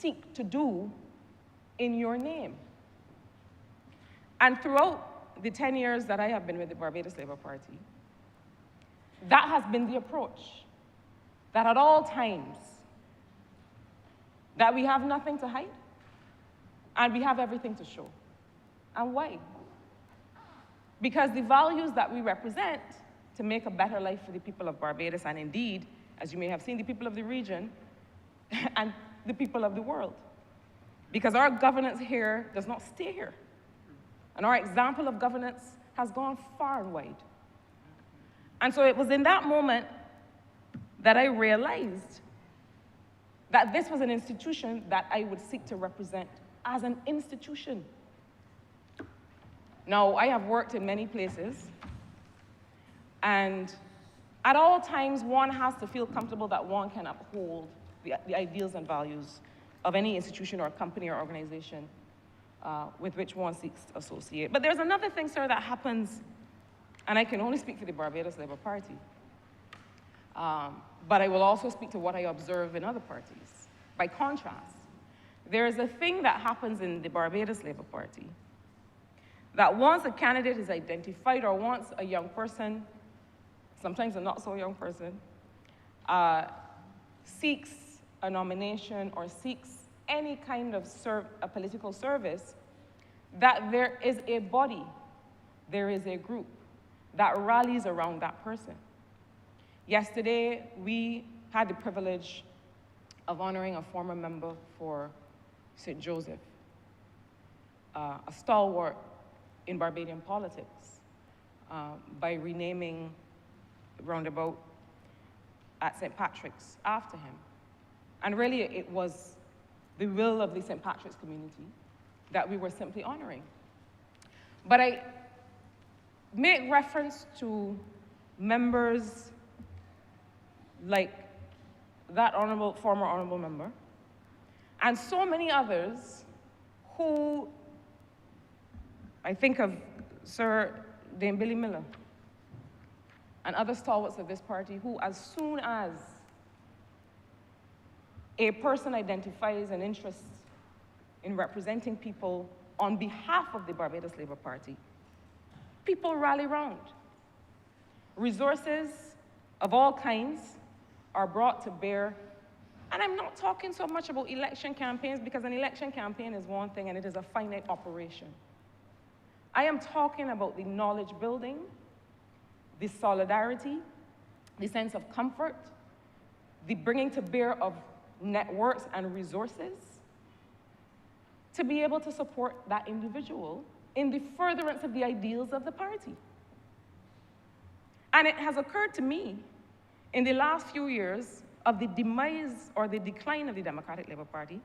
seek to do in your name. And throughout the 10 years that I have been with the Barbados Labour Party, that has been the approach, that at all times, that we have nothing to hide, and we have everything to show. And why? Because the values that we represent to make a better life for the people of Barbados, and indeed, as you may have seen, the people of the region and the people of the world. Because our governance here does not stay here. And our example of governance has gone far and wide. And so it was in that moment that I realized that this was an institution that I would seek to represent as an institution. Now, I have worked in many places, and at all times, one has to feel comfortable that one can uphold the ideals and values of any institution or company or organization with which one seeks to associate. But there's another thing, sir, that happens, and I can only speak for the Barbados Labour Party, but I will also speak to what I observe in other parties. By contrast, there is a thing that happens in the Barbados Labour Party that once a candidate is identified, or once a young person, sometimes a not so young person, seeks a nomination or seeks any kind of a political service, that there is a body, there is a group that rallies around that person. Yesterday, we had the privilege of honoring a former member for St. Joseph, a stalwart in Barbadian politics, by renaming the roundabout at St. Patrick's after him. And really, it was the will of the St. Patrick's community that we were simply honoring. But I make reference to members like that former honorable member, and so many others who, I think of Sir Dame Billy Miller and other stalwarts of this party, who as soon as a person identifies an interest in representing people on behalf of the Barbados Labour Party, people rally round. Resources of all kinds are brought to bear. And I'm not talking so much about election campaigns, because an election campaign is one thing and it is a finite operation. I am talking about the knowledge building, the solidarity, the sense of comfort, the bringing to bear of networks and resources to be able to support that individual in the furtherance of the ideals of the party. And it has occurred to me in the last few years of the demise or the decline of the Democratic Labour Party,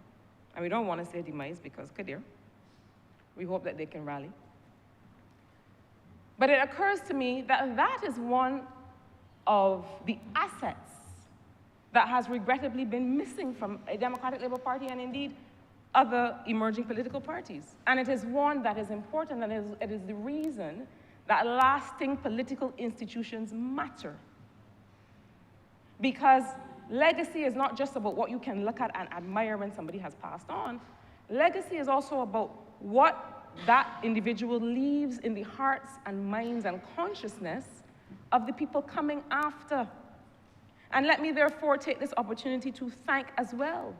and we don't want to say demise because, Kadir, we hope that they can rally. But it occurs to me that that is one of the assets that has regrettably been missing from a Democratic Labour Party and indeed other emerging political parties. And it is one that is important, and it is the reason that lasting political institutions matter. Because legacy is not just about what you can look at and admire when somebody has passed on. Legacy is also about what that individual leaves in the hearts and minds and consciousness of the people coming after. And let me therefore take this opportunity to thank as well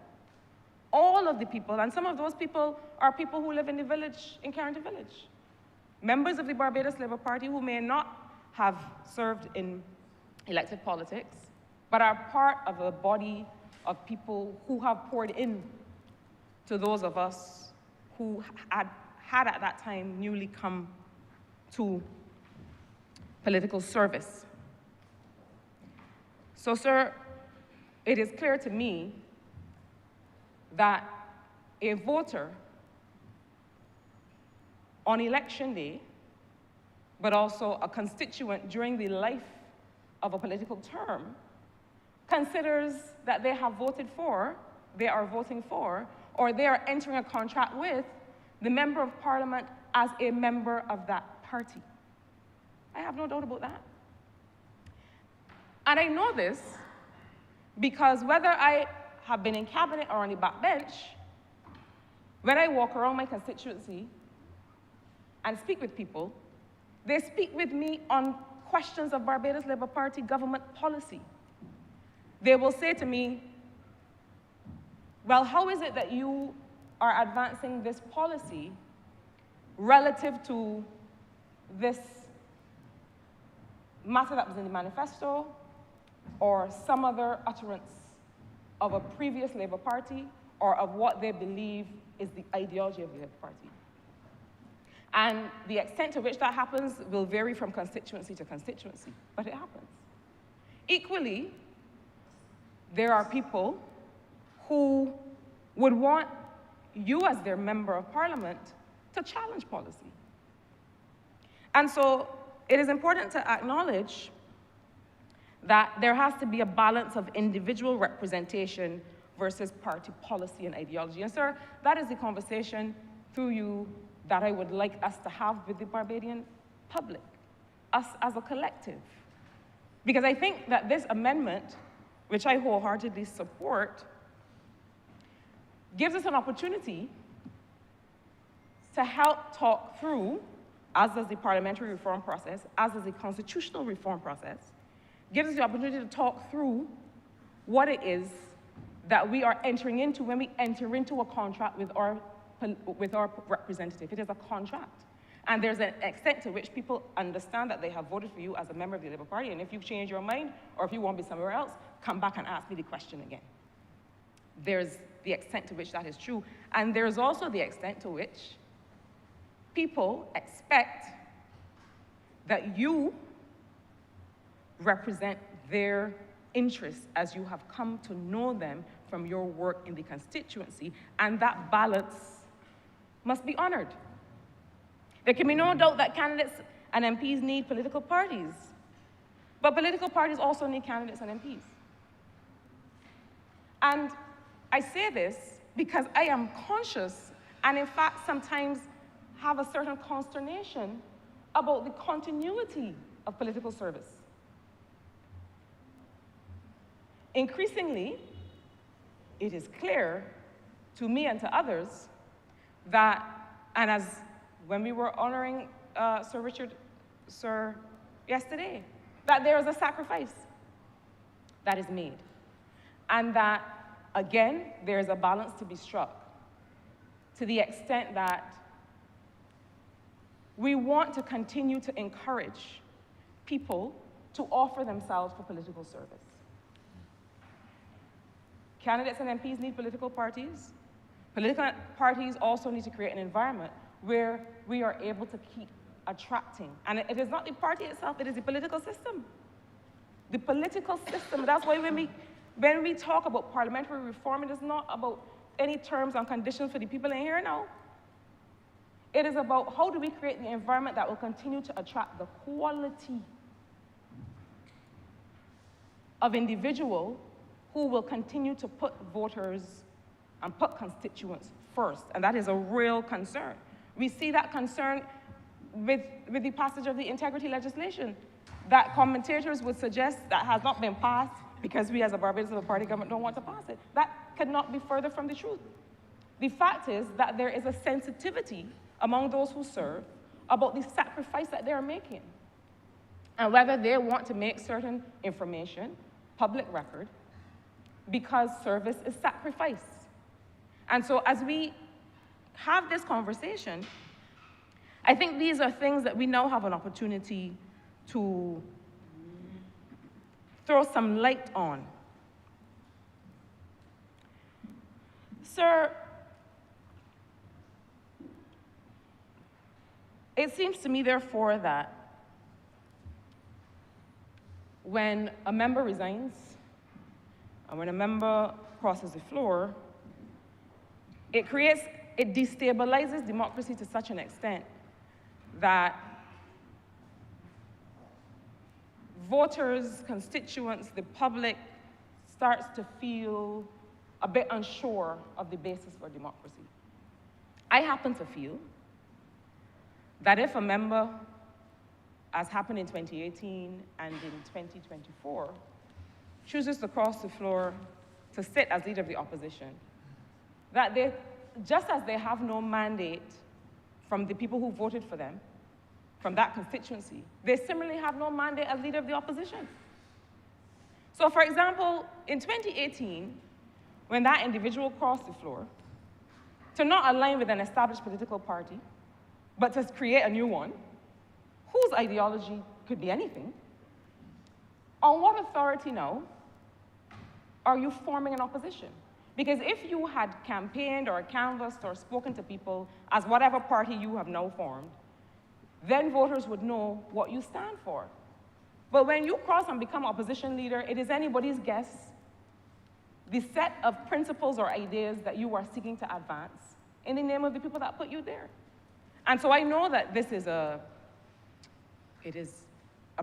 all of the people, and some of those people are people who live in the village, in Carrington Village. Members of the Barbados Labour Party who may not have served in elected politics, but are part of a body of people who have poured in to those of us who had at that time newly come to political service. So, sir, it is clear to me that a voter on election day, but also a constituent during the life of a political term, considers that they have voted for, they are voting for, or they are entering a contract with the member of parliament as a member of that party. I have no doubt about that. And I know this because whether I have been in cabinet or on the backbench, When I walk around my constituency and speak with people, they speak with me on questions of Barbados Labour Party government policy. They will say to me, well, how is it that you are advancing this policy relative to this matter that was in the manifesto or some other utterance of a previous Labour Party or of what they believe is the ideology of the Labour Party? And the extent to which that happens will vary from constituency to constituency, but it happens. Equally, there are people who would want you as their member of parliament to challenge policy. And so it is important to acknowledge that there has to be a balance of individual representation versus party policy and ideology. And sir, that is the conversation through you that I would like us to have with the Barbadian public, us as a collective. Because I think that this amendment, which I wholeheartedly support, gives us an opportunity to help talk through, as does the parliamentary reform process, as does the constitutional reform process, gives us the opportunity to talk through what it is that we are entering into when we enter into a contract with our representative. It is a contract. And there's an extent to which people understand that they have voted for you as a member of the Labour Party, and if you change your mind, or if you want to be somewhere else, come back and ask me the question again. There's the extent to which that is true. And there's also the extent to which people expect that you represent their interests as you have come to know them from your work in the constituency, and that balance must be honored. There can be no doubt that candidates and MPs need political parties, but political parties also need candidates and MPs. And I say this because I am conscious, and in fact sometimes have a certain consternation about the continuity of political service. Increasingly, it is clear to me and to others that, and as when we were honoring Sir Richard yesterday, that there is a sacrifice that is made. And that, again, there is a balance to be struck to the extent that we want to continue to encourage people to offer themselves for political service. Candidates and MPs need political parties. Political parties also need to create an environment where we are able to keep attracting. And it is not the party itself, it is the political system. The political system, that's why when we talk about parliamentary reform, it is not about any terms and conditions for the people in here now. It is about how do we create the environment that will continue to attract the quality of individual who will continue to put voters and put constituents first, and that is a real concern. We see that concern with the passage of the integrity legislation that commentators would suggest that has not been passed because we as a Barbados Labour Party government don't want to pass it. That could not be further from the truth. The fact is that there is a sensitivity among those who serve about the sacrifice that they are making and whether they want to make certain information public record because service is sacrifice. And so as we have this conversation, I think these are things that we now have an opportunity to throw some light on. Sir, it seems to me, therefore, that when a member resigns, and when a member crosses the floor, it destabilizes democracy to such an extent that voters, constituents, the public starts to feel a bit unsure of the basis for democracy. I happen to feel that if a member, as happened in 2018 and in 2024, chooses to cross the floor to sit as leader of the opposition, that they just as they have no mandate from the people who voted for them, from that constituency, they similarly have no mandate as leader of the opposition. So for example, in 2018, when that individual crossed the floor, to not align with an established political party, but to create a new one, whose ideology could be anything, on what authority now are you forming an opposition? Because if you had campaigned or canvassed or spoken to people as whatever party you have now formed, then voters would know what you stand for. But when you cross and become opposition leader, it is anybody's guess the set of principles or ideas that you are seeking to advance in the name of the people that put you there. And so I know that this is a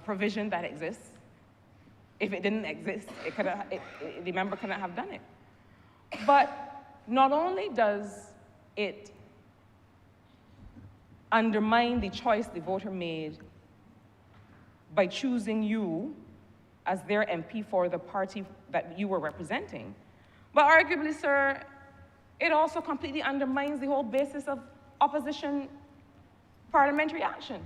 provision that exists. If it didn't exist, the member couldn't have done it. But not only does it undermine the choice the voter made by choosing you as their MP for the party that you were representing, but arguably, sir, it also completely undermines the whole basis of opposition parliamentary action.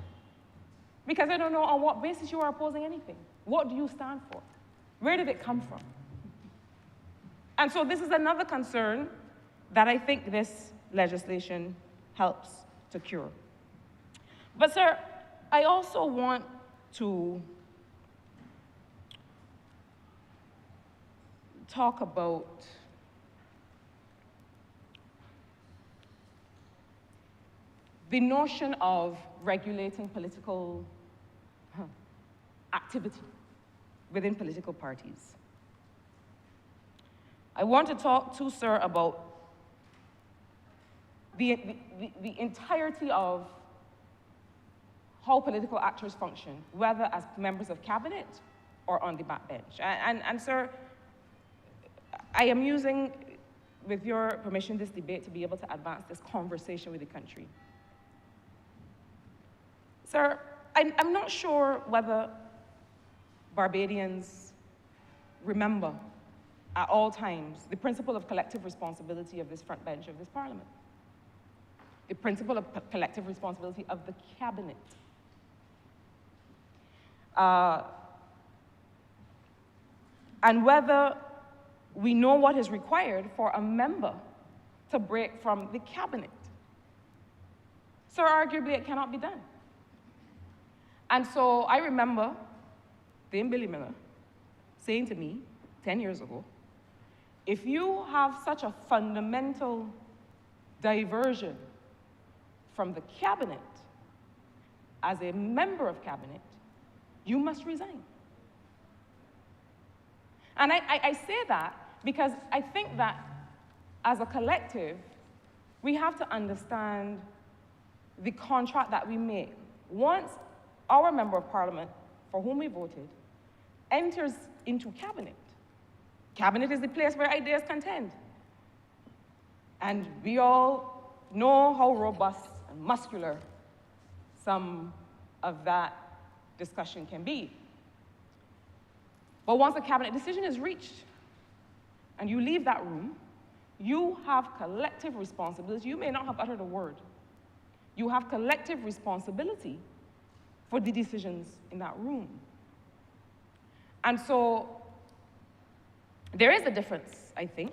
Because I don't know on what basis you are opposing anything. What do you stand for? Where did it come from? And so this is another concern that I think this legislation helps to cure. But sir, I also want to talk about the notion of regulating political activity within political parties. I want to talk to sir about the entirety of how political actors function, whether as members of cabinet or on the backbench. And sir, I am using, with your permission, this debate to be able to advance this conversation with the country. Sir, I'm not sure whether Barbadians remember at all times the principle of collective responsibility of this front bench of this parliament, the principle of collective responsibility of the cabinet. And whether we know what is required for a member to break from the cabinet. Sir, arguably it cannot be done. And so I remember Dame Billy Miller saying to me 10 years ago, if you have such a fundamental diversion from the cabinet as a member of cabinet, you must resign. And I say that because I think that as a collective, we have to understand the contract that we make. Once our member of parliament, for whom we voted, enters into cabinet, cabinet is the place where ideas contend. And we all know how robust and muscular some of that discussion can be. But once a cabinet decision is reached and you leave that room, you have collective responsibility. You may not have uttered a word. You have collective responsibility for the decisions in that room. And so there is a difference, I think,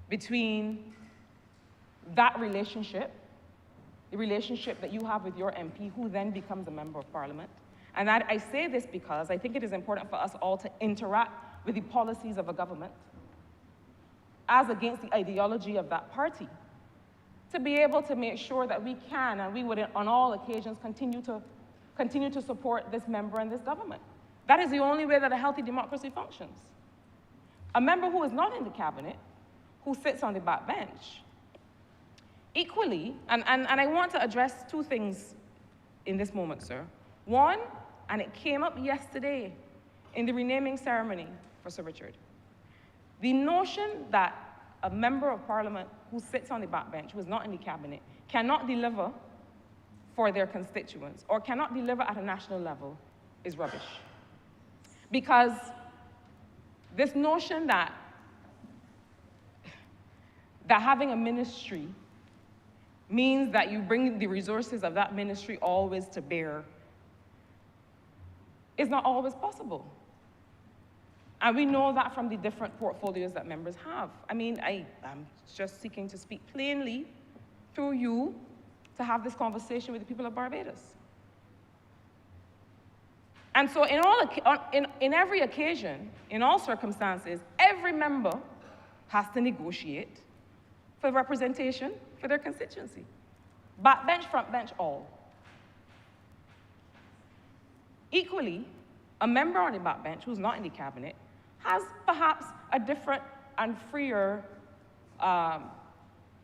between that relationship, the relationship that you have with your MP, who then becomes a member of parliament. And I say this because I think it is important for us all to interact with the policies of a government as against the ideology of that party, to be able to make sure that we can, and we would on all occasions continue to support this member and this government. That is the only way that a healthy democracy functions. A member who is not in the cabinet, who sits on the backbench, equally, and I want to address two things in this moment, sir. One, and it came up yesterday in the renaming ceremony for Sir Richard, the notion that a member of parliament who sits on the backbench, who is not in the cabinet, cannot deliver for their constituents or cannot deliver at a national level is rubbish. Because this notion that that having a ministry means that you bring the resources of that ministry always to bear is not always possible. And we know that from the different portfolios that members have. I mean, I'm just seeking to speak plainly through you to have this conversation with the people of Barbados. And so in every occasion, in all circumstances, every member has to negotiate for representation for their constituency. Backbench, frontbench, all. Equally, a member on the backbench who's not in the cabinet has perhaps a different and freer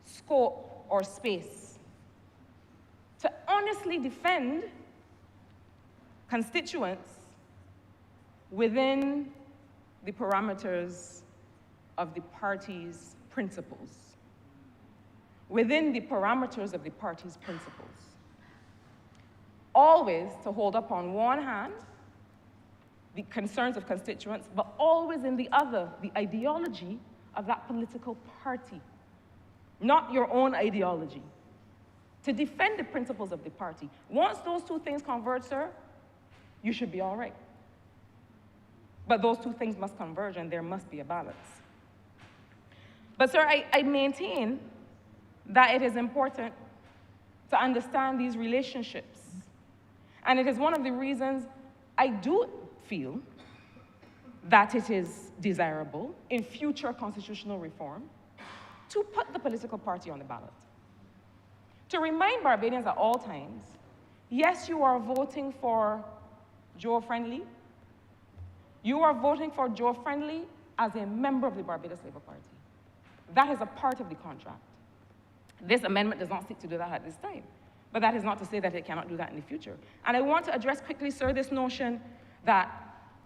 scope or space to honestly defend constituents within the parameters of the party's principles. Within the parameters of the party's principles. Always to hold up on one hand the concerns of constituents, but always in the other, the ideology of that political party, not your own ideology. To defend the principles of the party. Once those two things converge, sir, you should be all right. But those two things must converge, and there must be a balance. But, sir, I maintain that it is important to understand these relationships. And it is one of the reasons I do feel that it is desirable in future constitutional reform to put the political party on the ballot. To remind Barbadians at all times, yes, you are voting for Joe Friendly. You are voting for Joe Friendly as a member of the Barbados Labour Party. That is a part of the contract. This amendment does not seek to do that at this time, but that is not to say that it cannot do that in the future. And I want to address quickly, sir, this notion that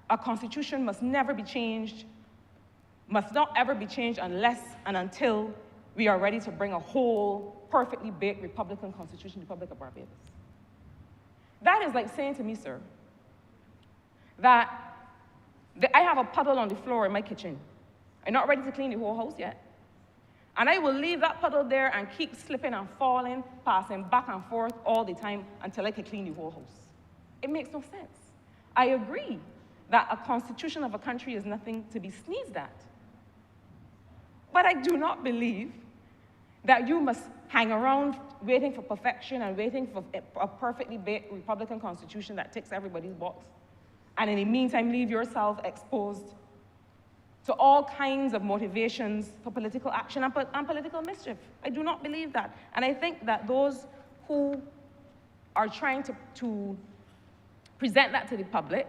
a constitution must never be changed, must not ever be changed unless and until we are ready to bring a whole, perfectly baked Republican constitution to the Republic of Barbados. That is like saying to me, sir, that I have a puddle on the floor in my kitchen. I'm not ready to clean the whole house yet. And I will leave that puddle there and keep slipping and falling, passing back and forth all the time until I can clean the whole house. It makes no sense. I agree that a constitution of a country is nothing to be sneezed at. But I do not believe that you must hang around waiting for perfection and waiting for a perfectly baked Republican constitution that ticks everybody's box, and in the meantime leave yourself exposed to all kinds of motivations for political action and political mischief. I do not believe that. And I think that those who are trying to present that to the public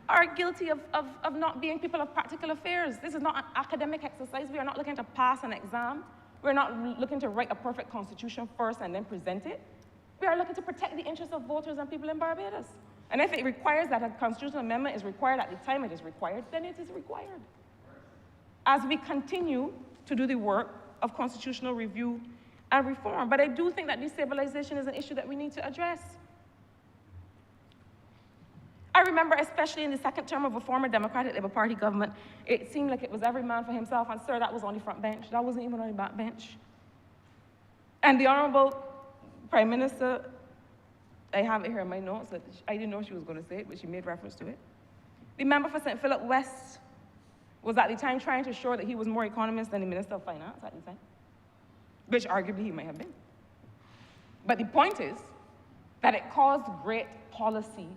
are guilty of not being people of practical affairs. This is not an academic exercise. We are not looking to pass an exam. We're not looking to write a perfect constitution first and then present it. We are looking to protect the interests of voters and people in Barbados. And if it requires that a constitutional amendment is required at the time it is required, then it is required. As we continue to do the work of constitutional review and reform. But I do think that destabilization is an issue that we need to address. I remember, especially in the second term of a former Democratic Labour Party government, it seemed like it was every man for himself, and sir, that was on the front bench. That wasn't even on the back bench. And the Honourable Prime Minister, I have it here in my notes, that I didn't know she was going to say it, but she made reference to it. The member for St. Philip West was at the time trying to show that he was more economist than the Minister of Finance at the time, which arguably he might have been. But the point is that it caused great policy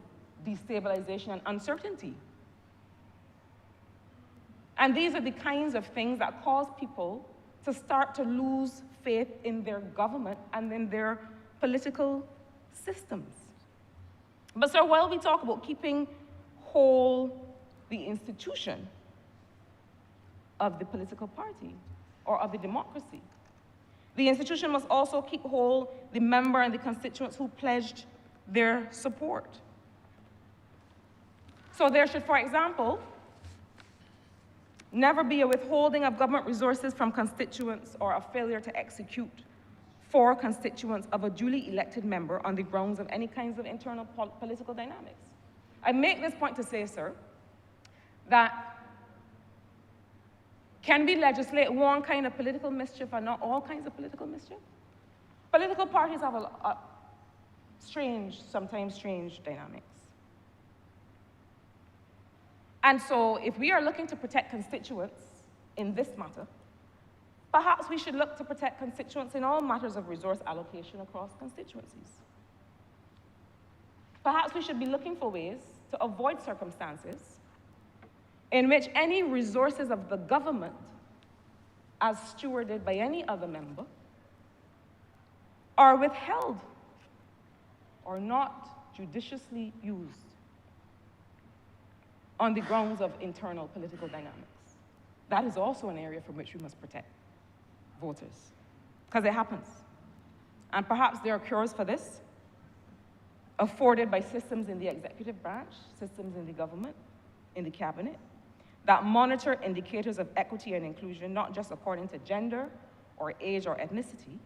destabilization and uncertainty. And these are the kinds of things that cause people to start to lose faith in their government and in their political systems. But sir, while we talk about keeping whole the institution of the political party or of the democracy, the institution must also keep whole the member and the constituents who pledged their support. So there should, for example, never be a withholding of government resources from constituents or a failure to execute for constituents of a duly elected member on the grounds of any kinds of internal political dynamics. I make this point to say, sir, that Can we legislate one kind of political mischief and not all kinds of political mischief? Political parties have a strange, sometimes strange dynamics. And so if we are looking to protect constituents in this matter, perhaps we should look to protect constituents in all matters of resource allocation across constituencies. Perhaps we should be looking for ways to avoid circumstances in which any resources of the government, as stewarded by any other member, are withheld or not judiciously used on the grounds of internal political dynamics. That is also an area from which we must protect voters, because it happens. And perhaps there are cures for this, afforded by systems in the executive branch, systems in the government, in the cabinet, that monitor indicators of equity and inclusion, not just according to gender or age or ethnicity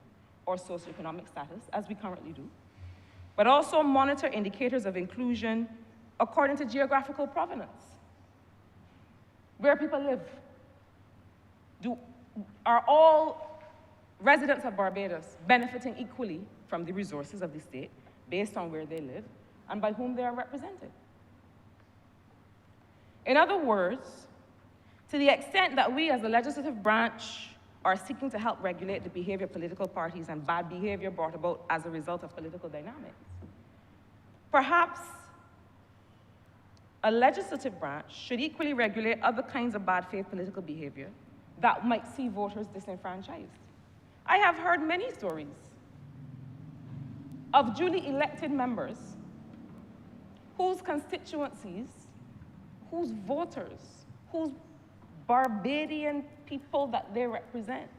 or socioeconomic status, as we currently do, but also monitor indicators of inclusion according to geographical provenance, where people live. Are all residents of Barbados benefiting equally from the resources of the state based on where they live and by whom they are represented? In other words, to the extent that we as the legislative branch are seeking to help regulate the behavior of political parties and bad behavior brought about as a result of political dynamics, perhaps a legislative branch should equally regulate other kinds of bad faith political behavior that might see voters disenfranchised. I have heard many stories of duly elected members whose constituencies, whose voters, whose Barbadian people that they represent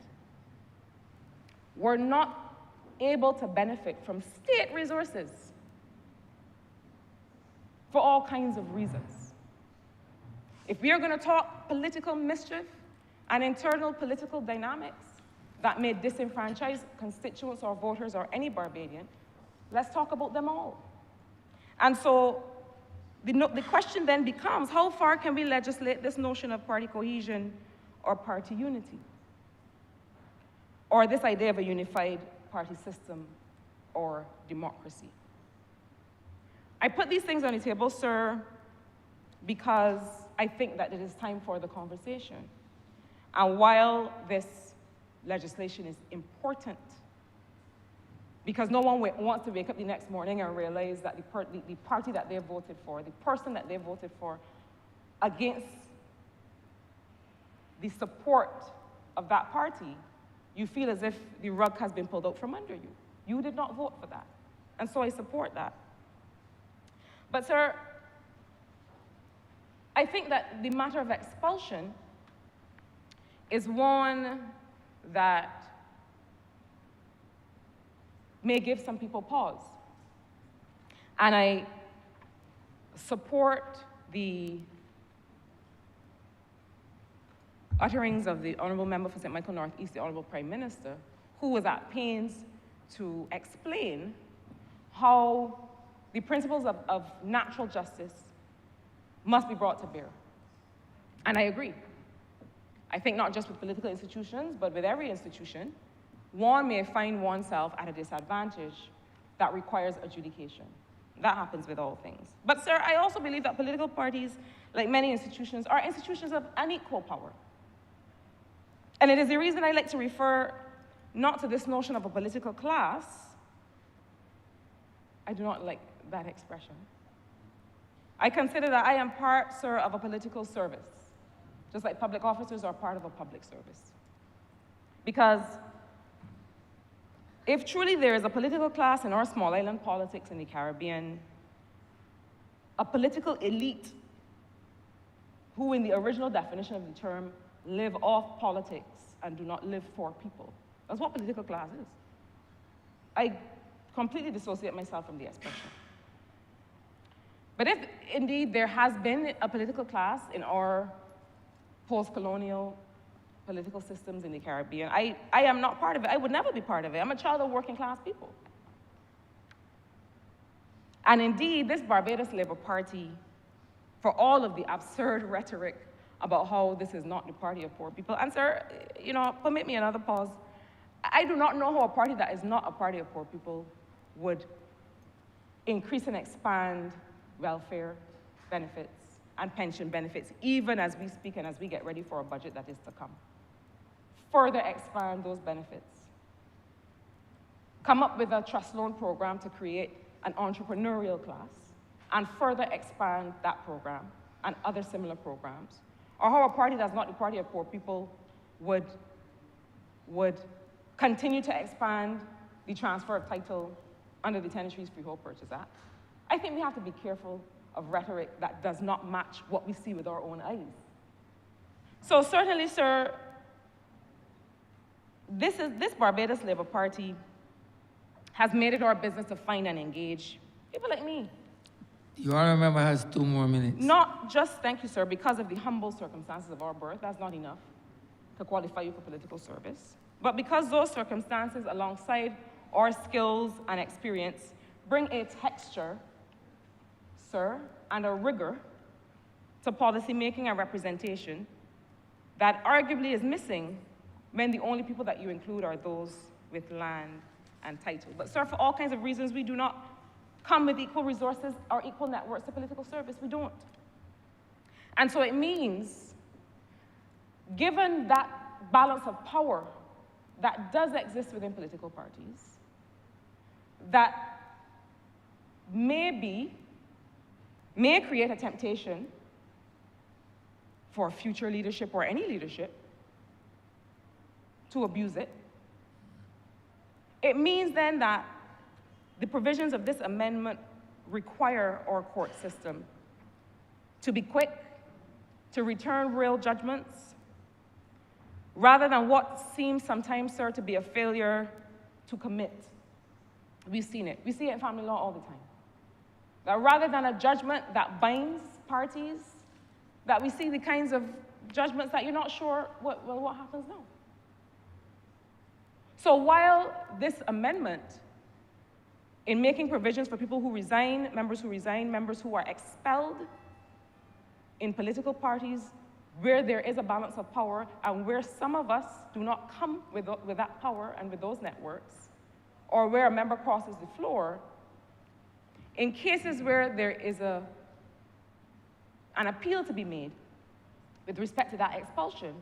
were not able to benefit from state resources for all kinds of reasons. If we are going to talk political mischief and internal political dynamics that may disenfranchise constituents or voters or any Barbadian, let's talk about them all. And so the question then becomes, how far can we legislate this notion of party cohesion or party unity? Or this idea of a unified party system or democracy? I put these things on the table, sir, because I think that it is time for the conversation. And while this legislation is important, because no one wants to wake up the next morning and realize that the party that they voted for, the person that they voted for, against the support of that party, you feel as if the rug has been pulled out from under you. You did not vote for that. And so I support that. But, sir, I think that the matter of expulsion is one that may give some people pause. And I support the utterings of the Honourable Member for St. Michael North East, the Honourable Prime Minister, who was at pains to explain how the principles of natural justice must be brought to bear. And I agree. I think not just with political institutions, but with every institution, one may find oneself at a disadvantage that requires adjudication. That happens with all things. But, sir, I also believe that political parties, like many institutions, are institutions of unequal power. And it is the reason I like to refer not to this notion of a political class. I do not like that expression. I consider that I am part, sir, of a political service, just like public officers are part of a public service. Because if truly there is a political class in our small island politics in the Caribbean, a political elite who, in the original definition of the term, live off politics and do not live for people. That's what political class is. I completely dissociate myself from the expression. But if indeed there has been a political class in our post-colonial political systems in the Caribbean, I am not part of it. I would never be part of it. I'm a child of working class people. And indeed, this Barbados Labour Party, for all of the absurd rhetoric about how this is not the party of poor people. And sir, permit me another pause. I do not know how a party that is not a party of poor people would increase and expand welfare benefits and pension benefits, even as we speak and as we get ready for a budget that is to come. Further expand those benefits. Come up with a trust loan program to create an entrepreneurial class, and further expand that program and other similar programs. Or how a party that's not the party of poor people would continue to expand the transfer of title under the Tenantries Freehold Purchase Act. I think we have to be careful of rhetoric that does not match what we see with our own eyes. So certainly, sir, this Barbados Labour Party has made it our business to find and engage people like me. Your Honourable Member has 2 more minutes. Not just, thank you, sir, because of the humble circumstances of our birth, that's not enough to qualify you for political service, but because those circumstances, alongside our skills and experience, bring a texture, sir, and a rigor to policy making and representation that arguably is missing when the only people that you include are those with land and title. But sir, for all kinds of reasons, we do not come with equal resources or equal networks to political service. We don't. And so it means, given that balance of power that does exist within political parties, that may create a temptation for future leadership or any leadership to abuse it. It means then that the provisions of this amendment require our court system to be quick, to return real judgments, rather than what seems sometimes, sir, to be a failure to commit. We've seen it. We see it in family law all the time. That rather than a judgment that binds parties, that we see the kinds of judgments that you're not sure what happens now. So while this amendment, in making provisions for people who resign, members who are expelled in political parties, where there is a balance of power and where some of us do not come with that power and with those networks, or where a member crosses the floor, in cases where there is an appeal to be made with respect to that expulsion,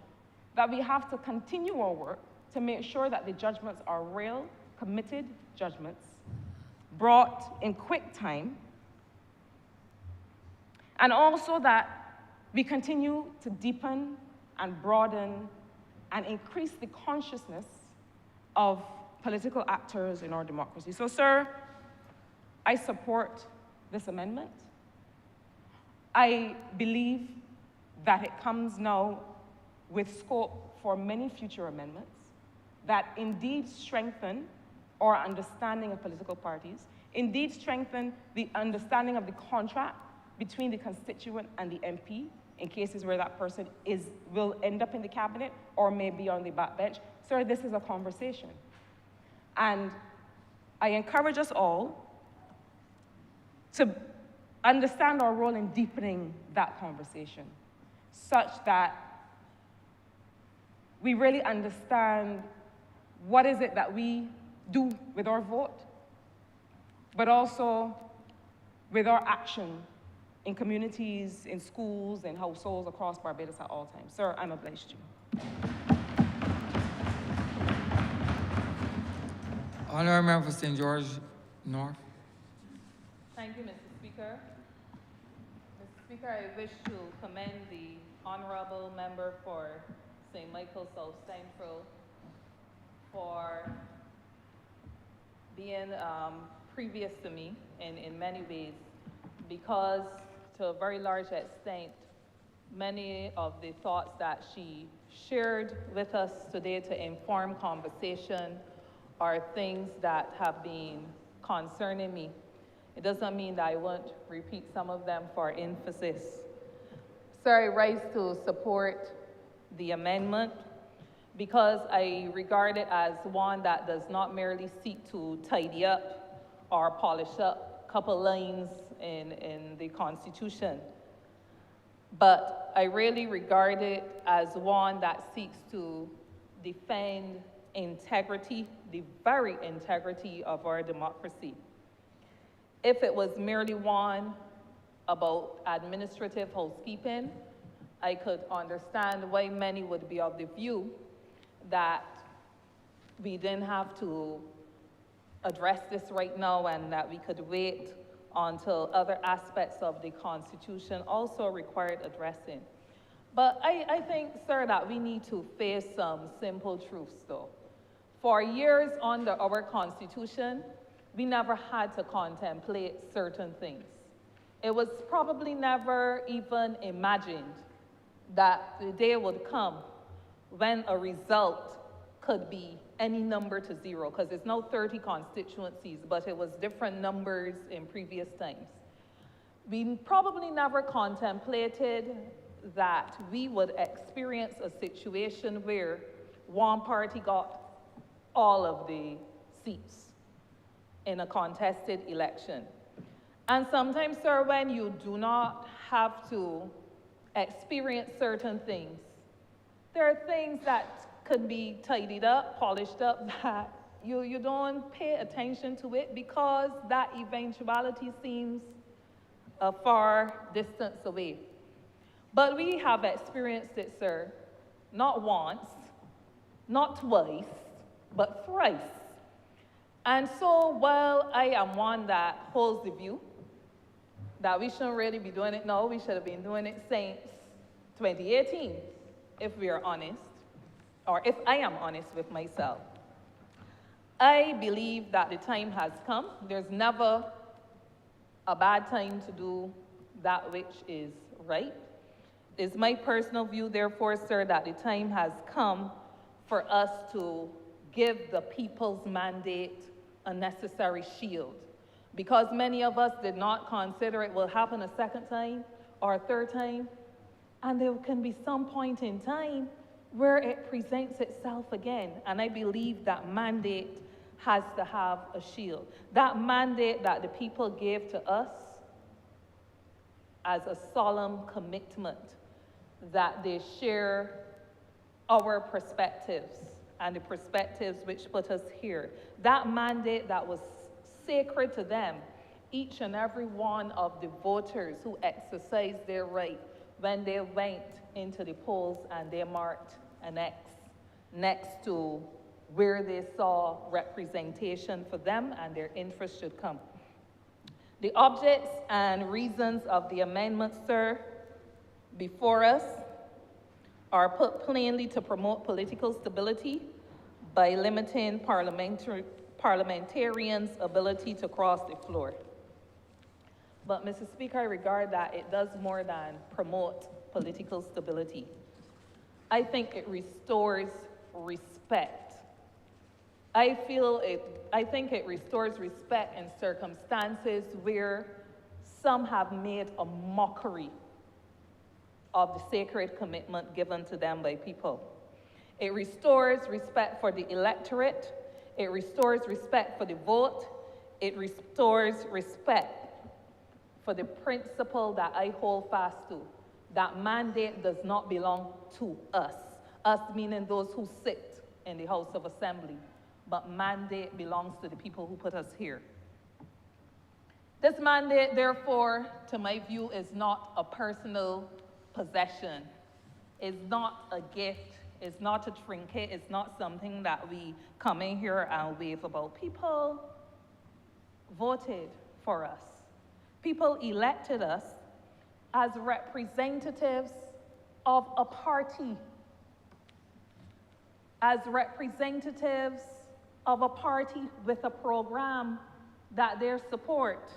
that we have to continue our work to make sure that the judgments are real, committed judgments, brought in quick time, and also that we continue to deepen and broaden and increase the consciousness of political actors in our democracy. So, sir, I support this amendment. I believe that it comes now with scope for many future amendments that indeed strengthen our understanding of political parties, indeed strengthen the understanding of the contract between the constituent and the MP in cases where that person will end up in the cabinet or may be on the backbench. Sir, this is a conversation. And I encourage us all to understand our role in deepening that conversation, such that we really understand what is it that we do with our vote, but also with our action in communities, in schools, and households across Barbados at all times. Sir, I'm obliged to you. Honourable Member for St. George North. Thank you, Mr. Speaker. Mr. Speaker, I wish to commend the Honourable Member for St. Michael South Central for being previous to me in many ways, because to a very large extent, many of the thoughts that she shared with us today to inform conversation are things that have been concerning me. It doesn't mean that I won't repeat some of them for emphasis. Sir, I rise to support the amendment because I regard it as one that does not merely seek to tidy up or polish up a couple lines in the Constitution. but I really regard it as one that seeks to defend integrity, the very integrity of our democracy. If it was merely one about administrative housekeeping, I could understand why many would be of the view that we didn't have to address this right now and that we could wait until other aspects of the Constitution also required addressing. But I think, sir, that we need to face some simple truths, though. For years under our Constitution, we never had to contemplate certain things. It was probably never even imagined that the day would come when a result could be any number to zero, because it's now 30 constituencies, but it was different numbers in previous times. We probably never contemplated that we would experience a situation where one party got all of the seats in a contested election. And sometimes, sir, when you do not have to experience certain things, there are things that could be tidied up, polished up, that you don't pay attention to it because that eventuality seems a far distance away. But we have experienced it, sir, not once, not twice, but thrice. And so while I am one that holds the view that we shouldn't really be doing it now, we should have been doing it since 2018, if we are honest, or if I am honest with myself. I believe that the time has come. There's never a bad time to do that which is right. It's my personal view, therefore, sir, that the time has come for us to give the people's mandate a necessary shield. Because many of us did not consider it will happen a second time or a third time, and there can be some point in time where it presents itself again. And I believe that mandate has to have a shield. That mandate that the people gave to us as a solemn commitment that they share our perspectives and the perspectives which put us here. That mandate that was sacred to them, each and every one of the voters who exercised their right when they went into the polls and they marked an X next to where they saw representation for them and their interests should come. The objects and reasons of the amendments, sir, before us are put plainly to promote political stability by limiting parliamentarians' ability to cross the floor. But, Mr. Speaker, I regard that it does more than promote political stability. I think it restores respect. I think it restores respect in circumstances where some have made a mockery of the sacred commitment given to them by people. It restores respect for the electorate. It restores respect for the vote. It restores respect for the principle that I hold fast to, that mandate does not belong to us. Us meaning those who sit in the House of Assembly, but mandate belongs to the people who put us here. This mandate, therefore, to my view, is not a personal possession. It's not a gift. It's not a trinket. It's not something that we come in here and wave about. People voted for us. People elected us as representatives of a party, as representatives of a party with a program that they support,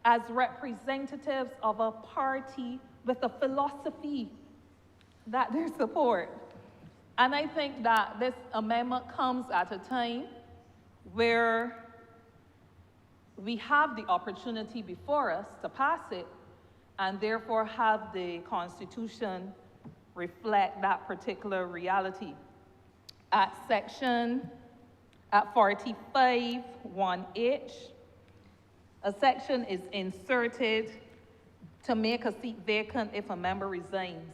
as representatives of a party with a philosophy that they support. And I think that this amendment comes at a time where we have the opportunity before us to pass it and therefore have the Constitution reflect that particular reality. At 45(1)H, a section is inserted to make a seat vacant if a member resigns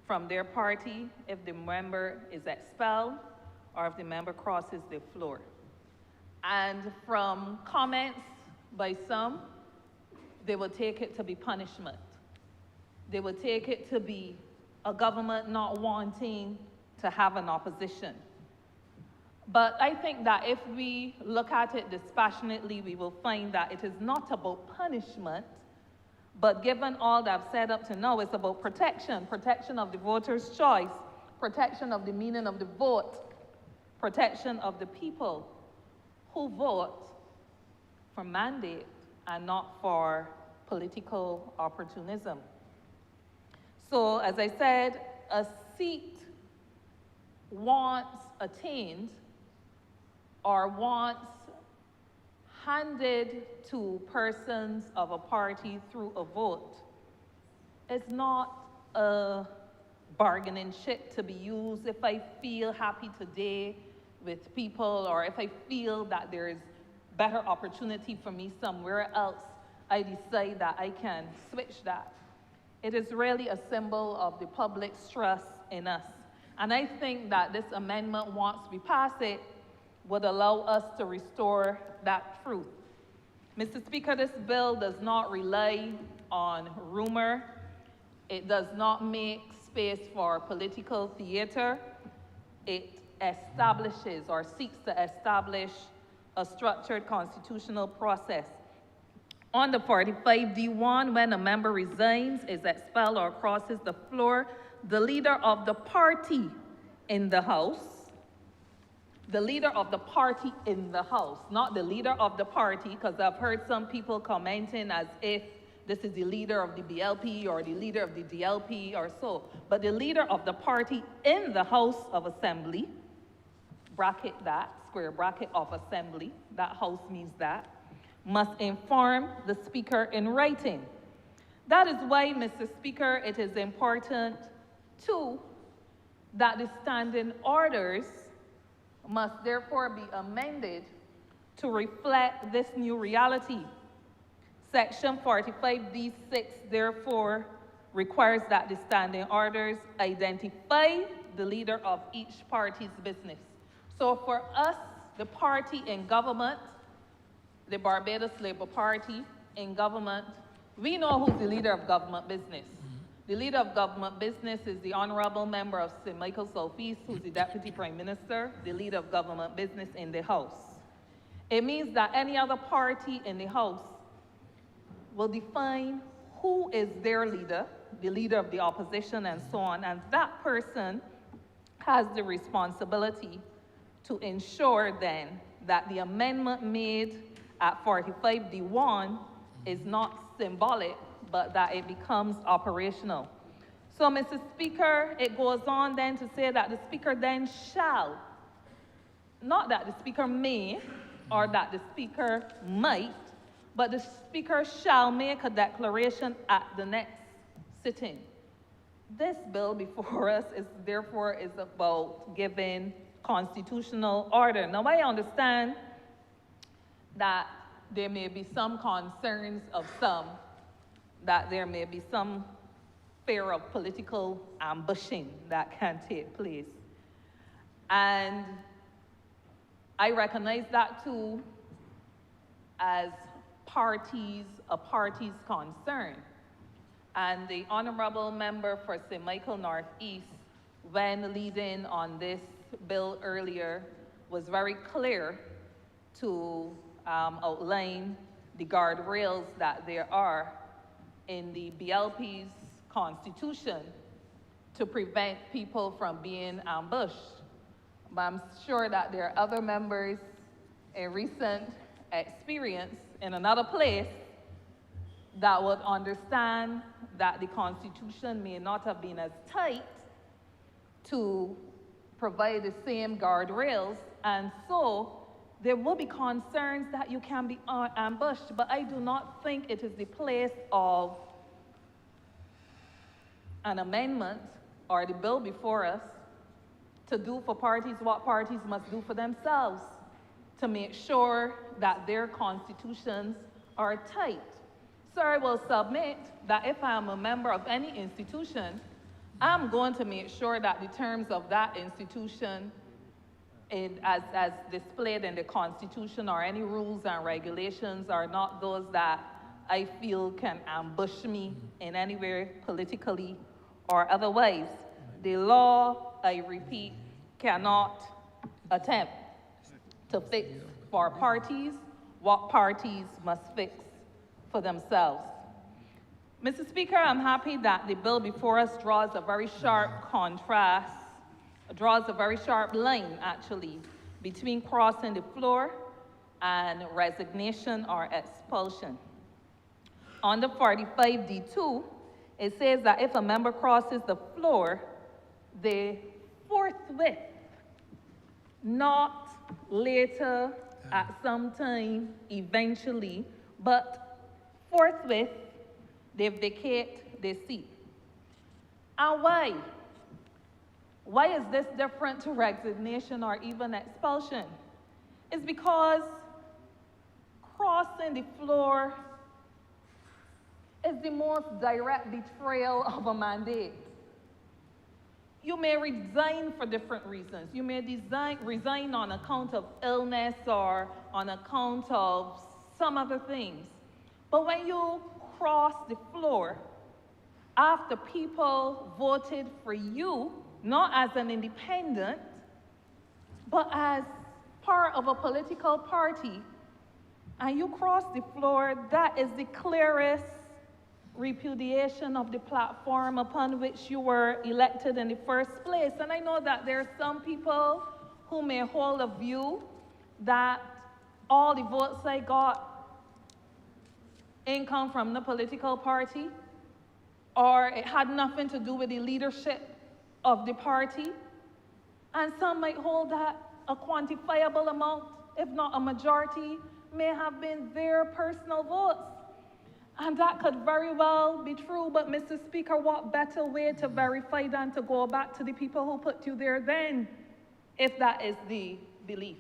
from their party, if the member is expelled, or if the member crosses the floor. And from comments by some, they will take it to be punishment. They will take it to be a government not wanting to have an opposition. But I think that if we look at it dispassionately, we will find that it is not about punishment, but given all that I've said up to now, it's about protection, protection of the voter's choice, protection of the meaning of the vote, protection of the people who vote for mandate and not for political opportunism. So, as I said, a seat once attained or once handed to persons of a party through a vote is not a bargaining chip to be used if I feel happy today with people, or if I feel that there is better opportunity for me somewhere else, I decide that I can switch that. It is really a symbol of the public's trust in us. And I think that this amendment, once we pass it, would allow us to restore that truth. Mr. Speaker, this bill does not rely on rumor. It does not make space for political theater. It establishes or seeks to establish a structured constitutional process. On the 45D1, when a member resigns, is expelled, or crosses the floor, the leader of the party in the House, the leader of the party in the House, not the leader of the party, because I've heard some people commenting as if this is the leader of the BLP or the leader of the DLP or so, but the leader of the party in the House of Assembly, bracket that, square bracket of Assembly, that House means that, must inform the Speaker in writing. That is why, Mr. Speaker, it is important, too, that the standing orders must therefore be amended to reflect this new reality. Section 45D6, therefore, requires that the standing orders identify the leader of each party's business. So for us, the party in government, the Barbados Labour Party in government, we know who's the leader of government business. The leader of government business is the Honourable Member of St. Michael Southeast, who's the Deputy Prime Minister, the leader of government business in the House. It means that any other party in the House will define who is their leader, the leader of the opposition, and so on, and that person has the responsibility to ensure then that the amendment made at 45D1 is not symbolic, but that it becomes operational. So, Mr. Speaker, it goes on then to say that the Speaker then shall, not that the Speaker may or that the Speaker might, but the Speaker shall make a declaration at the next sitting. This bill before us is therefore about giving constitutional order. Now, I understand that there may be some concerns of some, that there may be some fear of political ambushing that can take place. And I recognize that too as a party's concern. And the Honourable Member for St. Michael Northeast, when leading on this bill earlier, was very clear to outline the guardrails that there are in the BLP's constitution to prevent people from being ambushed. But I'm sure that there are other members in recent experience in another place that would understand that the Constitution may not have been as tight to provide the same guardrails, and so there will be concerns that you can be ambushed, but I do not think it is the place of an amendment or the bill before us to do for parties what parties must do for themselves, to make sure that their constitutions are tight. Sir, I will submit that if I am a member of any institution, I'm going to make sure that the terms of that institution, as displayed in the Constitution or any rules and regulations, are not those that I feel can ambush me in any way politically or otherwise. The law, I repeat, cannot attempt to fix for parties what parties must fix for themselves. Mr. Speaker, I'm happy that the bill before us draws a very sharp contrast, draws a very sharp line, actually, between crossing the floor and resignation or expulsion. Under 45D2, it says that if a member crosses the floor, they forthwith, not later at some time, eventually, but forthwith, they vacate their seat. And why? Why is this different to resignation or even expulsion? It's because crossing the floor is the most direct betrayal of a mandate. You may resign for different reasons. You may resign on account of illness or on account of some other things. But when you cross the floor, after people voted for you, not as an independent, but as part of a political party, and you cross the floor, that is the clearest repudiation of the platform upon which you were elected in the first place. And I know that there are some people who may hold a view that all the votes I got ain't come from the political party, or it had nothing to do with the leadership of the party. And some might hold that a quantifiable amount, if not a majority, may have been their personal votes. And that could very well be true, but Mr. Speaker, what better way to verify than to go back to the people who put you there then, if that is the belief?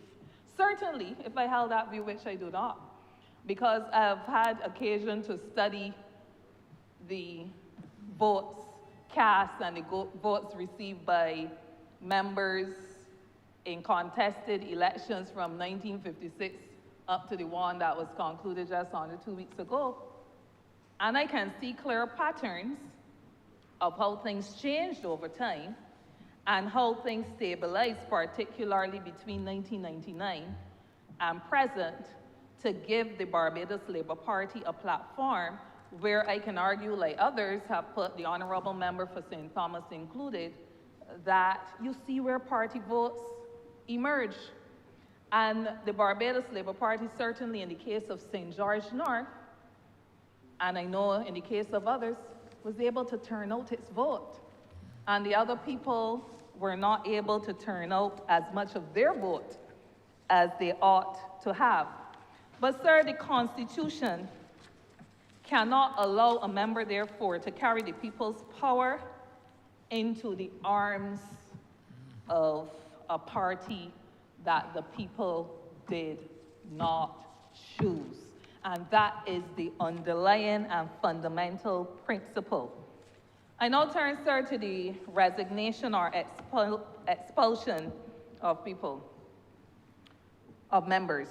Certainly, if I held that view, which I do not, because I've had occasion to study the votes cast and the votes received by members in contested elections from 1956 up to the one that was concluded just under 2 weeks ago. And I can see clear patterns of how things changed over time and how things stabilized, particularly between 1999 and present, to give the Barbados Labour Party a platform where I can argue, like others have put, the Honourable Member for St. Thomas included, that you see where party votes emerge. And the Barbados Labour Party, certainly in the case of St. George North, and I know in the case of others, was able to turn out its vote. And the other people were not able to turn out as much of their vote as they ought to have. But sir, the Constitution cannot allow a member, therefore, to carry the people's power into the arms of a party that the people did not choose. And that is the underlying and fundamental principle. I now turn, sir, to the resignation or expulsion of people, of members.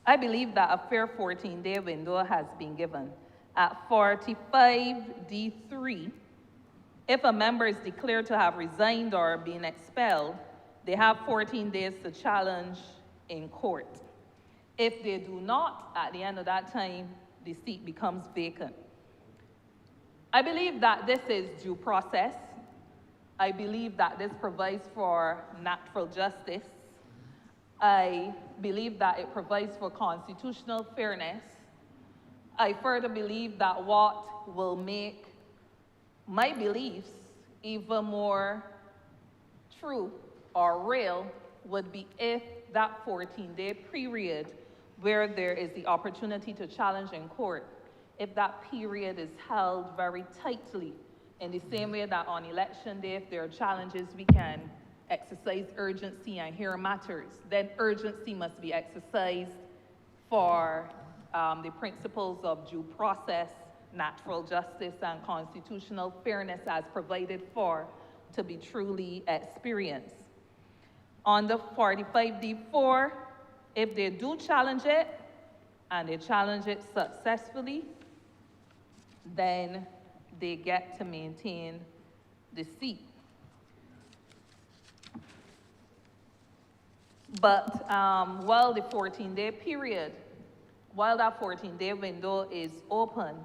I believe that a fair 14-day window has been given. At 45D3, if a member is declared to have resigned or been expelled, they have 14 days to challenge in court. If they do not, at the end of that time, the seat becomes vacant. I believe that this is due process. I believe that this provides for natural justice. I believe that it provides for constitutional fairness. I further believe that what will make my beliefs even more true or real would be if that 14-day period where there is the opportunity to challenge in court, if that period is held very tightly, in the same way that on election day, if there are challenges, we can exercise urgency and hear matters, then urgency must be exercised for the principles of due process, natural justice, and constitutional fairness as provided for to be truly experienced. On the 45D4, if they do challenge it, and they challenge it successfully, then they get to maintain the seat. But while the 14-day period, while that 14-day window is open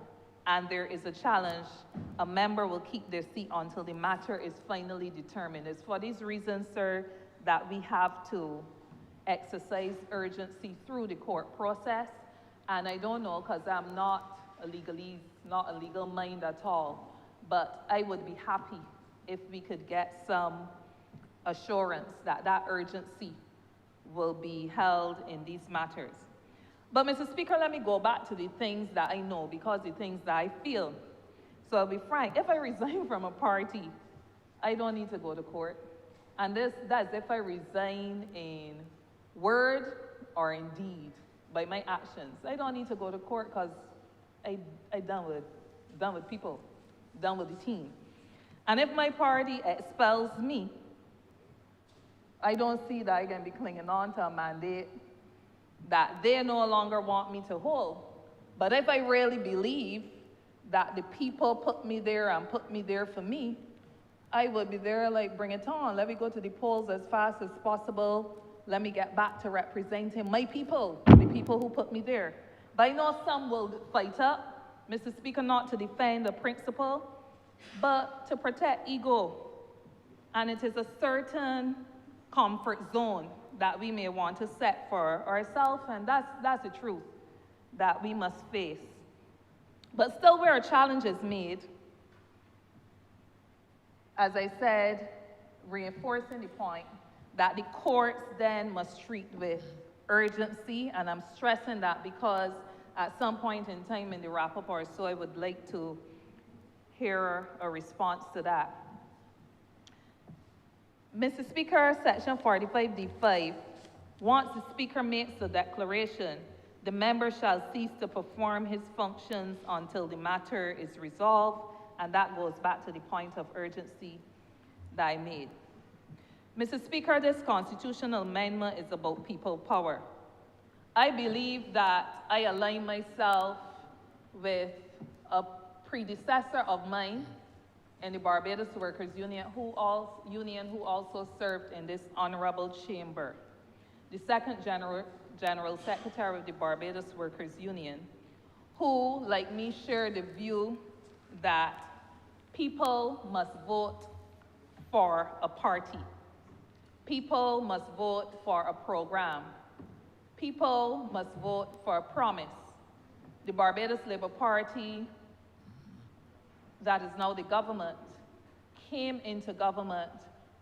and there is a challenge, a member will keep their seat until the matter is finally determined. It's for these reasons, sir, that we have to exercise urgency through the court process. And I don't know, because I'm not a legal mind at all, but I would be happy if we could get some assurance that that urgency will be held in these matters. But Mr. Speaker, let me go back to the things that I know, because the things that I feel. So I'll be frank, if I resign from a party, I don't need to go to court. And that's if I resign in word or in deed by my actions. I don't need to go to court because I done with people, done with the team. And if my party expels me, I don't see that I can be clinging on to a mandate that they no longer want me to hold. But if I really believe that the people put me there and put me there for me, I would be there like, bring it on. Let me go to the polls as fast as possible. Let me get back to representing my people, the people who put me there. But I know some will fight up, Mr. Speaker, not to defend a principle, but to protect ego. And it is a certain comfort zone that we may want to set for ourselves, and that's the truth that we must face. But still, where a challenge is made, as I said, reinforcing the point that the courts then must treat with urgency, and I'm stressing that because at some point in time in the wrap-up or so, I would like to hear a response to that. Mr. Speaker, Section 45D5, once the Speaker makes a declaration, the member shall cease to perform his functions until the matter is resolved, and that goes back to the point of urgency that I made. Mr. Speaker, this constitutional amendment is about people power. I believe that I align myself with a predecessor of mine in the Barbados Workers Union who also served in this honorable chamber. The second General Secretary of the Barbados Workers Union, who, like me, shared the view that people must vote for a party. People must vote for a program. People must vote for a promise. The Barbados Labour Party, that is now the government, came into government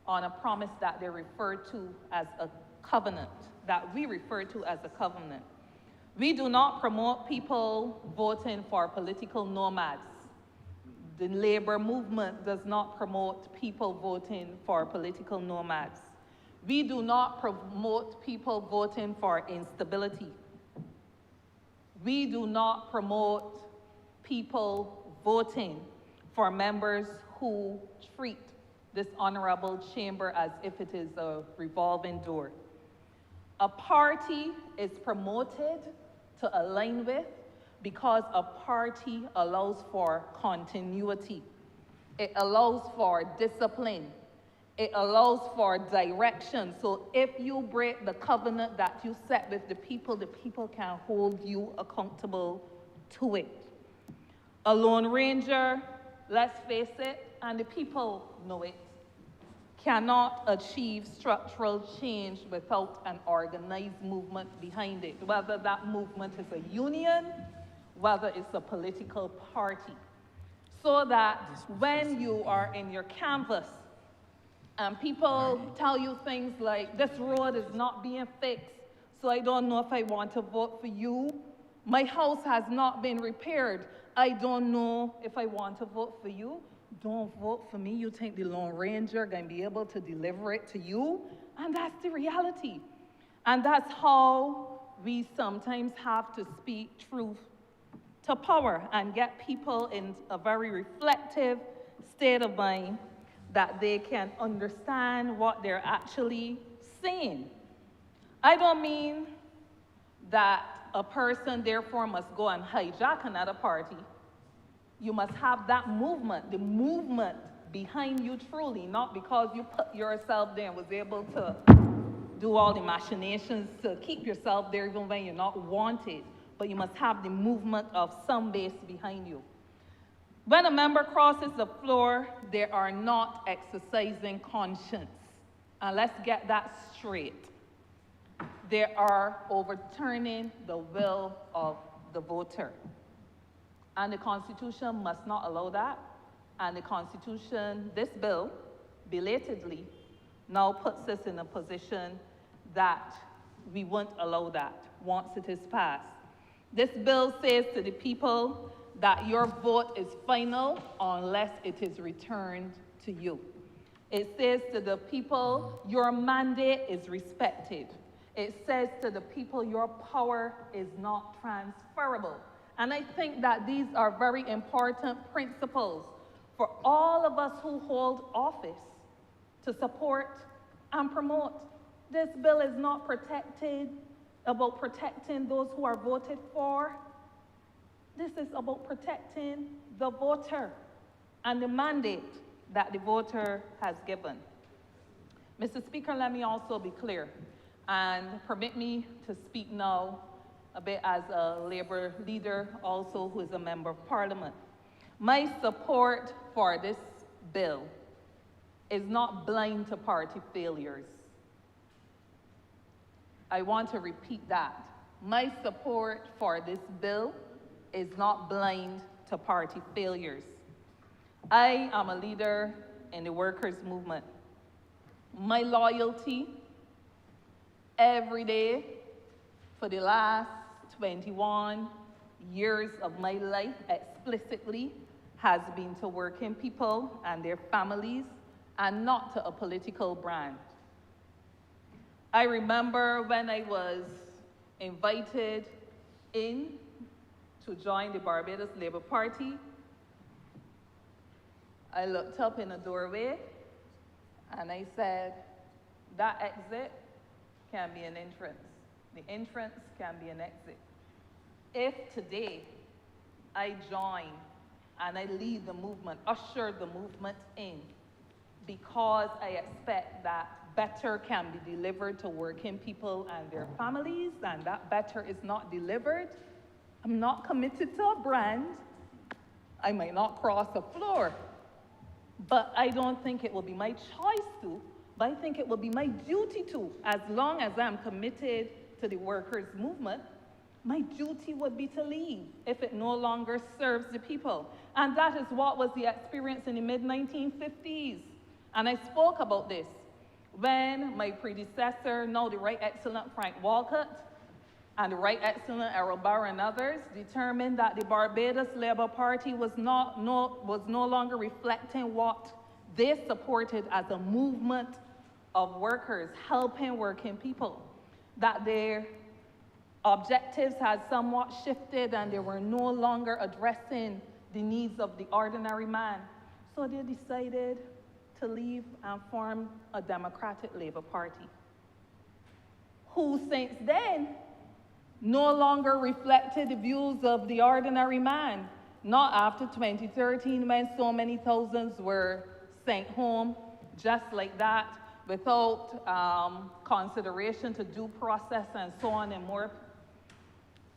on a promise that they referred to as a covenant, that we refer to as a covenant. We do not promote people voting for political nomads. The labor movement does not promote people voting for political nomads. We do not promote people voting for instability. We do not promote people voting for members who treat this honorable chamber as if it is a revolving door. A party is promoted to align with because a party allows for continuity. It allows for discipline. It allows for direction. So if you break the covenant that you set with the people can hold you accountable to it. A Lone Ranger, let's face it, and the people know it, cannot achieve structural change without an organized movement behind it, whether that movement is a union, whether it's a political party. So that when you are in your canvas and people tell you things like, this road is not being fixed, so I don't know if I want to vote for you. My house has not been repaired. I don't know if I want to vote for you. Don't vote for me. You think the Lone Ranger can be able to deliver it to you? And that's the reality. And that's how we sometimes have to speak truth to power and get people in a very reflective state of mind that they can understand what they're actually saying. I don't mean that a person therefore must go and hijack another party. You must have that movement, the movement behind you truly, not because you put yourself there and was able to do all the machinations to keep yourself there even when you're not wanted, but you must have the movement of some base behind you. When a member crosses the floor, they are not exercising conscience. And let's get that straight. They are overturning the will of the voter. And the Constitution must not allow that. And the Constitution, this bill, belatedly, now puts us in a position that we won't allow that once it is passed. This bill says to the people that your vote is final unless it is returned to you. It says to the people, your mandate is respected. It says to the people, your power is not transferable. And I think that these are very important principles for all of us who hold office to support and promote. This bill is not about protecting those who are voted for. This is about protecting the voter and the mandate that the voter has given. Mr. Speaker, let me also be clear and permit me to speak now a bit as a Labour leader, also who is a member of Parliament. My support for this bill is not blind to party failures. I want to repeat that. My support for this bill is not blind to party failures. I am a leader in the workers' movement. My loyalty every day for the last 21 years of my life explicitly has been to working people and their families and not to a political brand. I remember when I was invited in to join the Barbados Labour Party, I looked up in a doorway and I said, that exit can be an entrance. The entrance can be an exit. If today I join and I lead the movement, usher the movement in, because I expect that better can be delivered to working people and their families, and that better is not delivered, I'm not committed to a brand. I might not cross a floor, but I don't think it will be my choice to, but I think it will be my duty to. As long as I'm committed to the workers' movement, my duty would be to leave if it no longer serves the people. And that is what was the experience in the mid-1950s. And I spoke about this when my predecessor, now the Right Excellent Frank Walcott, and the Right Excellent Errol Barr and others determined that the Barbados Labour Party was no longer reflecting what they supported as a movement of workers, helping working people, that their objectives had somewhat shifted and they were no longer addressing the needs of the ordinary man. So they decided to leave and form a Democratic Labour Party, who since then no longer reflected the views of the ordinary man, not after 2013 when so many thousands were sent home just like that without consideration to due process and so on, and more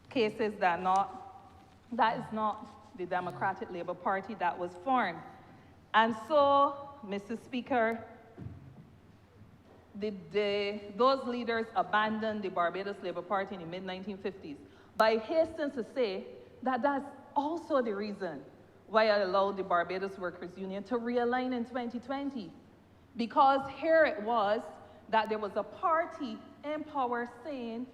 cases that is not the Democratic Labour Party that was formed. And so, Mr. Speaker, those leaders abandoned the Barbados Labour Party in the mid-1950s. But I hasten to say that that's also the reason why I allowed the Barbados Workers Union to realign in 2020. Because here it was that there was a party in power saying,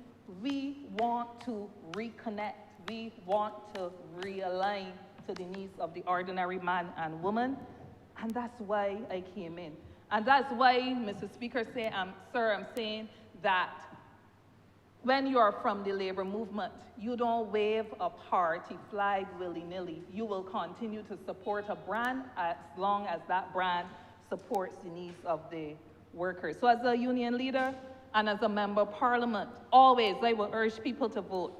we want to reconnect, we want to realign to the needs of the ordinary man and woman, and that's why I came in. And that's why, Mr. Speaker, I'm saying that When you are from the labor movement, you don't wave a party flag willy-nilly. You will continue to support a brand as long as that brand supports the needs of the workers. So as a union leader and as a member of parliament, always I will urge people to vote.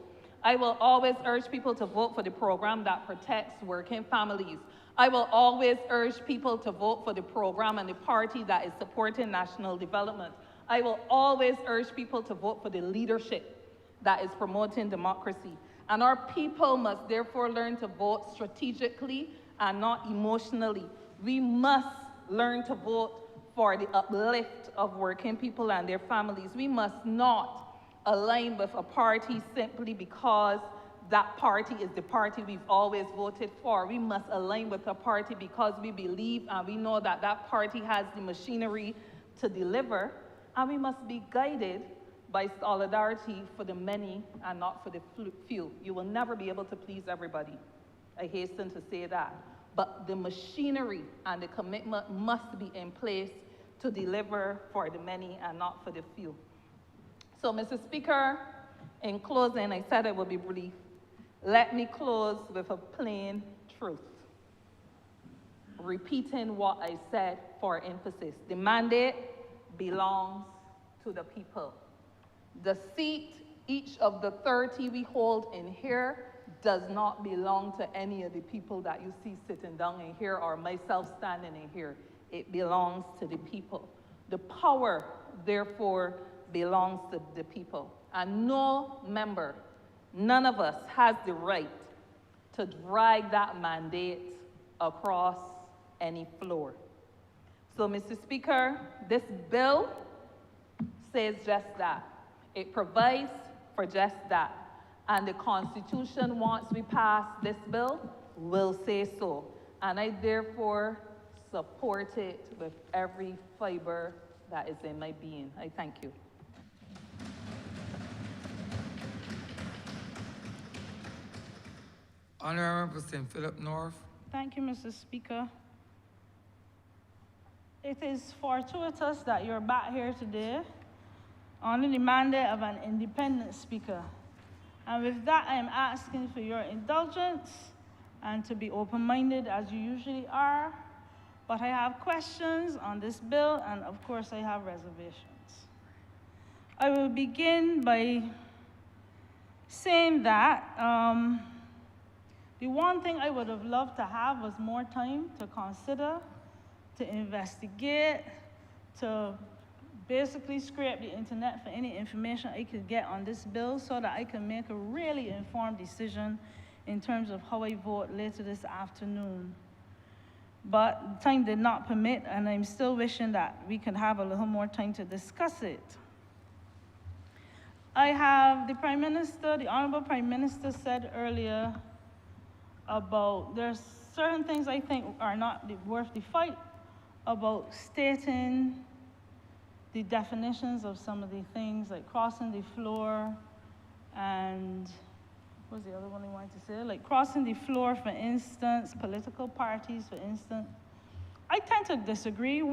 I will always urge people to vote for the program that protects working families. I will always urge people to vote for the program and the party that is supporting national development. I will always urge people to vote for the leadership that is promoting democracy. And our people must therefore learn to vote strategically and not emotionally. We must learn to vote for the uplift of working people and their families. We must not align with a party simply because that party is the party we've always voted for. We must align with a party because we believe and we know that that party has the machinery to deliver. And we must be guided by solidarity for the many and not for the few. You will never be able to please everybody. I hasten to say that. But the machinery and the commitment must be in place to deliver for the many and not for the few. So, Mr. Speaker, in closing, I said I would be brief. Let me close with a plain truth, repeating what I said for emphasis. The mandate belongs to the people. The seat, each of the 30 we hold in here, does not belong to any of the people that you see sitting down in here or myself standing in here. It belongs to the people. The power, therefore, belongs to the people. And no member, none of us has the right to drag that mandate across any floor. So, Mr. Speaker, this bill says just that. It provides for just that. And the Constitution, once we pass this bill, will say so. And I therefore support it with every fiber that is in my being. I thank you. Honourable St. Philip North. Thank you, Mr. Speaker. It is fortuitous that you're back here today on the mandate of an independent speaker. And with that, I am asking for your indulgence and to be open-minded as you usually are. But I have questions on this bill, and of course, I have reservations. I will begin by saying that the one thing I would have loved to have was more time to consider, to investigate, to basically scrape the internet for any information I could get on this bill so that I can make a really informed decision in terms of how I vote later this afternoon. But time did not permit, and I'm still wishing that we can have a little more time to discuss it. I have the Prime Minister, the Honourable Prime Minister said earlier about there's certain things I think are not worth the fight about stating the definitions of some of the things like crossing the floor and what was the other one I wanted to say? Like crossing the floor, for instance, political parties, for instance. I tend to disagree.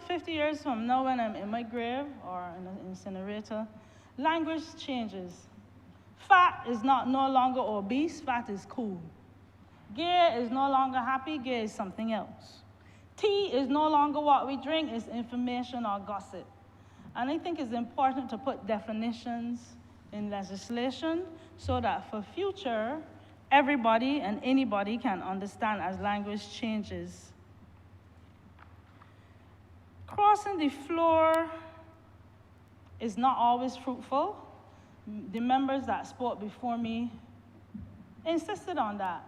50 years from now when I'm in my grave or in an incinerator, language changes. Fat is no longer obese, fat is cool. Gay is no longer happy, gay is something else. Tea is no longer what we drink, it's information or gossip. And I think it's important to put definitions in legislation so that for future, everybody and anybody can understand as language changes. Crossing the floor is not always fruitful. The members that spoke before me insisted on that.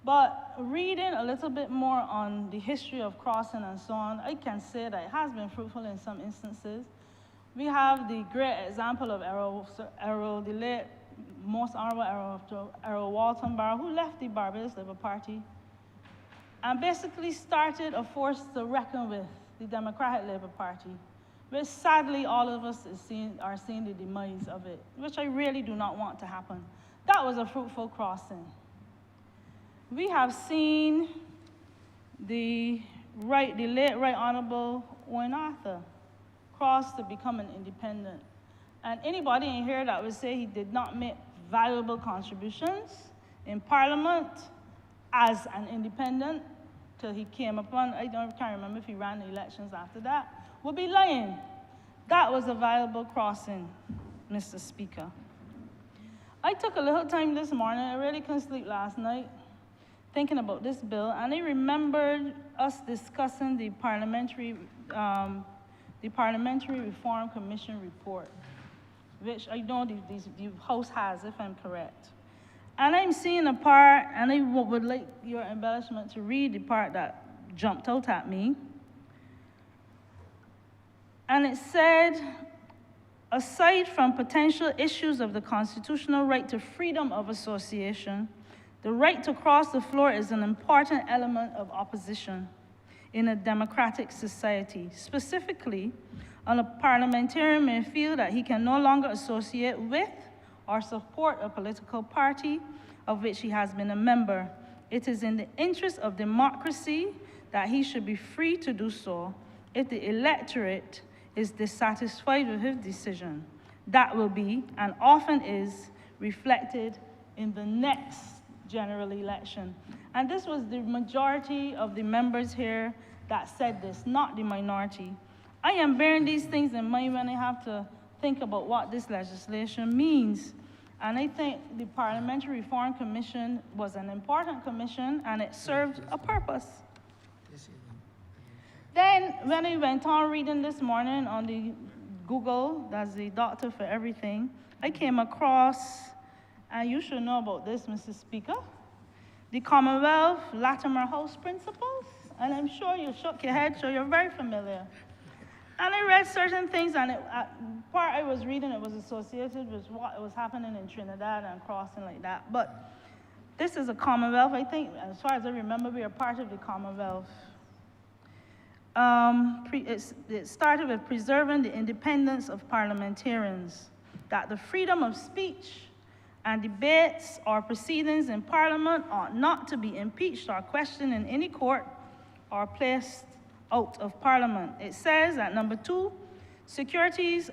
But reading a little bit more on the history of crossing and so on, I can say that it has been fruitful in some instances. We have the great example of Errol, the late Most Honourable Errol Walton Barrow, who left the Barbados Labour Party and basically started a force to reckon with, the Democratic Labour Party, which sadly all of us are seeing the demise of it, which I really do not want to happen. That was a fruitful crossing. We have seen the late Right Honourable Owen Arthur cross to become an independent. And anybody in here that would say he did not make valuable contributions in Parliament as an independent till he came upon, can't remember if he ran the elections after that, would be lying. That was a valuable crossing, Mr. Speaker. I took a little time this morning, I really couldn't sleep last night, thinking about this bill, and I remembered us discussing the Parliamentary Reform Commission report, which I know the House has, if I'm correct. And I'm seeing a part, and I would like your embellishment to read the part that jumped out at me. And it said, aside from potential issues of the constitutional right to freedom of association, the right to cross the floor is an important element of opposition in a democratic society. Specifically, a parliamentarian may feel that he can no longer associate with or support a political party of which he has been a member. It is in the interest of democracy that he should be free to do so. If the electorate is dissatisfied with his decision, that will be, and often is, reflected in the next general election. And this was the majority of the members here that said this, not the minority. I am bearing these things in mind when I have to think about what this legislation means. And I think the Parliamentary Reform Commission was an important commission, and it served a purpose. Then, when I went on reading this morning on the Google, that's the doctor for everything, I came across, and you should know about this, Mr. Speaker, the Commonwealth Latimer House Principles, and I'm sure you shook your head, so you're very familiar. And I read certain things, and part I was reading, it was associated with what was happening in Trinidad and crossing like that. But this is a Commonwealth. I think, as far as I remember, we are part of the Commonwealth. It started with preserving the independence of parliamentarians, that the freedom of speech and debates or proceedings in Parliament ought not to be impeached or questioned in any court or placed out of Parliament. It says at number 2, security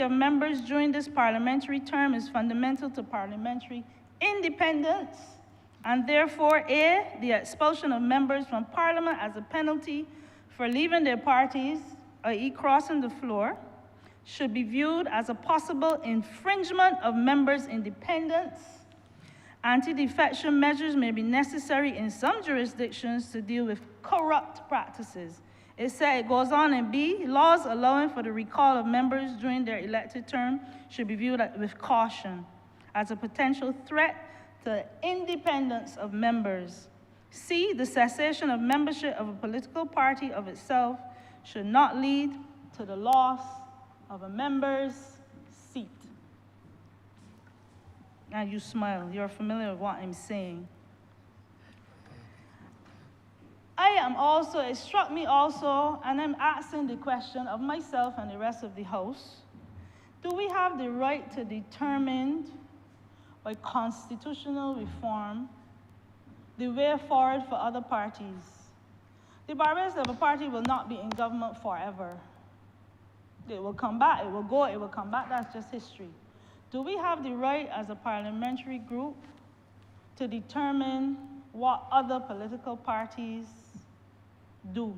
of members during this parliamentary term is fundamental to parliamentary independence, and therefore, A, the expulsion of members from Parliament as a penalty for leaving their parties, i.e. crossing the floor, should be viewed as a possible infringement of members' independence. Anti-defection measures may be necessary in some jurisdictions to deal with corrupt practices. It goes on in B, laws allowing for the recall of members during their elected term should be viewed with caution as a potential threat to the independence of members. C, the cessation of membership of a political party of itself should not lead to the loss of a member's seat. And you smile, you're familiar with what I'm saying. It struck me also, and I'm asking the question of myself and the rest of the House, do we have the right to determine by constitutional reform the way forward for other parties? The Barbados Labour Party will not be in government forever. It will come back, it will go, it will come back, that's just history. Do we have the right as a parliamentary group to determine what other political parties do?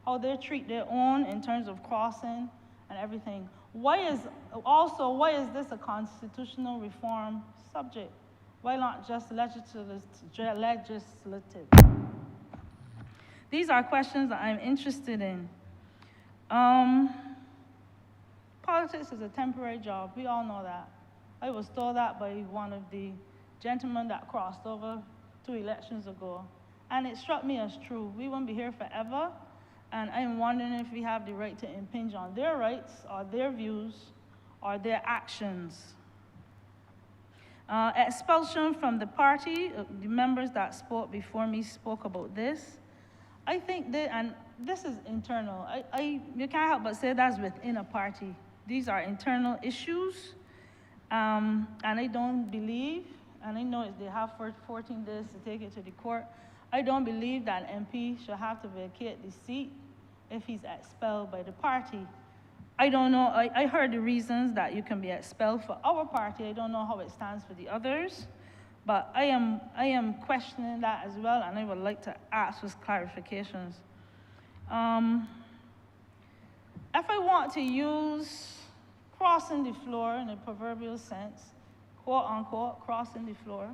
How they treat their own in terms of crossing and everything. Why is this a constitutional reform subject? Why not just legislative? These are questions that I'm interested in. Politics is a temporary job. We all know that. I was told that by one of the gentlemen that crossed over 2 elections ago. And it struck me as true. We won't be here forever. And I'm wondering if we have the right to impinge on their rights or their views or their actions. Expulsion from the party, the members that spoke before me spoke about this. I think that, and this is internal. You can't help but say that's within a party. These are internal issues, and I don't believe, and I know they have 14 days to take it to the court, I don't believe that an MP should have to vacate the seat if he's expelled by the party. I don't know, I heard the reasons that you can be expelled for our party. I don't know how it stands for the others, but I am questioning that as well, and I would like to ask for clarifications. If I want to use crossing the floor in a proverbial sense, quote unquote, crossing the floor,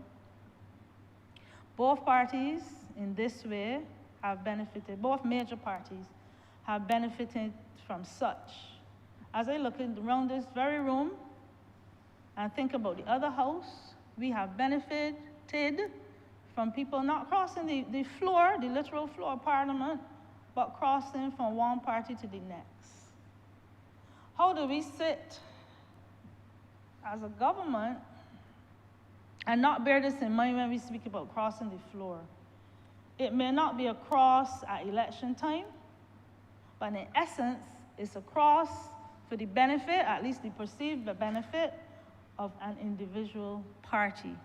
both parties in this way have benefited, both major parties have benefited from such. As I look around this very room and think about the other house, we have benefited from people not crossing the floor, the literal floor of Parliament, but crossing from one party to the next. How do we sit as a government and not bear this in mind when we speak about crossing the floor? It may not be a cross at election time, but in essence, it's a cross for the benefit, at least the perceived benefit, of an individual party.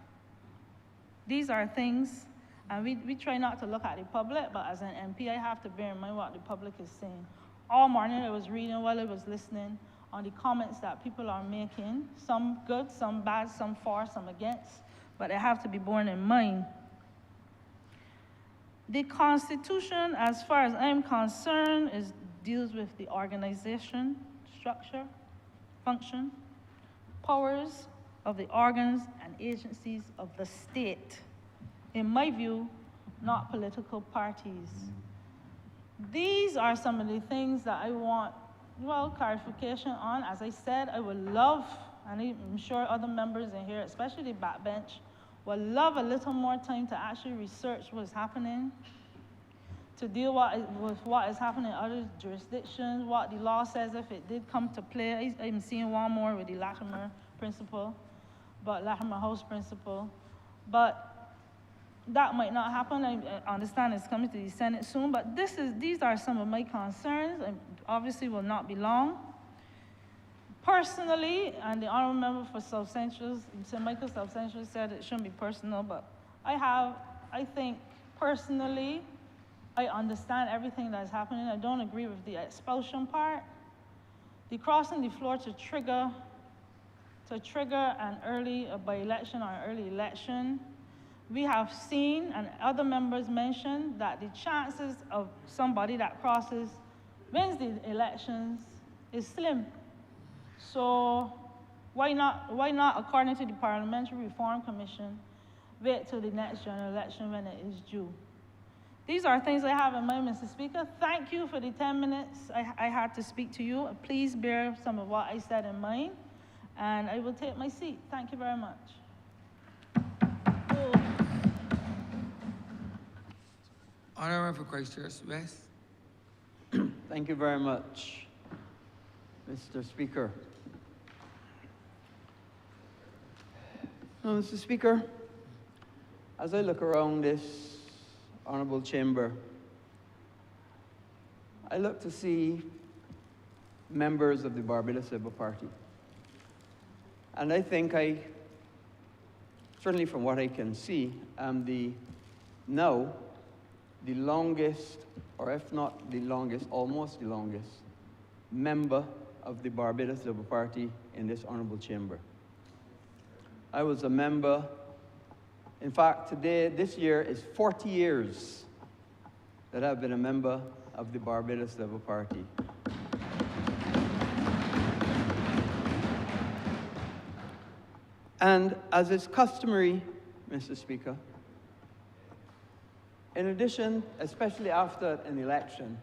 These are things, and we try not to look at the public, but as an MP, I have to bear in mind what the public is saying. All morning I was reading while I was listening on the comments that people are making, some good, some bad, some for, some against, but they have to be borne in mind. The Constitution, as far as I'm concerned, deals with the organization, structure, function, powers of the organs and agencies of the state. In my view, not political parties. These are some of the things that I want, well, clarification on. As I said, I would love, and I'm sure other members in here, especially the backbench, would love a little more time to actually research what's happening, to deal with what is happening in other jurisdictions, what the law says if it did come to play. I'm seeing one more with the Latimer principle, but Latimer House principle. But that might not happen. I understand it's coming to the Senate soon, but these are some of my concerns, and obviously will not be long. Personally, and the Honourable Member for South Central, St. Michael South Central, said it shouldn't be personal, but I think personally, I understand everything that is happening. I don't agree with the expulsion part. The crossing the floor to trigger a by-election or an early election, we have seen, and other members mentioned, that the chances of somebody that crosses wins the elections is slim. So why not, according to the Parliamentary Reform Commission, wait till the next general election when it is due? These are things I have in mind, Mr. Speaker. Thank you for the 10 minutes I had to speak to you. Please bear some of what I said in mind, and I will take my seat. Thank you very much. Honourable for Christchurch West. Thank you very much, Mr. Speaker. Now, Mr. Speaker, as I look around this honourable chamber, I look to see members of the Barbados Labour Party. And I think certainly from what I can see, am the longest, or if not the longest, almost the longest, member of the Barbados Labour Party in this honourable chamber. I was a member, in fact, this year is 40 years that I've been a member of the Barbados Labour Party. And as is customary, Mr. Speaker, in addition, especially after an election,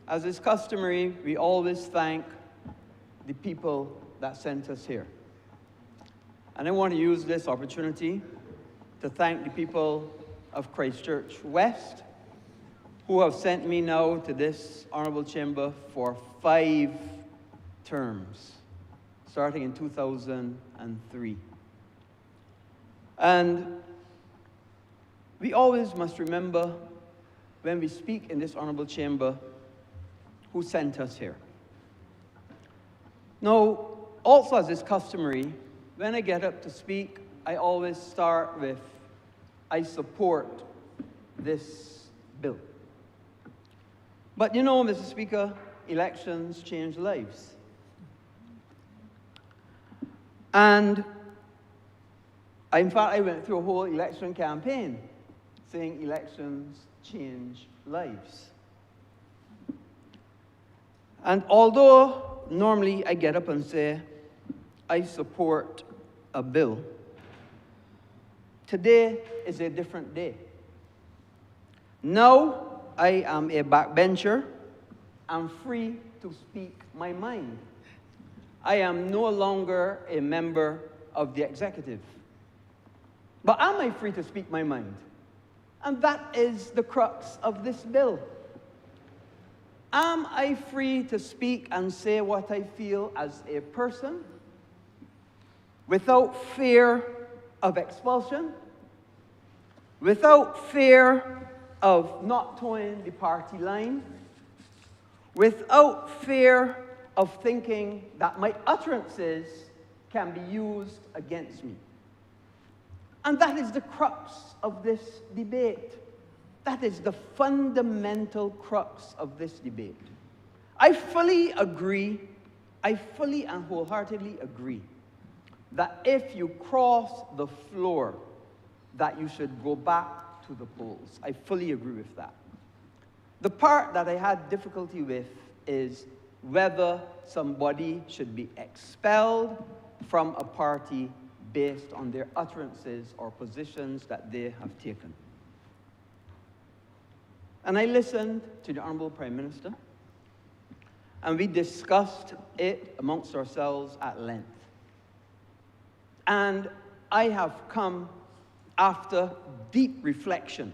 as is customary, we always thank the people that sent us here. And I want to use this opportunity to thank the people of Christchurch West, who have sent me now to this honourable chamber for 5 terms, starting in 2003. And we always must remember, when we speak in this honourable chamber, who sent us here. Now, also as is customary, when I get up to speak, I always start with, I support this bill. But you know, Mr. Speaker, elections change lives. And in fact, I went through a whole election campaign saying elections change lives. And although normally I get up and say, I support a bill, today is a different day. Now I am a backbencher. I'm free to speak my mind. I am no longer a member of the executive. But am I free to speak my mind? And that is the crux of this bill. Am I free to speak and say what I feel as a person without fear of expulsion, without fear of not towing the party line, without fear of thinking that my utterances can be used against me? And that is the crux of this debate. That is the fundamental crux of this debate. I fully agree, I fully and wholeheartedly agree that if you cross the floor, that you should go back to the polls. I fully agree with that. The part that I had difficulty with is whether somebody should be expelled from a party based on their utterances or positions that they have taken. And I listened to the Honourable Prime Minister, and we discussed it amongst ourselves at length. And I have come, after deep reflection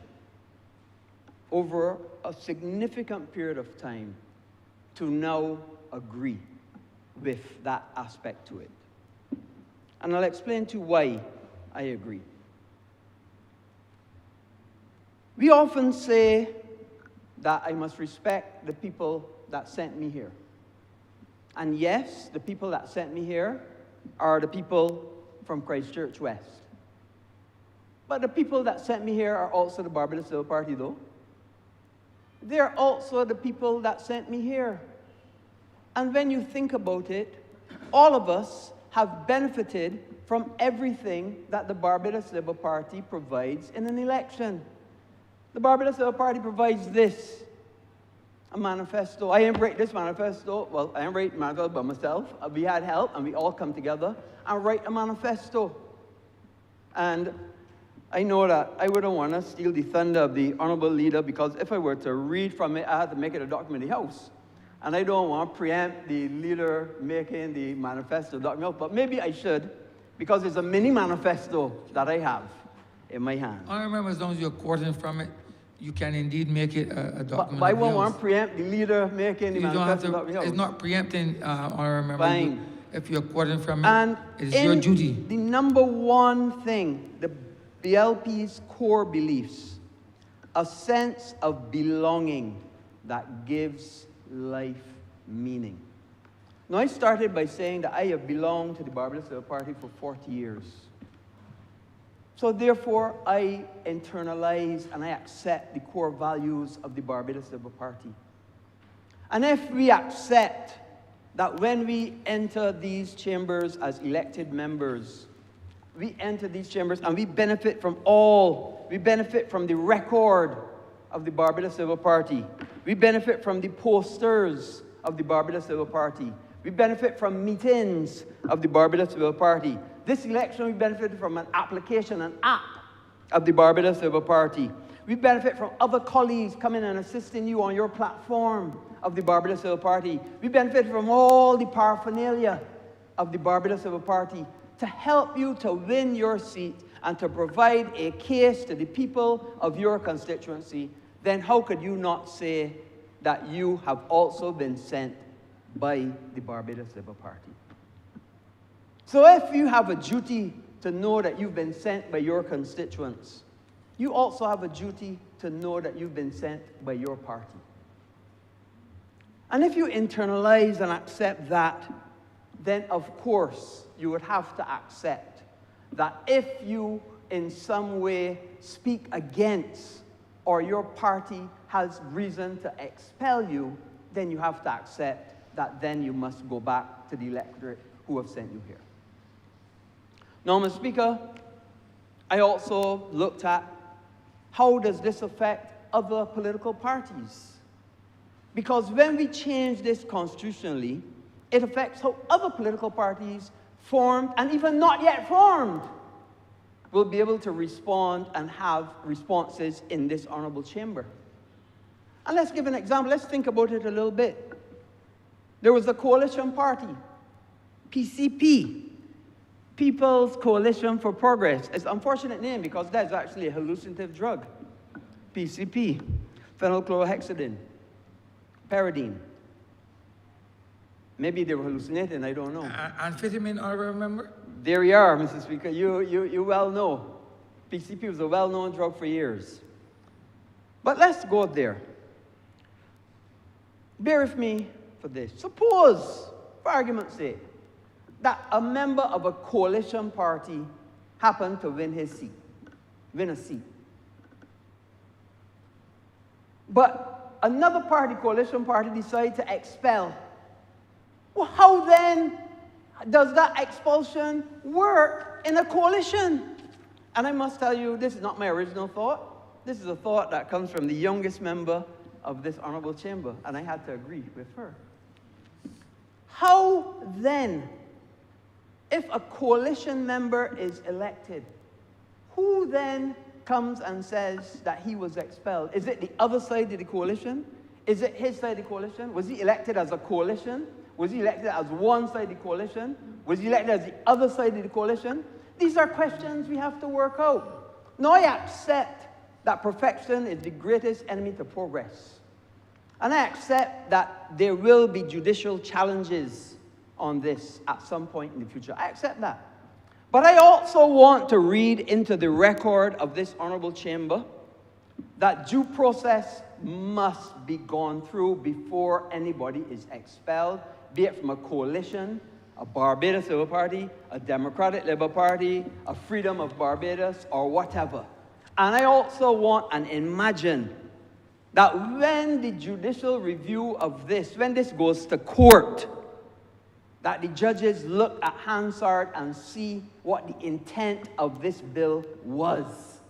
over a significant period of time, to now agree with that aspect to it. And I'll explain to you why I agree. We often say that I must respect the people that sent me here. And yes, the people that sent me here are the people from Christchurch West. But the people that sent me here are also the Barbados Labour Party, though. They're also the people that sent me here. And when you think about it, all of us have benefited from everything that the Barbados Labour Party provides in an election. The Barbados Labour Party provides this, a manifesto. I didn't write this manifesto. Well, I didn't write the manifesto by myself. We had help, and we all come together and write a manifesto. And I know that I wouldn't want to steal the thunder of the Honourable Leader, because if I were to read from it, I had to make it a document in the House. And I don't want to preempt the Leader making the manifesto document, but maybe I should, because it's a mini manifesto that I have in my hand. I remember, as long as you're quoting from it, you can indeed make it a document. But I won't want to preempt the Leader making the manifesto document. It's not preempting, I remember. Fine. If you're quoting from it, And it's your duty. The number one thing, the BLP's core beliefs, a sense of belonging that gives life meaning. Now, I started by saying that I have belonged to the Barbados Labour Party for 40 years. So therefore, I internalize and I accept the core values of the Barbados Labour Party. And if we accept that when we enter these chambers as elected members, we enter these chambers and we benefit from the record of the Barbados Labour Party. We benefit from the posters of the Barbados Labour Party. We benefit from meetings of the Barbados Labour Party. This election, we benefited from an application, an app of the Barbados Labour Party. We benefit from other colleagues coming and assisting you on your platform of the Barbados Labour Party. We benefit from all the paraphernalia of the Barbados Labour Party to help you to win your seat and to provide a case to the people of your constituency. Then how could you not say that you have also been sent by the Barbados Labour Party? So if you have a duty to know that you've been sent by your constituents, you also have a duty to know that you've been sent by your party. And if you internalize and accept that, then of course you would have to accept that if you in some way speak against or your party has reason to expel you, then you have to accept that then you must go back to the electorate who have sent you here. Now, Mr. Speaker, I also looked at how does this affect other political parties? Because when we change this constitutionally, it affects how other political parties formed and even not yet formed will be able to respond and have responses in this honorable chamber. And let's give an example. Let's think about it a little bit. There was a coalition party, PCP, People's Coalition for Progress. It's an unfortunate name because that's actually a hallucinative drug. PCP, phenylchlorohexidine, pyridine. Maybe they were hallucinating, I don't know. Amphetamine, honorable member? There you are, Mr. Speaker. You well know. PCP was a well-known drug for years. But let's go there. Bear with me for this. Suppose, for argument's sake, that a member of a coalition party happened to win a seat. But another party, coalition party, decided to expel. Well, how then does that expulsion work in a coalition? And I must tell you, this is not my original thought. This is a thought that comes from the youngest member of this honorable chamber, and I had to agree with her. How then, if a coalition member is elected, who then comes and says that he was expelled? Is it the other side of the coalition? Is it his side of the coalition? Was he elected as a coalition? Was he elected as one side of the coalition? Was he elected as the other side of the coalition? These are questions we have to work out. Now I accept that perfection is the greatest enemy to progress. And I accept that there will be judicial challenges on this at some point in the future. I accept that. But I also want to read into the record of this honorable chamber that due process must be gone through before anybody is expelled, be it from a coalition, a Barbados Labour Party, a Democratic Labour Party, a Freedom of Barbados, or whatever. And I also want and imagine that when the judicial review of this, when this goes to court, that the judges look at Hansard and see what the intent of this bill was.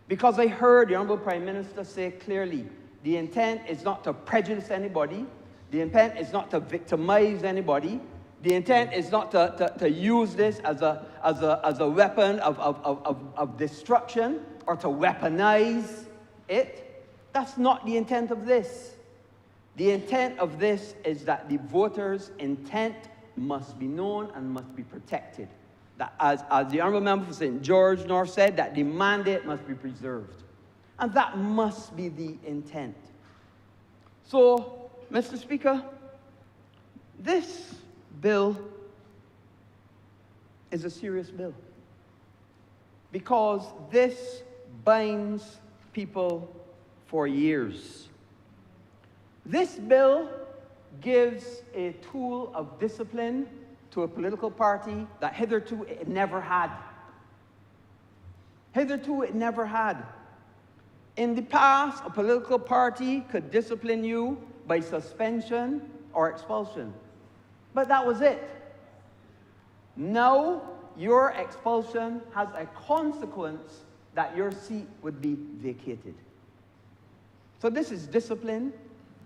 Because I heard the Honourable Prime Minister say clearly, the intent is not to prejudice anybody, the intent is not to victimize anybody, the intent is not to use this as a weapon of destruction or to weaponize it. That's not the intent of this. The intent of this is that the voters' intent must be known and must be protected. That as the Honourable Member for St. George North said, that the mandate must be preserved. And that must be the intent. So, Mr. Speaker, this bill is a serious bill because this binds people for years. This bill gives a tool of discipline to a political party that hitherto it never had. Hitherto it never had. In the past, a political party could discipline you by suspension or expulsion. But that was it. Now, your expulsion has a consequence that your seat would be vacated. So this is discipline,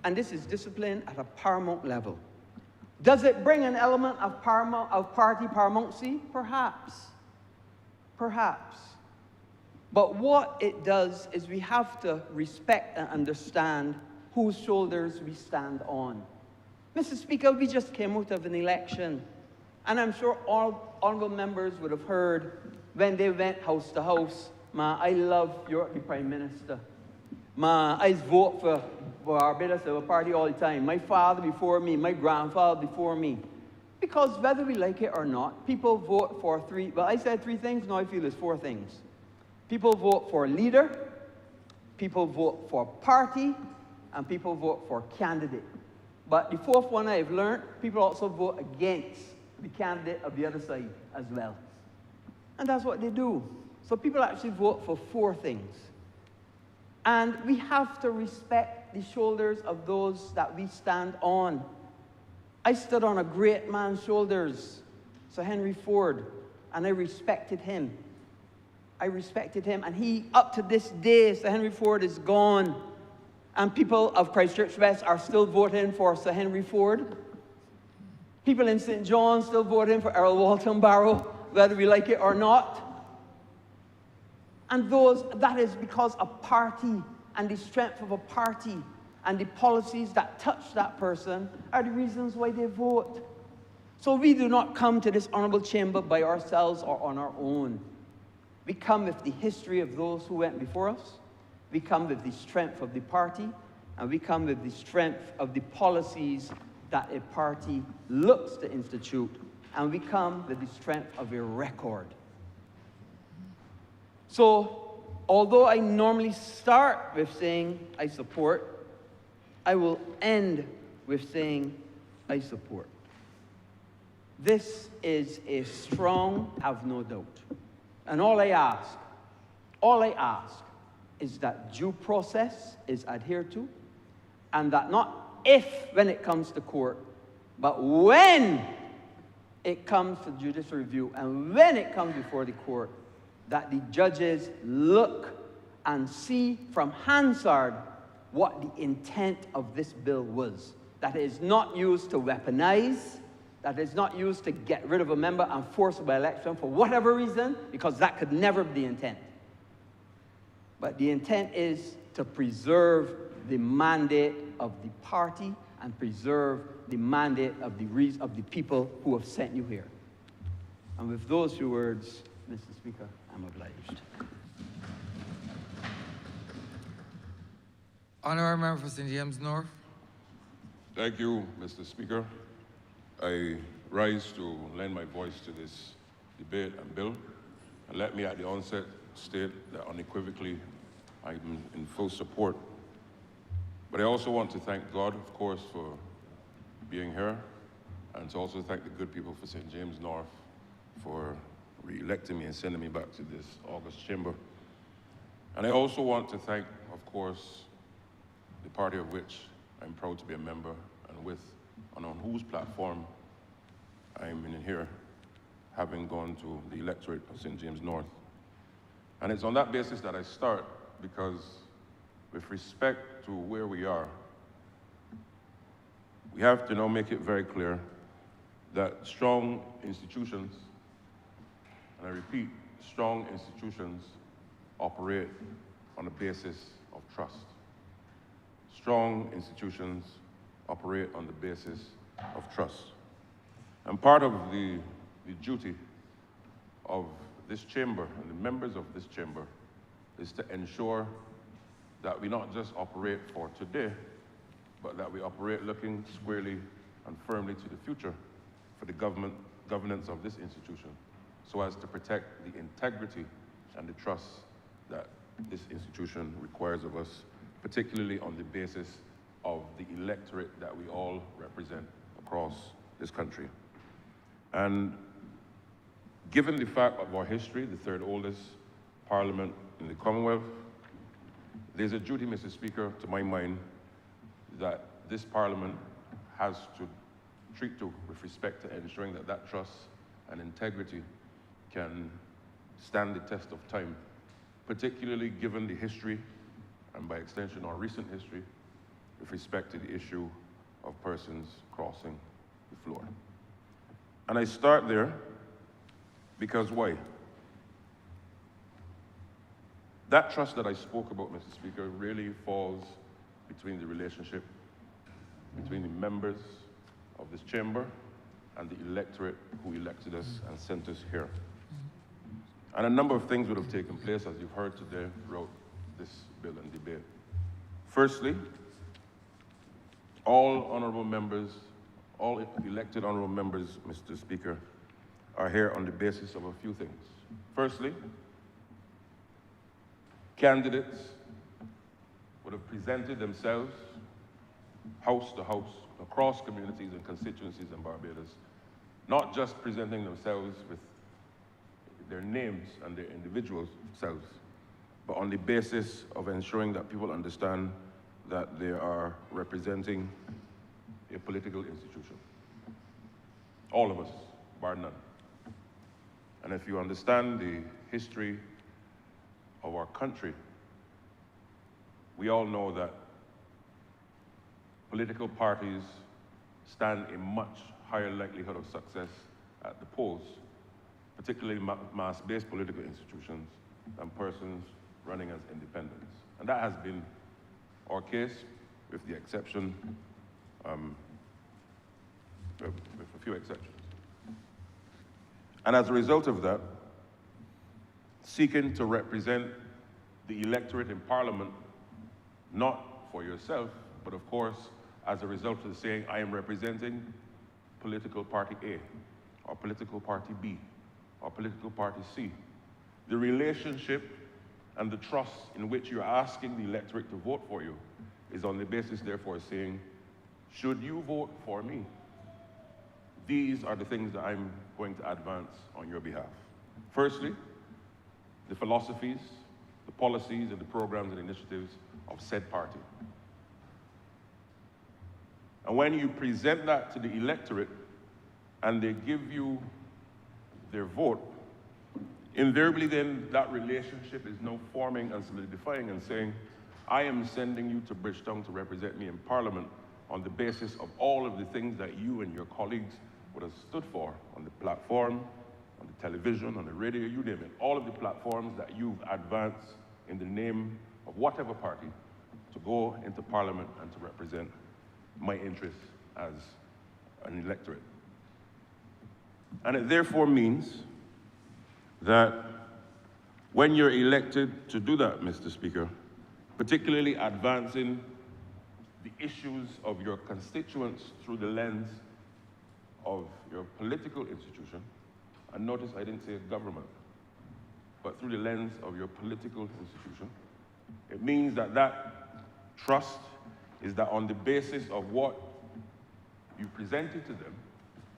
and this is discipline at a paramount level. Does it bring an element of party paramountcy? Perhaps. Perhaps. But what it does is we have to respect and understand whose shoulders we stand on. Mr. Speaker, we just came out of an election, and I'm sure all honourable members would have heard when they went house to house, I love the Prime Minister. I vote for Barbados Labour Party all the time. My father before me, my grandfather before me. Because whether we like it or not, people vote for I said three things, now I feel it's four things. People vote for leader, people vote for party, and people vote for candidate. But the fourth one I've learned, people also vote against the candidate of the other side as well. And that's what they do. So people actually vote for four things. And we have to respect the shoulders of those that we stand on. I stood on a great man's shoulders, Sir Henry Ford, and I respected him. I respected him, and he, up to this day, Sir Henry Ford is gone. And people of Christchurch West are still voting for Sir Henry Ford. People in St. John's still voting for Earl Walton Barrow, whether we like it or not. And that is because a party and the strength of a party and the policies that touch that person are the reasons why they vote. So we do not come to this honorable chamber by ourselves or on our own. We come with the history of those who went before us. We come with the strength of the party, and we come with the strength of the policies that a party looks to institute, and we come with the strength of a record. So, although I normally start with saying I support, I will end with saying I support. This is a strong have no doubt. And all I ask is that due process is adhered to, and that not if when it comes to court, but when it comes to judicial review and when it comes before the court, that the judges look and see from Hansard what the intent of this bill was. That it is not used to weaponize, that is not used to get rid of a member and force by election for whatever reason, because that could never be the intent. But the intent is to preserve the mandate of the party and preserve the mandate of the people who have sent you here. And with those few words, Mr. Speaker, I'm obliged. Honourable Member for St. James North. Thank you, Mr. Speaker. I rise to lend my voice to this debate and bill. And let me at the onset state that unequivocally I'm in full support. But I also want to thank God, of course, for being here, and to also thank the good people for St. James North for re-electing me and sending me back to this August chamber. And I also want to thank, of course, the party of which I'm proud to be a member and with, and on whose platform I'm in here, having gone to the electorate of St. James North. And it's on that basis that I start, because with respect to where we are, we have to now make it very clear that strong institutions, and I repeat, strong institutions operate on a basis of trust. Strong institutions operate on the basis of trust. And part of the duty of this chamber and the members of this chamber is to ensure that we not just operate for today, but that we operate looking squarely and firmly to the future for the governance of this institution, so as to protect the integrity and the trust that this institution requires of us, particularly on the basis of the electorate that we all represent across this country. And given the fact of our history, the third oldest parliament in the Commonwealth, there's a duty, Mr. Speaker, to my mind, that this parliament has to treat to with respect to ensuring that that trust and integrity can stand the test of time, particularly given the history, and by extension our recent history, with respect to the issue of persons crossing the floor. And I start there because why? That trust that I spoke about, Mr. Speaker, really falls between the relationship between the members of this chamber and the electorate who elected us and sent us here. And a number of things would have taken place, as you've heard today, throughout this bill and debate. Firstly, all honourable members, all elected honourable members, Mr. Speaker, are here on the basis of a few things. Firstly, candidates would have presented themselves house to house, across communities and constituencies in Barbados, not just presenting themselves with their names and their individual selves, but on the basis of ensuring that people understand that they are representing a political institution. All of us, bar none. And if you understand the history of our country, we all know that political parties stand a much higher likelihood of success at the polls, particularly mass-based political institutions, than persons running as independents. And that has been our case, with the exception, with a few exceptions. And as a result of that, seeking to represent the electorate in Parliament, not for yourself, but of course, as a result of saying, I am representing political party A, or political party B, or political party C. The relationship and the trust in which you're asking the electorate to vote for you is on the basis, therefore, saying, should you vote for me, these are the things that I'm going to advance on your behalf. Firstly, the philosophies, the policies, and the programs and initiatives of said party. And when you present that to the electorate and they give you their vote, invariably then that relationship is now forming and solidifying and saying, I am sending you to Bridgetown to represent me in Parliament on the basis of all of the things that you and your colleagues would have stood for on the platform, on the television, on the radio, you name it. All of the platforms that you've advanced in the name of whatever party to go into Parliament and to represent my interests as an electorate. And it therefore means that when you're elected to do that, Mr. Speaker, particularly advancing the issues of your constituents through the lens of your political institution, and notice I didn't say government, but through the lens of your political institution, it means that that trust is that on the basis of what you presented to them,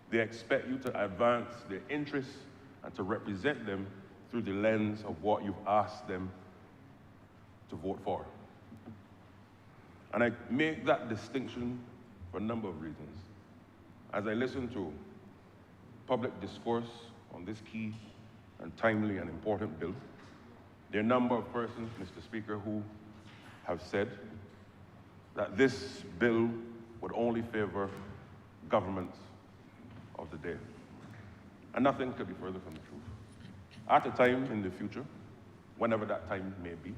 they expect you to advance their interests and to represent them through the lens of what you've asked them to vote for. And I make that distinction for a number of reasons. As I listen to public discourse on this key and timely and important bill, there are a number of persons, Mr. Speaker, who have said that this bill would only favor governments of the day. And nothing could be further from the truth. At a time in the future, whenever that time may be,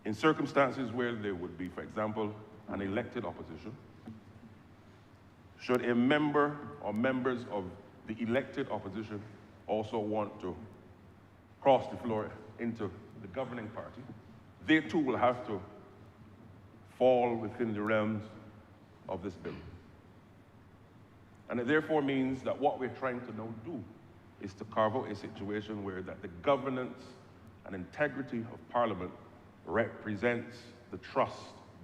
in circumstances where there would be, for example, an elected opposition, should a member or members of the elected opposition also want to cross the floor into the governing party, they too will have to fall within the realms of this bill. And it therefore means that what we're trying to now do is to carve out a situation where that the governance and integrity of Parliament represents the trust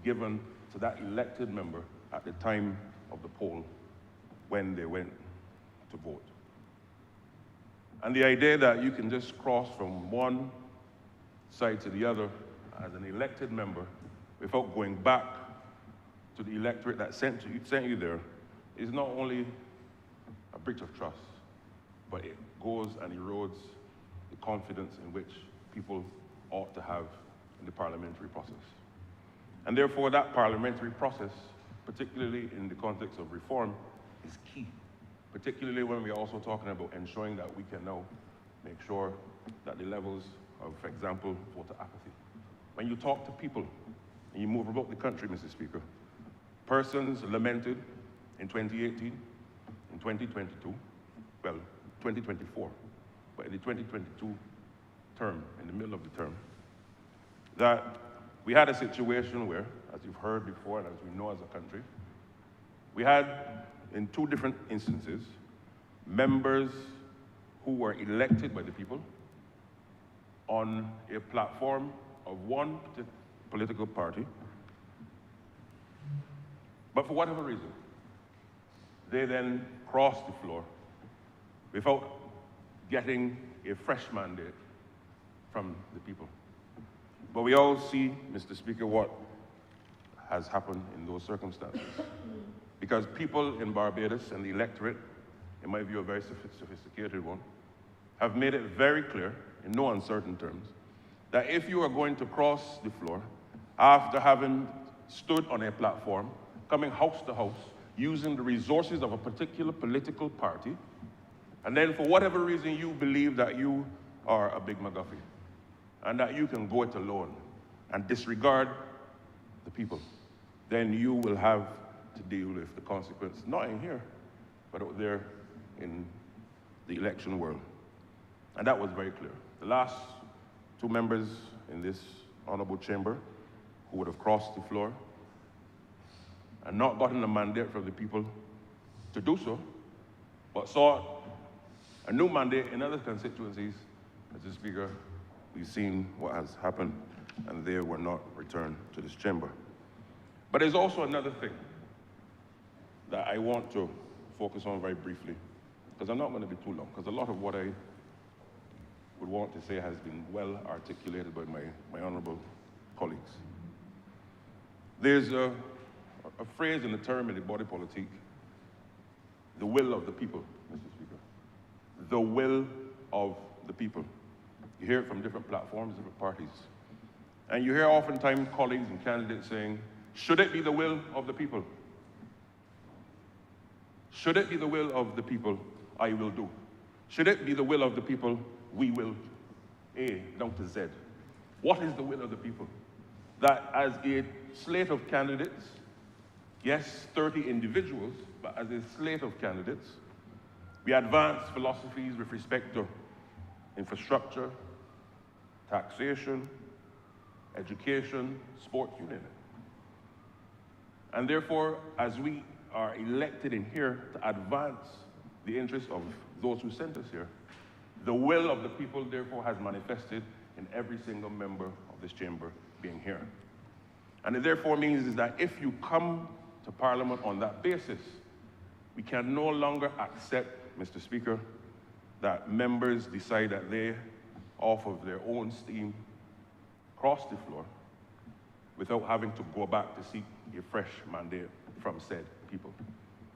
given to that elected member at the time of the poll when they went to vote. And the idea that you can just cross from one side to the other as an elected member without going back to the electorate that sent you there is not only a breach of trust, but it goes and erodes the confidence in which people ought to have in the parliamentary process. And therefore, that parliamentary process, particularly in the context of reform, is key, particularly when we're also talking about ensuring that we can now make sure that the levels of, for example, voter apathy. When you talk to people and you move about the country, Mr. Speaker, persons lamented in 2018, in 2022, well, 2024, but in the 2022 term, in the middle of the term, that we had a situation where, as you've heard before and as we know as a country, we had, in two different instances, members who were elected by the people on a platform of one political party, but for whatever reason, they then crossed the floor without getting a fresh mandate from the people. But we all see, Mr. Speaker, what has happened in those circumstances. Because people in Barbados and the electorate, in my view a very sophisticated one, have made it very clear, in no uncertain terms, that if you are going to cross the floor after having stood on a platform, coming house to house, using the resources of a particular political party, and then for whatever reason you believe that you are a big McGuffey, and that you can go it alone and disregard the people, then you will have to deal with the consequence, not in here, but out there in the election world. And that was very clear. The last two members in this honorable chamber who would have crossed the floor and not gotten a mandate from the people to do so, but sought a new mandate in other constituencies, Mr. Speaker, we've seen what has happened, and they were not returned to this chamber. But there's also another thing that I want to focus on very briefly, because I'm not going to be too long, because a lot of what I would want to say has been well articulated by my honorable colleagues. There's a phrase and a term in the body politique, the will of the people, Mr. Speaker. The will of the people. You hear it from different platforms, different parties. And you hear oftentimes colleagues and candidates saying, should it be the will of the people? Should it be the will of the people, I will do. Should it be the will of the people, we will, A down to Z. What is the will of the people? That as a slate of candidates, yes, 30 individuals, but as a slate of candidates, we advance philosophies with respect to infrastructure, taxation, education, sport, you name it. And therefore, as we are elected in here to advance the interests of those who sent us here, the will of the people, therefore, has manifested in every single member of this chamber being here. And it therefore means is that if you come to Parliament on that basis, we can no longer accept, Mr. Speaker, that members decide that they, off of their own steam, cross the floor without having to go back to seek a fresh mandate from said people.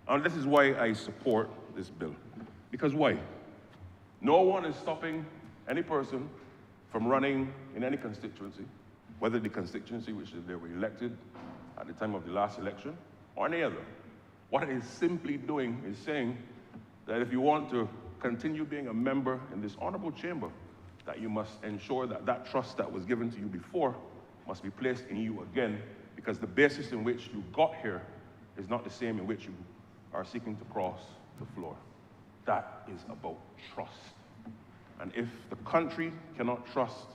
And this is why I support this bill. Because why? No one is stopping any person from running in any constituency, whether the constituency which they were elected at the time of the last election or any other. What it is simply doing is saying that if you want to continue being a member in this honorable chamber, that you must ensure that that trust that was given to you before must be placed in you again, because the basis in which you got here is not the same in which you are seeking to cross the floor. That is about trust. And if the country cannot trust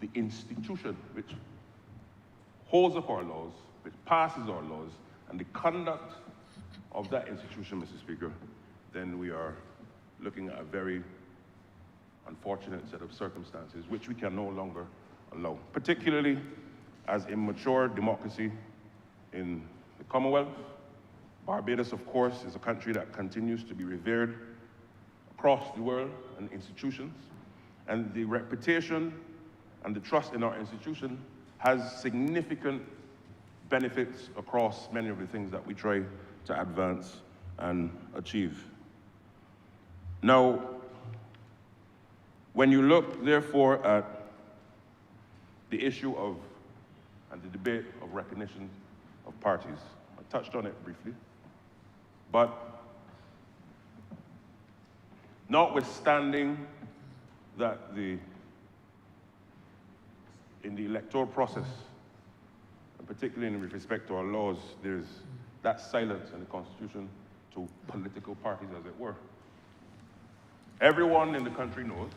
the institution which holds up our laws, which passes our laws, and the conduct of that institution, Mr. Speaker, then we are looking at a very unfortunate set of circumstances which we can no longer allow, particularly as a mature democracy in the Commonwealth. Barbados, of course, is a country that continues to be revered across the world and institutions, and the reputation and the trust in our institution has significant benefits across many of the things that we try to advance and achieve. Now, when you look, therefore, at the issue of, and the debate of recognition of parties, I touched on it briefly, but notwithstanding that in the electoral process, and particularly in respect to our laws, there's that silence in the Constitution to political parties, as it were. Everyone in the country knows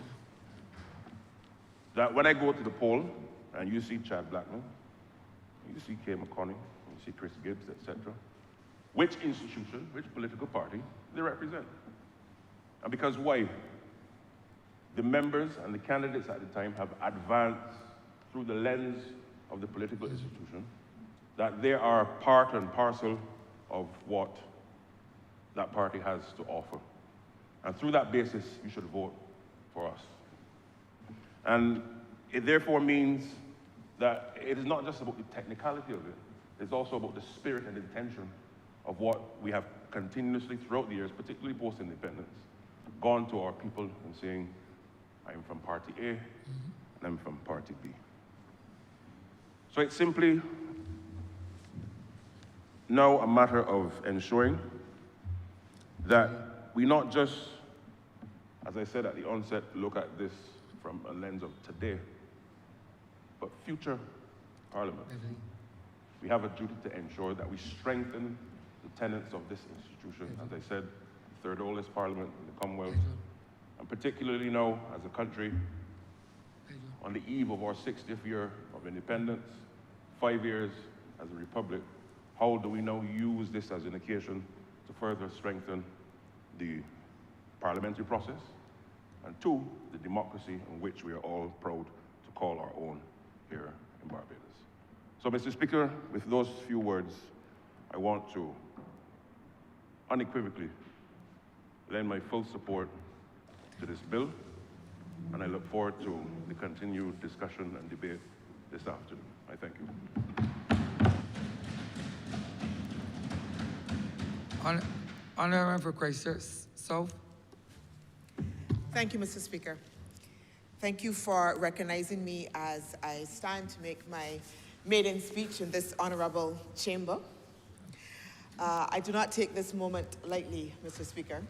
that when I go to the poll, and you see Chad Blackman, you see Kay McConney, you see Chris Gibbs, etc., which institution, which political party they represent. And because why? The members and the candidates at the time have advanced through the lens of the political institution, that they are part and parcel of what that party has to offer. And through that basis, you should vote for us. And it therefore means that it is not just about the technicality of it, it's also about the spirit and intention of what we have continuously throughout the years, particularly post-independence, gone to our people and saying, I'm from party A, and I'm from party B. So it's simply now a matter of ensuring that we not just, as I said at the onset, look at this from a lens of today, but future Parliament. We have a duty to ensure that we strengthen the tenets of this institution. As I said, the third oldest Parliament in the Commonwealth, and particularly now as a country on the eve of our 60th year of independence, 5 years as a republic, how do we now use this as an occasion to further strengthen the parliamentary process, and two, the democracy in which we are all proud to call our own here in Barbados. So, Mr. Speaker, with those few words, I want to unequivocally lend my full support to this bill, and I look forward to the continued discussion and debate this afternoon. I thank you. Honourable for Christchurch South. Thank you, Mr. Speaker. Thank you for recognizing me as I stand to make my maiden speech in this honourable chamber. I do not take this moment lightly, Mr. Speaker.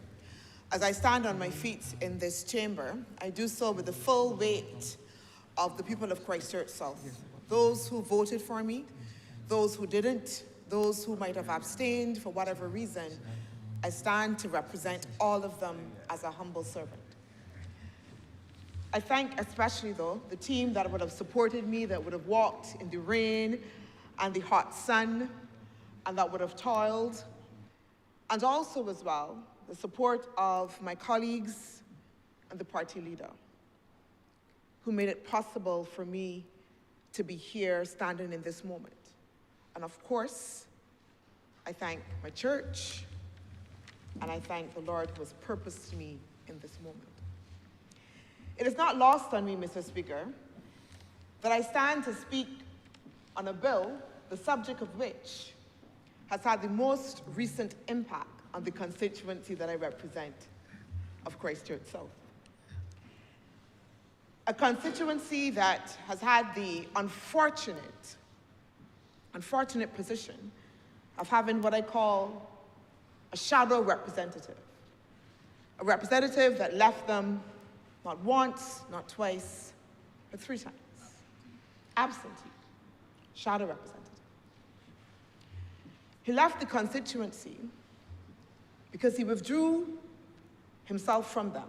As I stand on my feet in this chamber, I do so with the full weight of the people of Christchurch South. Those who voted for me, those who didn't, those who might have abstained for whatever reason, I stand to represent all of them as a humble servant. I thank especially, though, the team that would have supported me, that would have walked in the rain and the hot sun, and that would have toiled, and also, as well, the support of my colleagues and the party leader, who made it possible for me to be here standing in this moment. And of course, I thank my church, and I thank the Lord who has purposed me in this moment. It is not lost on me, Mr. Speaker, that I stand to speak on a bill, the subject of which has had the most recent impact on the constituency that I represent of Christchurch South. A constituency that has had the unfortunate position of having what I call a shadow representative. A representative that left them not once, not twice, but 3 times. Absentee, shadow representative. He left the constituency because he withdrew himself from them.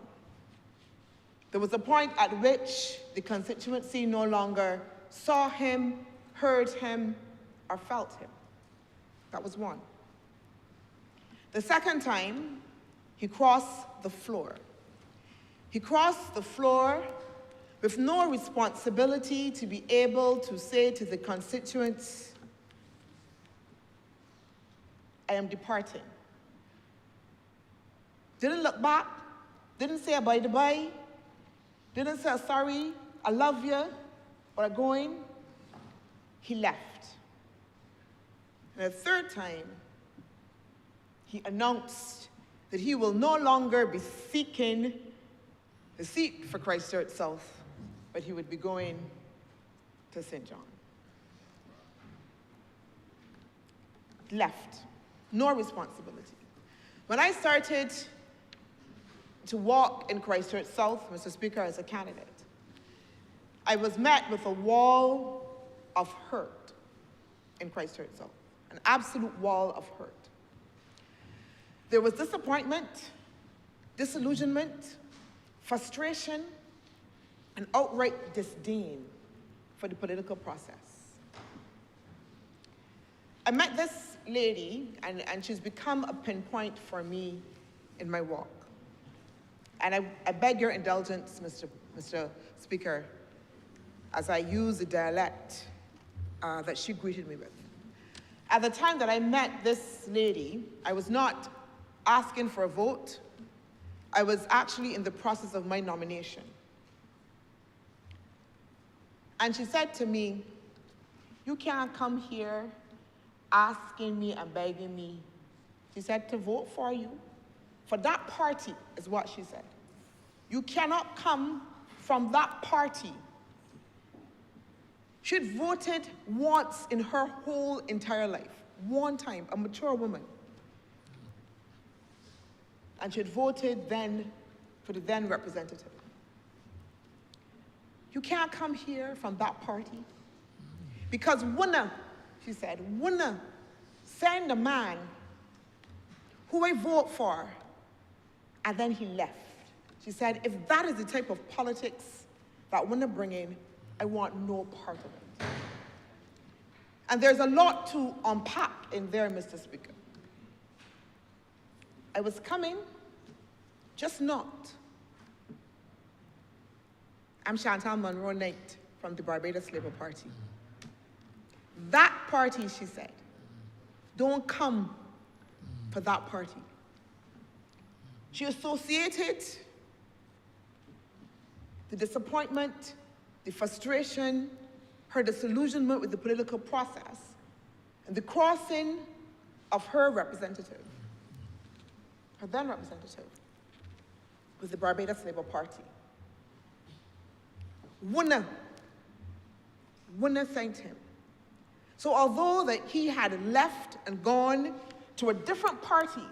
There was a point at which the constituency no longer saw him, heard him, or felt him. That was one. The second time, he crossed the floor. He crossed the floor with no responsibility to be able to say to the constituents, I am departing. Didn't look back, didn't say a bye-bye, didn't say sorry, I love you, or I'm going. He left. And the third time, he announced that he will no longer be seeking the seat for Christchurch South, but he would be going to St. John. Left. No responsibility. When I started to walk in Christchurch South, Mr. Speaker, as a candidate, I was met with a wall of hurt in Christchurch South, an absolute wall of hurt. There was disappointment, disillusionment, frustration, and outright disdain for the political process. I met this lady, and she's become a pinpoint for me in my walk. And I beg your indulgence, Mr. Speaker, as I use the dialect that she greeted me with. At the time that I met this lady, I was not asking for a vote. I was actually in the process of my nomination. And she said to me, you can't come here asking me and begging me. She said to vote for you. For that party is what she said. You cannot come from that party. She had voted once in her whole entire life. One time, a mature woman. And she had voted then for the then representative. You can't come here from that party. Because Wunna, she said, Wunna send a man who I vote for, and then he left. She said, if that is the type of politics that Wunna bring in, I want no part of it. And there's a lot to unpack in there, Mr. Speaker. I was coming, just not. I'm Chantal Monroe Knight from the Barbados Labour Party. That party, she said, don't come for that party. She associated the disappointment, the frustration, her disillusionment with the political process, and the crossing of her representative, her then representative, with the Barbados Labour Party. Wunna thanked him. So although that he had left and gone to a different party,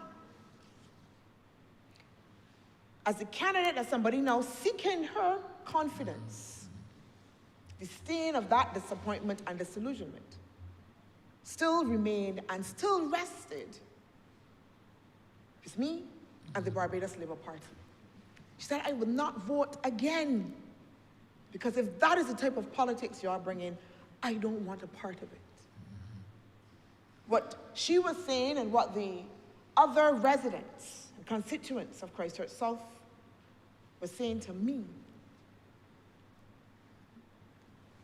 as a candidate, as somebody now seeking her confidence, the stain of that disappointment and disillusionment still remained and still rested with me and the Barbados Labour Party. She said, I would not vote again, because if that is the type of politics you are bringing, I don't want a part of it. What she was saying and what the other residents and constituents of Christchurch South were saying to me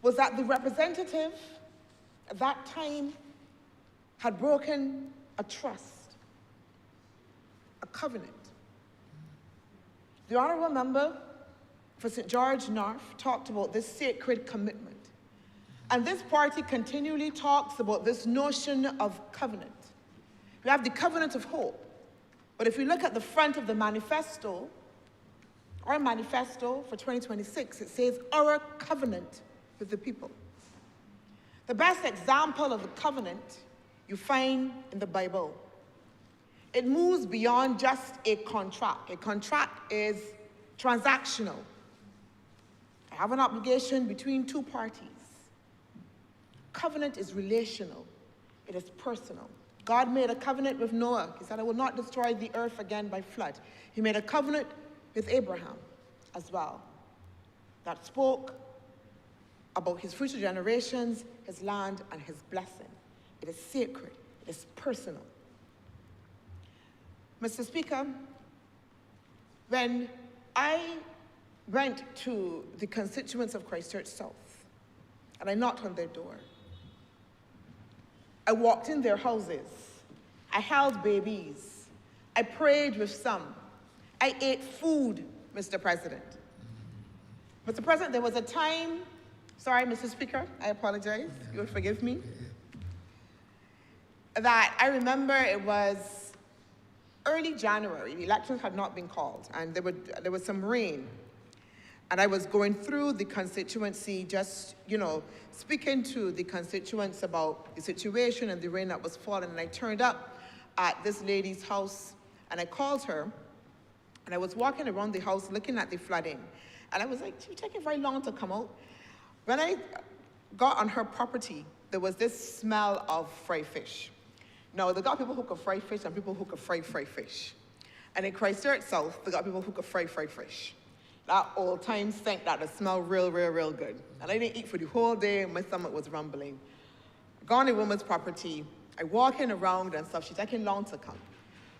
was that the representative at that time had broken a trust, a covenant. The Honourable Member for St. George North talked about this sacred commitment. And this party continually talks about this notion of covenant. We have the covenant of hope. But if you look at the front of the manifesto, our manifesto for 2026, it says, our covenant with the people. The best example of the covenant you find in the Bible. It moves beyond just a contract. A contract is transactional. I have an obligation between two parties. Covenant is relational. It is personal. God made a covenant with Noah. He said, I will not destroy the earth again by flood. He made a covenant with Abraham as well that spoke about his future generations, his land, and his blessing. It is sacred. It is personal. Mr. Speaker, when I went to the constituents of Christchurch South and I knocked on their door, I walked in their houses. I held babies. I prayed with some. I ate food, Mr. President. Mr. President, there was a time, sorry, Mr. Speaker, I apologize, you will forgive me, that I remember it was early January. The elections had not been called, and there was some rain. And I was going through the constituency, just, speaking to the constituents about the situation and the rain that was falling. And I turned up at this lady's house, and I called her, and I was walking around the house looking at the flooding. And I was like, it's taking very long to come out. When I got on her property, there was this smell of fried fish. Now, they got people who could fry fish and people who could fry fish. And in Christchurch South, they got people who could fry fish. That old time stink that smelled real good. And I didn't eat for the whole day, my stomach was rumbling. I got on a woman's property, I walking around and stuff, she's taking long to come.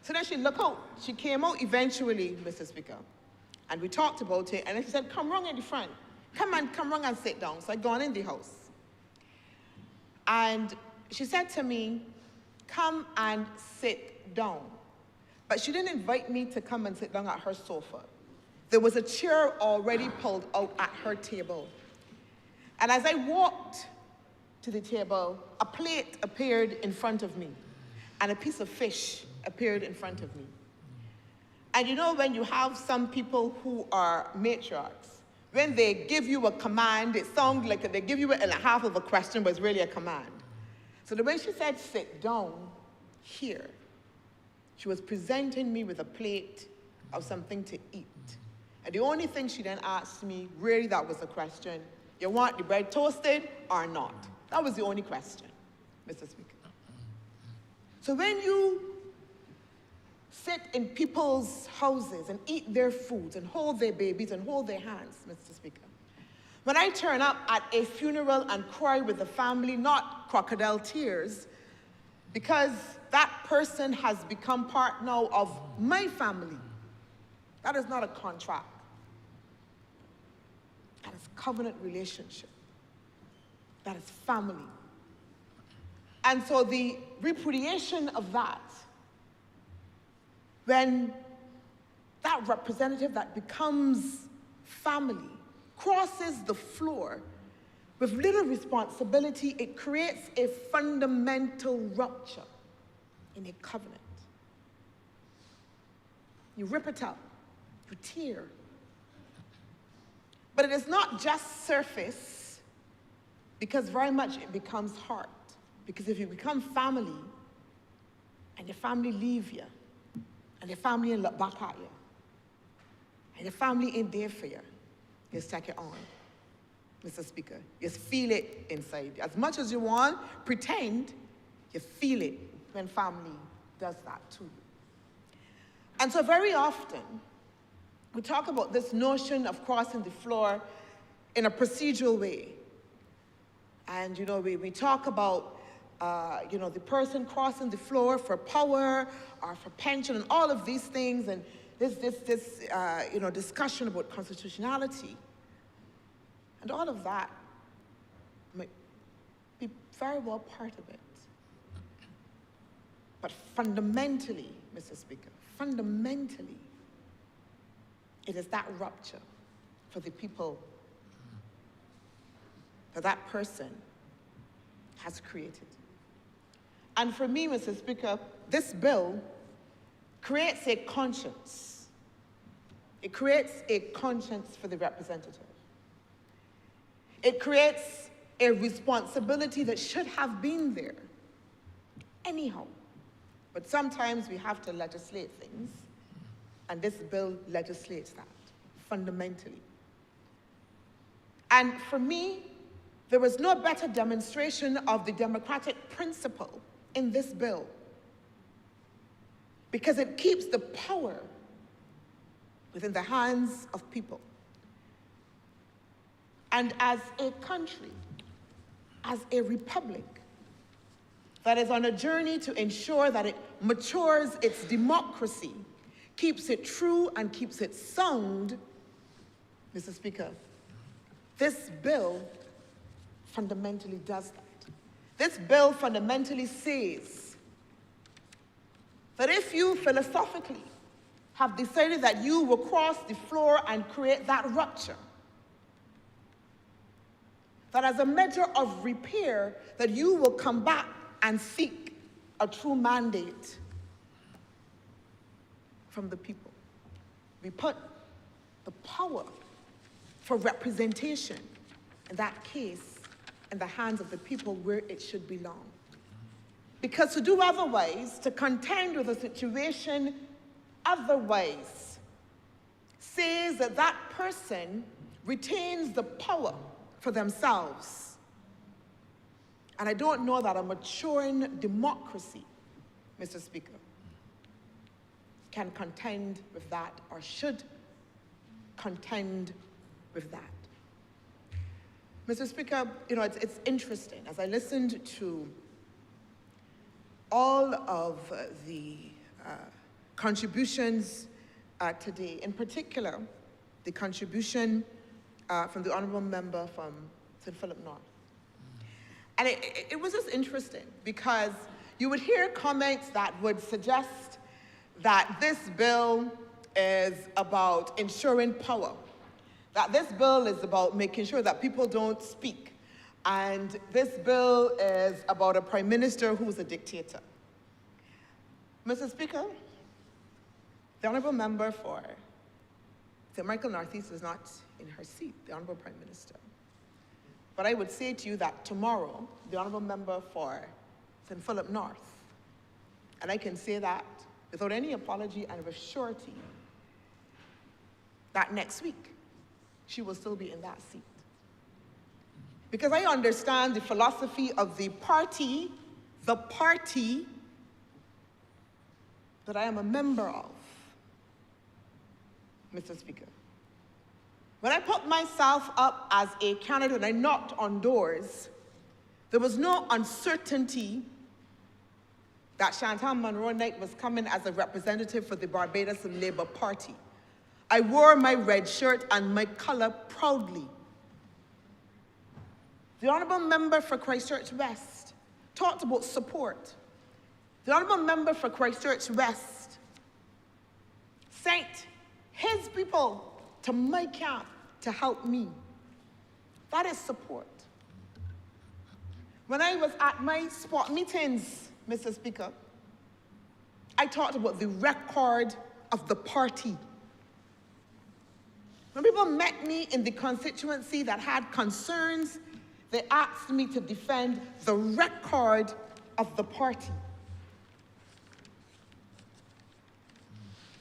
So then she looked out, she came out eventually, Mr. Speaker. And we talked about it, and then she said, come round in the front. Come round and sit down. So I gone in the house. And she said to me, come and sit down. But she didn't invite me to come and sit down at her sofa. There was a chair already pulled out at her table. And as I walked to the table, a plate appeared in front of me, and a piece of fish appeared in front of me. And you know, when you have some people who are matriarchs, when they give you a command, it sounds like they give you it in a half of a question, but it's really a command. So the way she said, sit down here, she was presenting me with a plate of something to eat. And the only thing she then asked me, really that was a question, you want the bread toasted or not? That was the only question, Mr. Speaker. So when you sit in people's houses and eat their foods and hold their babies and hold their hands, Mr. Speaker, when I turn up at a funeral and cry with the family, not crocodile tears, because that person has become part now of my family, that is not a contract. That is covenant relationship. That is family. And so the repudiation of that, when that representative that becomes family crosses the floor with little responsibility, it creates a fundamental rupture in a covenant. You rip it up, you tear. But it is not just surface, because very much it becomes heart. Because if you become family, and your family leave you, and your family ain't look back at you, and your family ain't there for you, you take it on, Mr. Speaker. You feel it inside. As much as you want, pretend, you feel it when family does that to you. And so very often, we talk about this notion of crossing the floor in a procedural way. And, you know, we talk about, you know, the person crossing the floor for power or for pension and all of these things, and this you know, discussion about constitutionality. And all of that might be very well part of it. But fundamentally, Mr. Speaker, fundamentally, it is that rupture for the people that that person has created. And for me, Mr. Speaker, this bill creates a conscience. It creates a conscience for the representative. It creates a responsibility that should have been there anyhow. But sometimes we have to legislate things, and this bill legislates that, fundamentally. And for me, there was no better demonstration of the democratic principle in this bill, because it keeps the power within the hands of people. And as a country, as a republic that is on a journey to ensure that it matures its democracy, keeps it true and keeps it sound, Mr. Speaker, this bill fundamentally does that. This bill fundamentally says that if you philosophically have decided that you will cross the floor and create that rupture, that as a measure of repair, that you will come back and seek a true mandate from the people. We put the power for representation, in that case, in the hands of the people where it should belong. Because to do otherwise, to contend with a situation otherwise, says that that person retains the power for themselves. And I don't know that a maturing democracy, Mr. Speaker, can contend with that or should contend with that. Mr. Speaker, you know, it's interesting. As I listened to all of the contributions today, in particular, the contribution from the Honourable Member from St. Philip North. And it was just interesting, because you would hear comments that would suggest that this bill is about ensuring power, that this bill is about making sure that people don't speak, And this bill is about a prime minister who's a dictator. Mr. Speaker, the honourable member for St. Michael Northeast is not in her seat, the honourable prime minister. But I would say to you that tomorrow, the honourable member for St. Philip North, and I can say that without any apology and with surety, that next week, she will still be in that seat. Because I understand the philosophy of the party that I am a member of, Mr. Speaker. When I put myself up as a candidate and I knocked on doors, there was no uncertainty that Chantal Monroe Knight was coming as a representative for the Barbados Labour Party. I wore my red shirt and my color proudly. The honourable member for Christchurch West talked about support. The honourable member for Christchurch West sent his people to my camp to help me. That is support. When I was at my spot meetings, Mr. Speaker, I talked about the record of the party. When people met me in the constituency that had concerns, they asked me to defend the record of the party.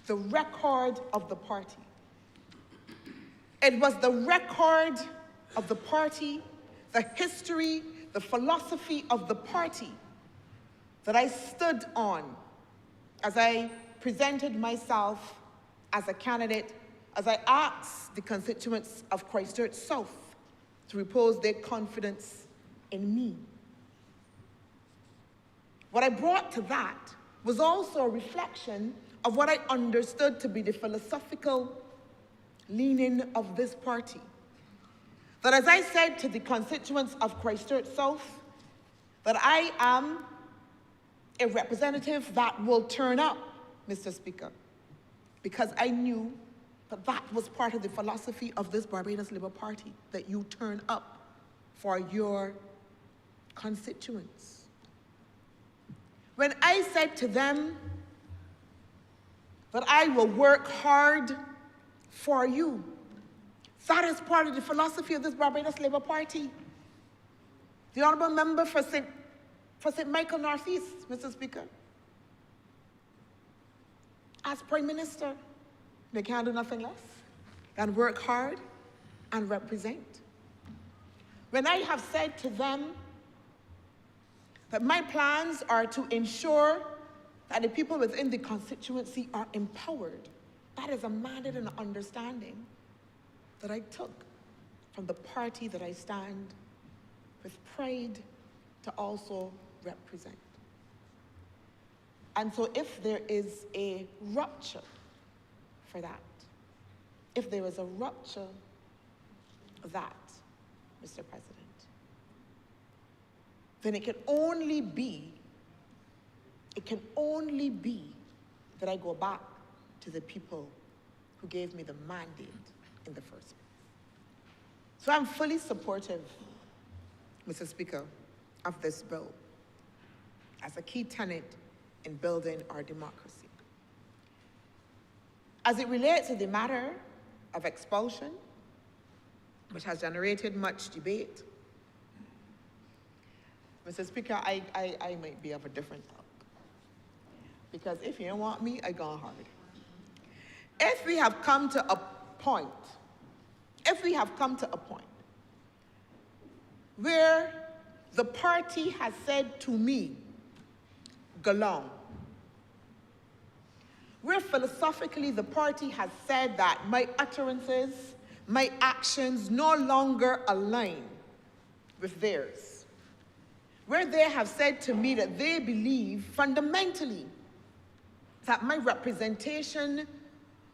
The record of the party. It was the record of the party, the history, the philosophy of the party that I stood on as I presented myself as a candidate, as I asked the constituents of Christchurch South to repose their confidence in me. What I brought to that was also a reflection of what I understood to be the philosophical leaning of this party. That as I said to the constituents of Christchurch South, that I am a representative that will turn up, Mr. Speaker, because I knew that that was part of the philosophy of this Barbados Labour Party, that you turn up for your constituents. When I said to them that I will work hard for you, that is part of the philosophy of this Barbados Labour Party. The honourable member for St. Michael Northeast, Mr. Speaker, as Prime Minister, they can't do nothing less than work hard and represent. When I have said to them that my plans are to ensure that the people within the constituency are empowered, that is a mandate and an understanding that I took from the party that I stand with pride to also represent. And so if there is a rupture for that, if there is a rupture of that, Mr. President, then it can only be that I go back to the people who gave me the mandate in the first place. So I'm fully supportive, Mr. Speaker, of this bill as a key tenet in building our democracy. As it relates to the matter of expulsion, which has generated much debate, Mr. Speaker, I might be of a different thought. Because if you don't want me, I go hard. If we have come to a point where the party has said to me, go long, where philosophically the party has said that my utterances, my actions no longer align with theirs, where they have said to me that they believe fundamentally that my representation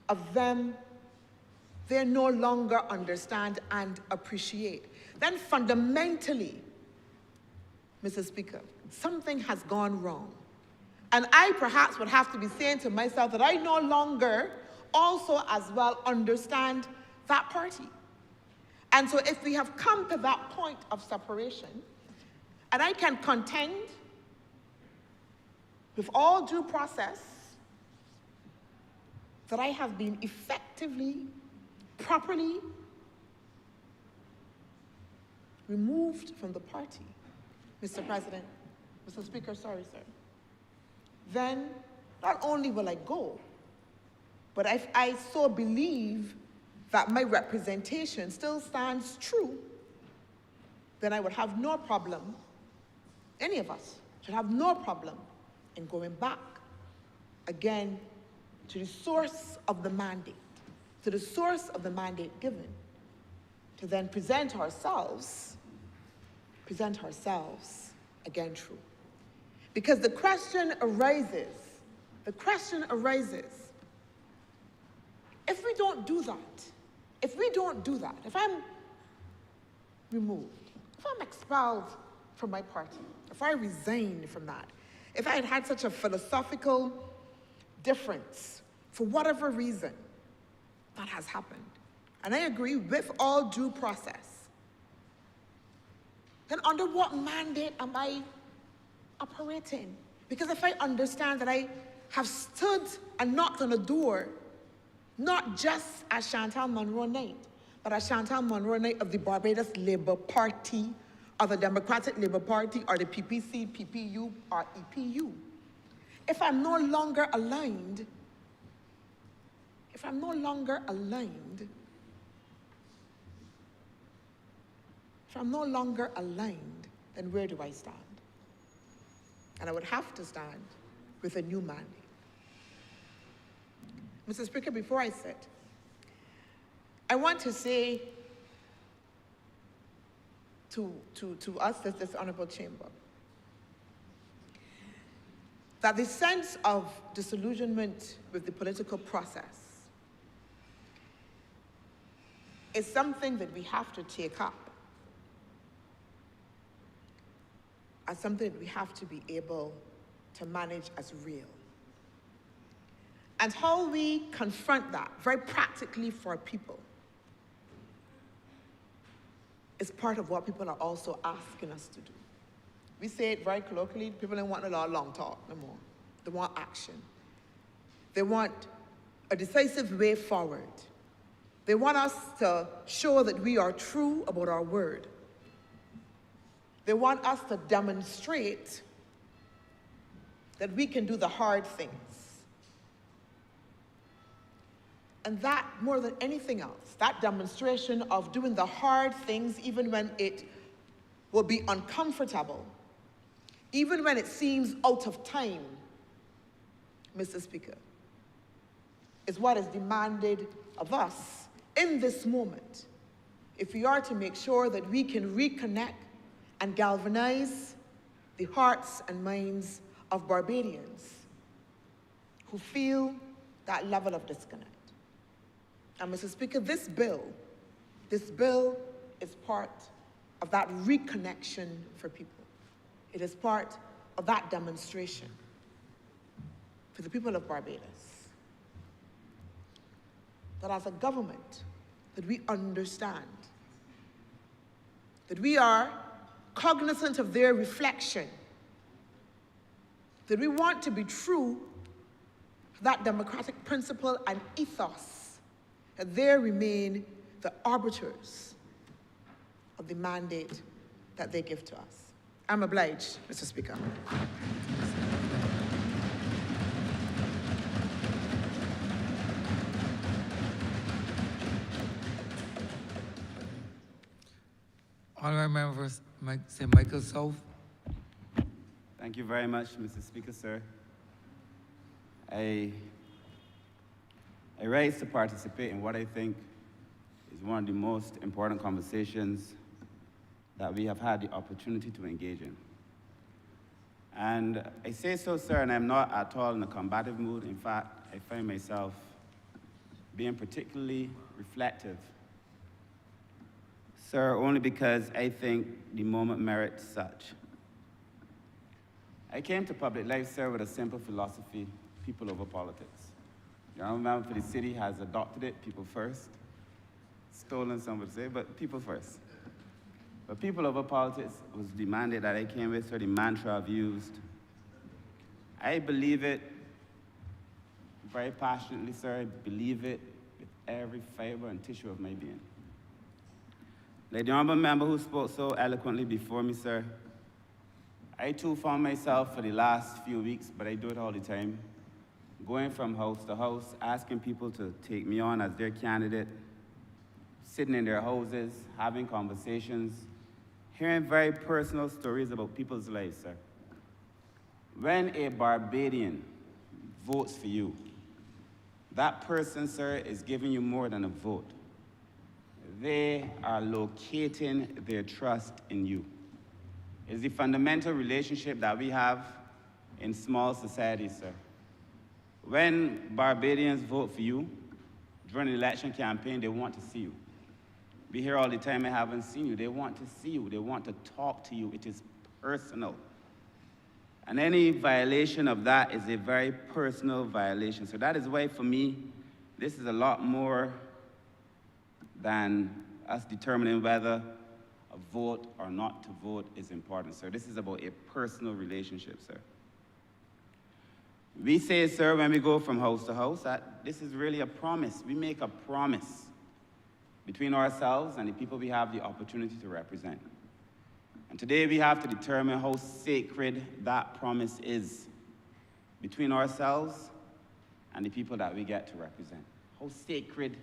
of them, they no longer understand and appreciate, then fundamentally, Mr. Speaker, something has gone wrong. And I perhaps would have to be saying to myself that I no longer also as well understand that party. And so if we have come to that point of separation, and I can contend with all due process that I have been effectively, properly removed from the party, Mr. President, Mr. Speaker, sorry, sir, then not only will I go, but if I so believe that my representation still stands true, then I would have no problem, any of us should have no problem in going back again to the source of the mandate, to the source of the mandate given, to then present ourselves again true. Because the question arises, if we don't do that, if I'm removed, if I'm expelled from my party, if I resign from that, if I had had such a philosophical difference, for whatever reason, that has happened, and I agree with all due process, then under what mandate am I operating? Because if I understand that I have stood and knocked on a door, not just as Chantal Monroe Knight, but as Chantal Monroe Knight of the Barbados Labour Party, or the Democratic Labour Party, or the PPC, PPU, or EPU. If I'm no longer aligned, then where do I stand? And I would have to stand with a new mandate. Mr. Speaker, before I sit, I want to say to us, this Honourable Chamber, that the sense of disillusionment with the political process is something that we have to take up as something that we have to be able to manage as real. And how we confront that very practically for people is part of what people are also asking us to do. We say it very colloquially, people don't want a lot of long talk no more. They want action. They want a decisive way forward. They want us to show that we are true about our word. They want us to demonstrate that we can do the hard things. And that, more than anything else, that demonstration of doing the hard things even when it will be uncomfortable, even when it seems out of time, Mr. Speaker, is what is demanded of us in this moment if we are to make sure that we can reconnect and galvanize the hearts and minds of Barbadians who feel that level of disconnect. And Mr. Speaker, this bill is part of that reconnection for people. It is part of that demonstration for the people of Barbados. That as a government, that we understand, that we are cognizant of their reflection, that we want to be true to that democratic principle and ethos, that they remain the arbiters of the mandate that they give to us. I'm obliged, Mr. Speaker. Honourable members, Michael South. Thank you very much, Mr. Speaker, sir. I rise to participate in what I think is one of the most important conversations that we have had the opportunity to engage in. And I say so, sir, and I'm not at all in a combative mood. In fact, I find myself being particularly reflective, sir, only because I think the moment merits such. I came to public life, sir, with a simple philosophy: people over politics. The honourable member for the city has adopted it, people first. stolen, some would say, but people first. But people over politics was the mandate that I came with, sir, the mantra I've used. I believe it very passionately, sir. I believe it with every fiber and tissue of my being. Like the honorable member who spoke so eloquently before me, sir, I too found myself for the last few weeks, but I do it all the time, going from house to house, asking people to take me on as their candidate, sitting in their houses, having conversations, hearing very personal stories about people's lives, sir. When a Barbadian votes for you, that person, sir, is giving you more than a vote. They are locating their trust in you. It's the fundamental relationship that we have in small societies, sir. When Barbadians vote for you, during the election campaign, they want to see you. We hear all the time, I haven't seen you. They want to see you. They want to talk to you. It is personal. And any violation of that is a very personal violation. So that is why, for me, this is a lot more than us determining whether a vote or not to vote is important, sir. This is about a personal relationship, sir. We say, sir, when we go from house to house, that this is really a promise. We make a promise between ourselves and the people we have the opportunity to represent. And today we have to determine how sacred that promise is between ourselves and the people that we get to represent. How sacred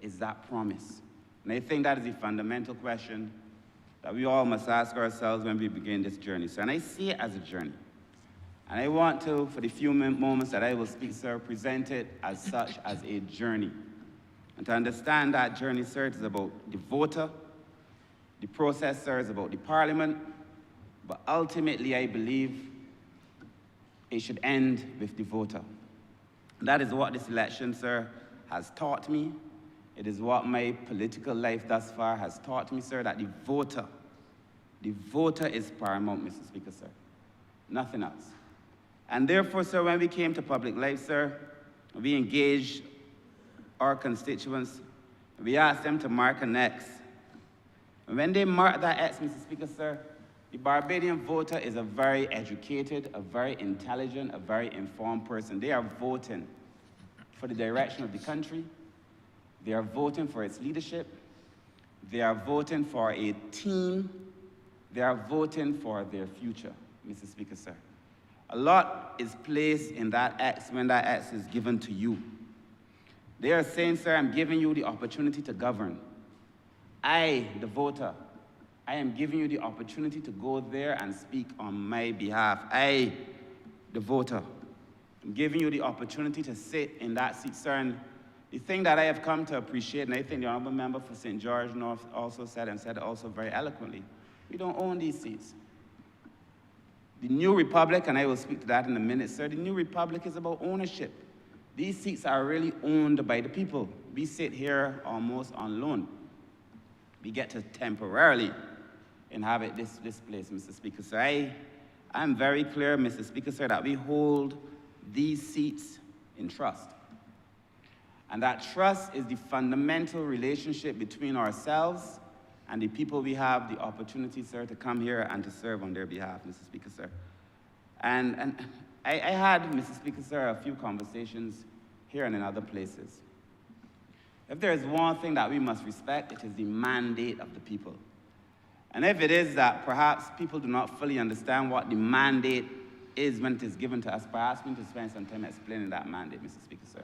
is that promise? And I think that is the fundamental question that we all must ask ourselves when we begin this journey. So, and I see it as a journey. And I want to, for the few moments that I will speak, sir, present it as such, as a journey. And to understand that journey, sir, it is about the voter. The process, sir, is about the parliament. But ultimately, I believe it should end with the voter. That is what this election, sir, has taught me. It is what my political life thus far has taught me, sir, that the voter is paramount, Mr. Speaker, sir. Nothing else. And therefore, sir, when we came to public life, sir, we engaged our constituents. We asked them to mark an X. And when they mark that X, Mr. Speaker, sir, the Barbadian voter is a very educated, a very intelligent, a very informed person. They are voting for the direction of the country. They are voting for its leadership. They are voting for a team. They are voting for their future, Mr. Speaker, sir. A lot is placed in that X when that X is given to you. They are saying, sir, I'm giving you the opportunity to govern. I, the voter, I am giving you the opportunity to go there and speak on my behalf. I, the voter, I'm giving you the opportunity to sit in that seat, sir. And the thing that I have come to appreciate, and I think the honorable member for St. George North also said, and said it also very eloquently, we don't own these seats. The New Republic, and I will speak to that in a minute, sir, the New Republic is about ownership. These seats are really owned by the people. We sit here almost on loan. We get to temporarily inhabit this place, Mr. Speaker. So I'm very clear, Mr. Speaker, sir, that we hold these seats in trust. And that trust is the fundamental relationship between ourselves and the people we have the opportunity, sir, to come here and to serve on their behalf, Mr. Speaker, sir. And I had, Mr. Speaker, sir, a few conversations here and in other places. If there is one thing that we must respect, it is the mandate of the people. And if it is that perhaps people do not fully understand what the mandate is when it is given to us, perhaps we need to spend some time explaining that mandate, Mr. Speaker, sir.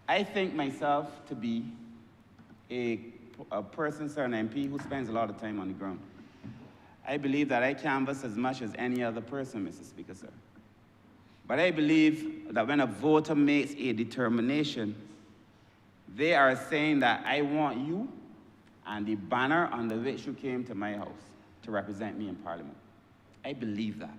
I think myself to be a person, sir, an MP who spends a lot of time on the ground. I believe that I canvass as much as any other person, Mr. Speaker, sir. But I believe that when a voter makes a determination, they are saying that I want you and the banner under which you came to my house to represent me in Parliament. I believe that.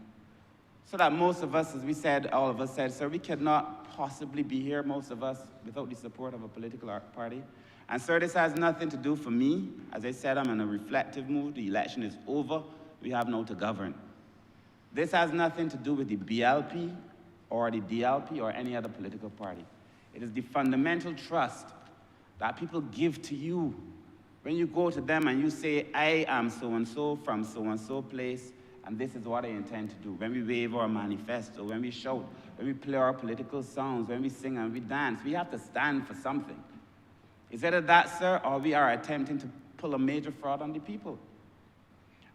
So that most of us, as we said, all of us said, sir, we could not possibly be here, most of us, without the support of a political party. And sir, this has nothing to do for me. As I said, I'm in a reflective mood. The election is over. We have now to govern. This has nothing to do with the BLP or the DLP or any other political party. It is the fundamental trust that people give to you. When you go to them and you say, I am so-and-so from so-and-so place, and this is what I intend to do. When we wave our manifesto, when we shout, when we play our political songs, when we sing and we dance, we have to stand for something. Is either that, sir, or we are attempting to pull a major fraud on the people.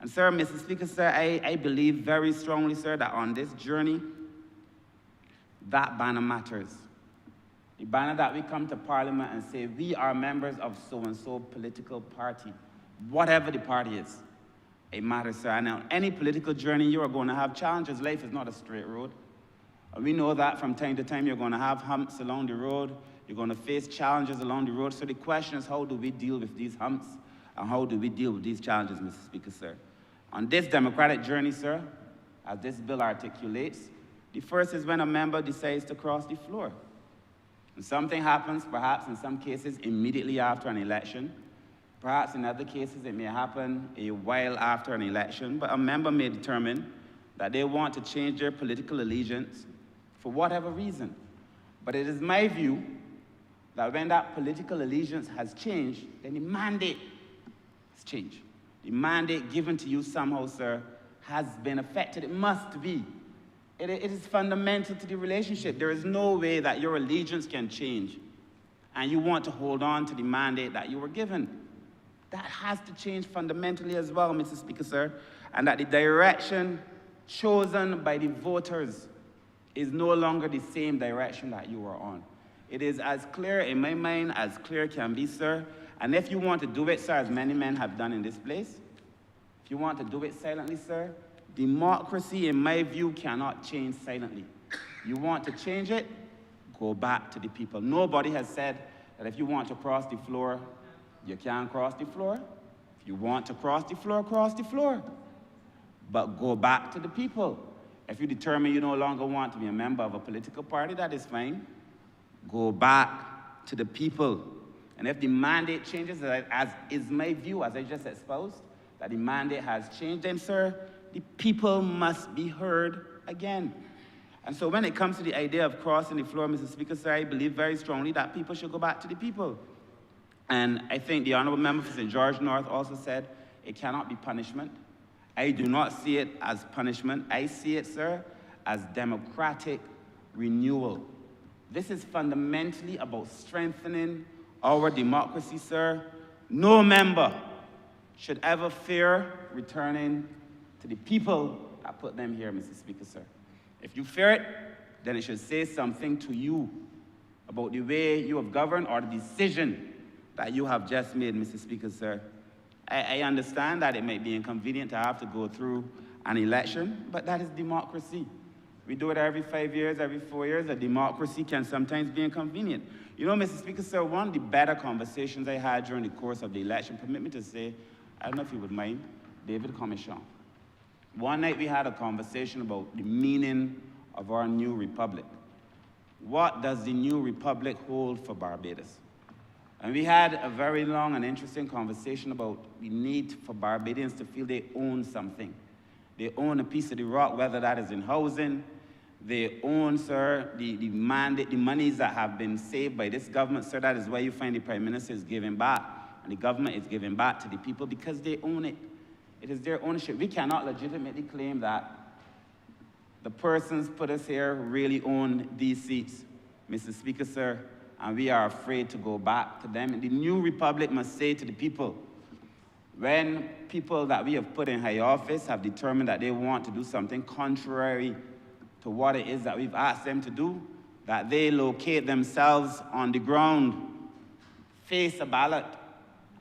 And sir, Mr. Speaker, sir, I believe very strongly, sir, that on this journey, that banner matters. The banner that we come to Parliament and say, we are members of so-and-so political party, whatever the party is, it matters, sir. And on any political journey, you are going to have challenges. Life is not a straight road. And we know that from time to time, you're going to have humps along the road. You're going to face challenges along the road. So the question is, how do we deal with these humps? And how do we deal with these challenges, Mr. Speaker, sir? On this democratic journey, sir, as this bill articulates, the first is when a member decides to cross the floor. And something happens, perhaps in some cases, immediately after an election. Perhaps in other cases, it may happen a while after an election, but a member may determine that they want to change their political allegiance for whatever reason. But it is my view that when that political allegiance has changed, then the mandate has changed. The mandate given to you somehow, sir, has been affected. It must be. It is fundamental to the relationship. There is no way that your allegiance can change and you want to hold on to the mandate that you were given. That has to change fundamentally as well, Mr. Speaker, sir, and that the direction chosen by the voters is no longer the same direction that you were on. It is as clear in my mind as clear can be, sir. And if you want to do it, sir, as many men have done in this place, if you want to do it silently, sir, democracy, in my view, cannot change silently. You want to change it, go back to the people. Nobody has said that if you want to cross the floor, you can cross the floor. If you want to cross the floor, cross the floor. But go back to the people. If you determine you no longer want to be a member of a political party, that is fine. Go back to the people. And if the mandate changes, as is my view, as I just espoused, that the mandate has changed, then, sir, the people must be heard again. And so when it comes to the idea of crossing the floor, Mr. Speaker, sir, I believe very strongly that people should go back to the people. And I think the Honourable Member for St. George North also said it cannot be punishment. I do not see it as punishment. I see it, sir, as democratic renewal. This is fundamentally about strengthening our democracy, sir. No member should ever fear returning to the people that put them here, Mr. Speaker, sir. If you fear it, then it should say something to you about the way you have governed or the decision that you have just made, Mr. Speaker, sir. I understand that it may be inconvenient to have to go through an election, but that is democracy. We do it every 5 years, every 4 years. A democracy can sometimes be inconvenient. You know, Mr. Speaker, sir, one of the better conversations I had during the course of the election, permit me to say, I don't know if you would mind, David Commission. One night we had a conversation about the meaning of our new republic. What does the new republic hold for Barbados? And we had a very long and interesting conversation about the need for Barbadians to feel they own something. They own a piece of the rock, whether that is in housing. They own, sir, the monies that have been saved by this government, sir. That is why you find the Prime Minister is giving back, and the government is giving back to the people because they own it. It is their ownership. We cannot legitimately claim that the persons put us here really own these seats, Mr. Speaker, sir, and we are afraid to go back to them. And the new republic must say to the people, when people that we have put in high office have determined that they want to do something contrary to what it is that we've asked them to do, that they locate themselves on the ground, face a ballot,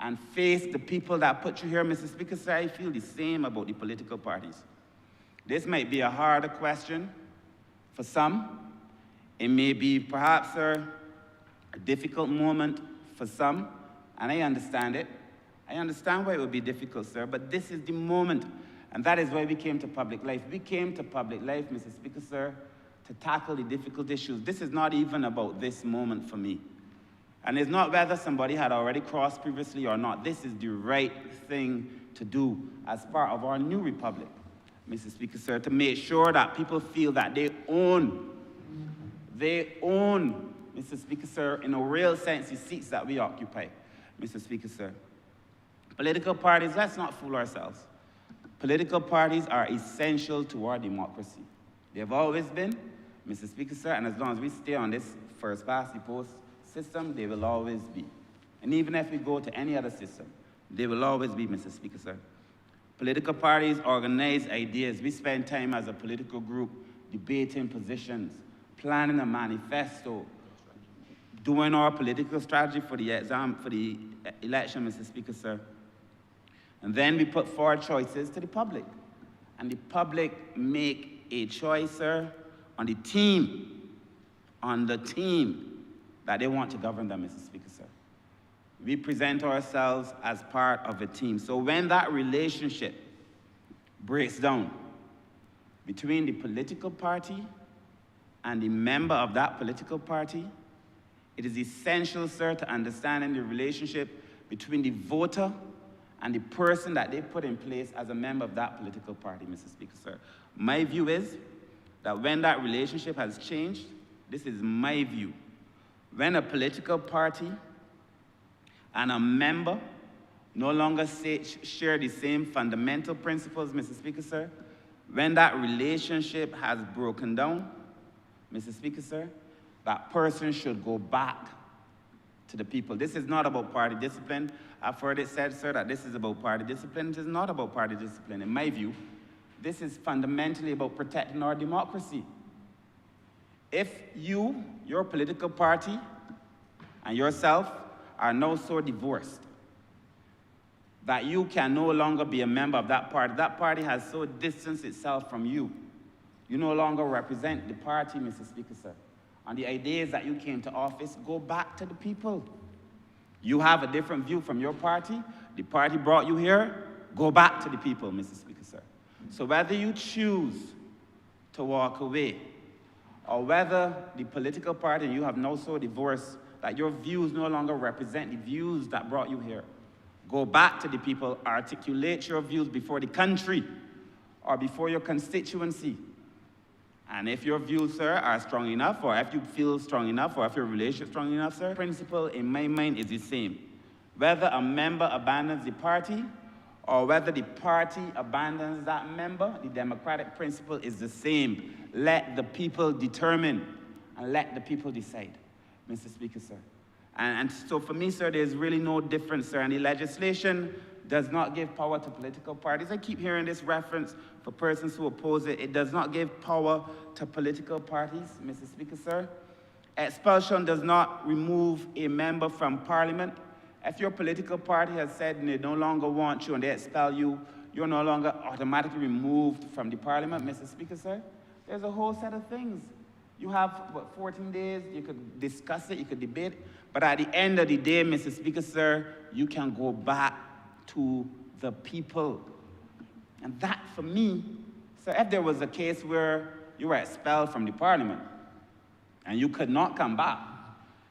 and face the people that put you here, Mr. Speaker, sir. I feel the same about the political parties. This might be a harder question for some. It may be perhaps, sir, a difficult moment for some, and I understand it. I understand why it would be difficult, sir, but this is the moment, and that is why we came to public life. We came to public life, Mr. Speaker, sir, to tackle the difficult issues. This is not even about this moment for me. And it's not whether somebody had already crossed previously or not. This is the right thing to do as part of our new republic, Mr. Speaker, sir, to make sure that people feel that they own, Mr. Speaker, sir, in a real sense, the seats that we occupy, Mr. Speaker, sir. Political parties, let's not fool ourselves. Political parties are essential to our democracy. They have always been, Mr. Speaker, sir, and as long as we stay on this first past the post system, they will always be. And even if we go to any other system, they will always be, Mr. Speaker, sir. Political parties organize ideas. We spend time as a political group debating positions, planning a manifesto, doing our political strategy for the election, Mr. Speaker, sir. And then we put forward choices to the public. And the public make a choice, sir, on the team that they want to govern them, Mr. Speaker, sir. We present ourselves as part of a team. So when that relationship breaks down between the political party and the member of that political party, it is essential, sir, to understanding the relationship between the voter and the person that they put in place as a member of that political party, Mr. Speaker, sir. My view is that when that relationship has changed, this is my view, when a political party and a member no longer share the same fundamental principles, Mr. Speaker, sir, when that relationship has broken down, Mr. Speaker, sir, that person should go back to the people. This is not about party discipline. I've heard it said, sir, that this is about party discipline. It is not about party discipline. In my view, this is fundamentally about protecting our democracy. If you, your political party, and yourself are now so divorced that you can no longer be a member of that party has so distanced itself from you, you no longer represent the party, Mr. Speaker, sir. On the ideas that you came to office, go back to the people. You have a different view from your party. The party brought you here. Go back to the people, Mr. Speaker, sir. So whether you choose to walk away or whether the political party and you have now so divorced that your views no longer represent the views that brought you here, go back to the people, articulate your views before the country or before your constituency. And if your views, sir, are strong enough, or if you feel strong enough, or if your relationship is strong enough, sir, the principle in my mind is the same. Whether a member abandons the party, or whether the party abandons that member, the democratic principle is the same. Let the people determine, and let the people decide, Mr. Speaker, sir. And so for me, sir, there's really no difference, sir, and the legislation does not give power to political parties. I keep hearing this reference for persons who oppose it. It does not give power to political parties, Mr. Speaker, sir. Expulsion does not remove a member from parliament. If your political party has said they no longer want you and they expel you, you're no longer automatically removed from the parliament, Mr. Speaker, sir. There's a whole set of things. You have, what, 14 days, you could discuss it, you could debate it, but at the end of the day, Mr. Speaker, sir, you can go back to the people. And that, for me, so if there was a case where you were expelled from the parliament and you could not come back,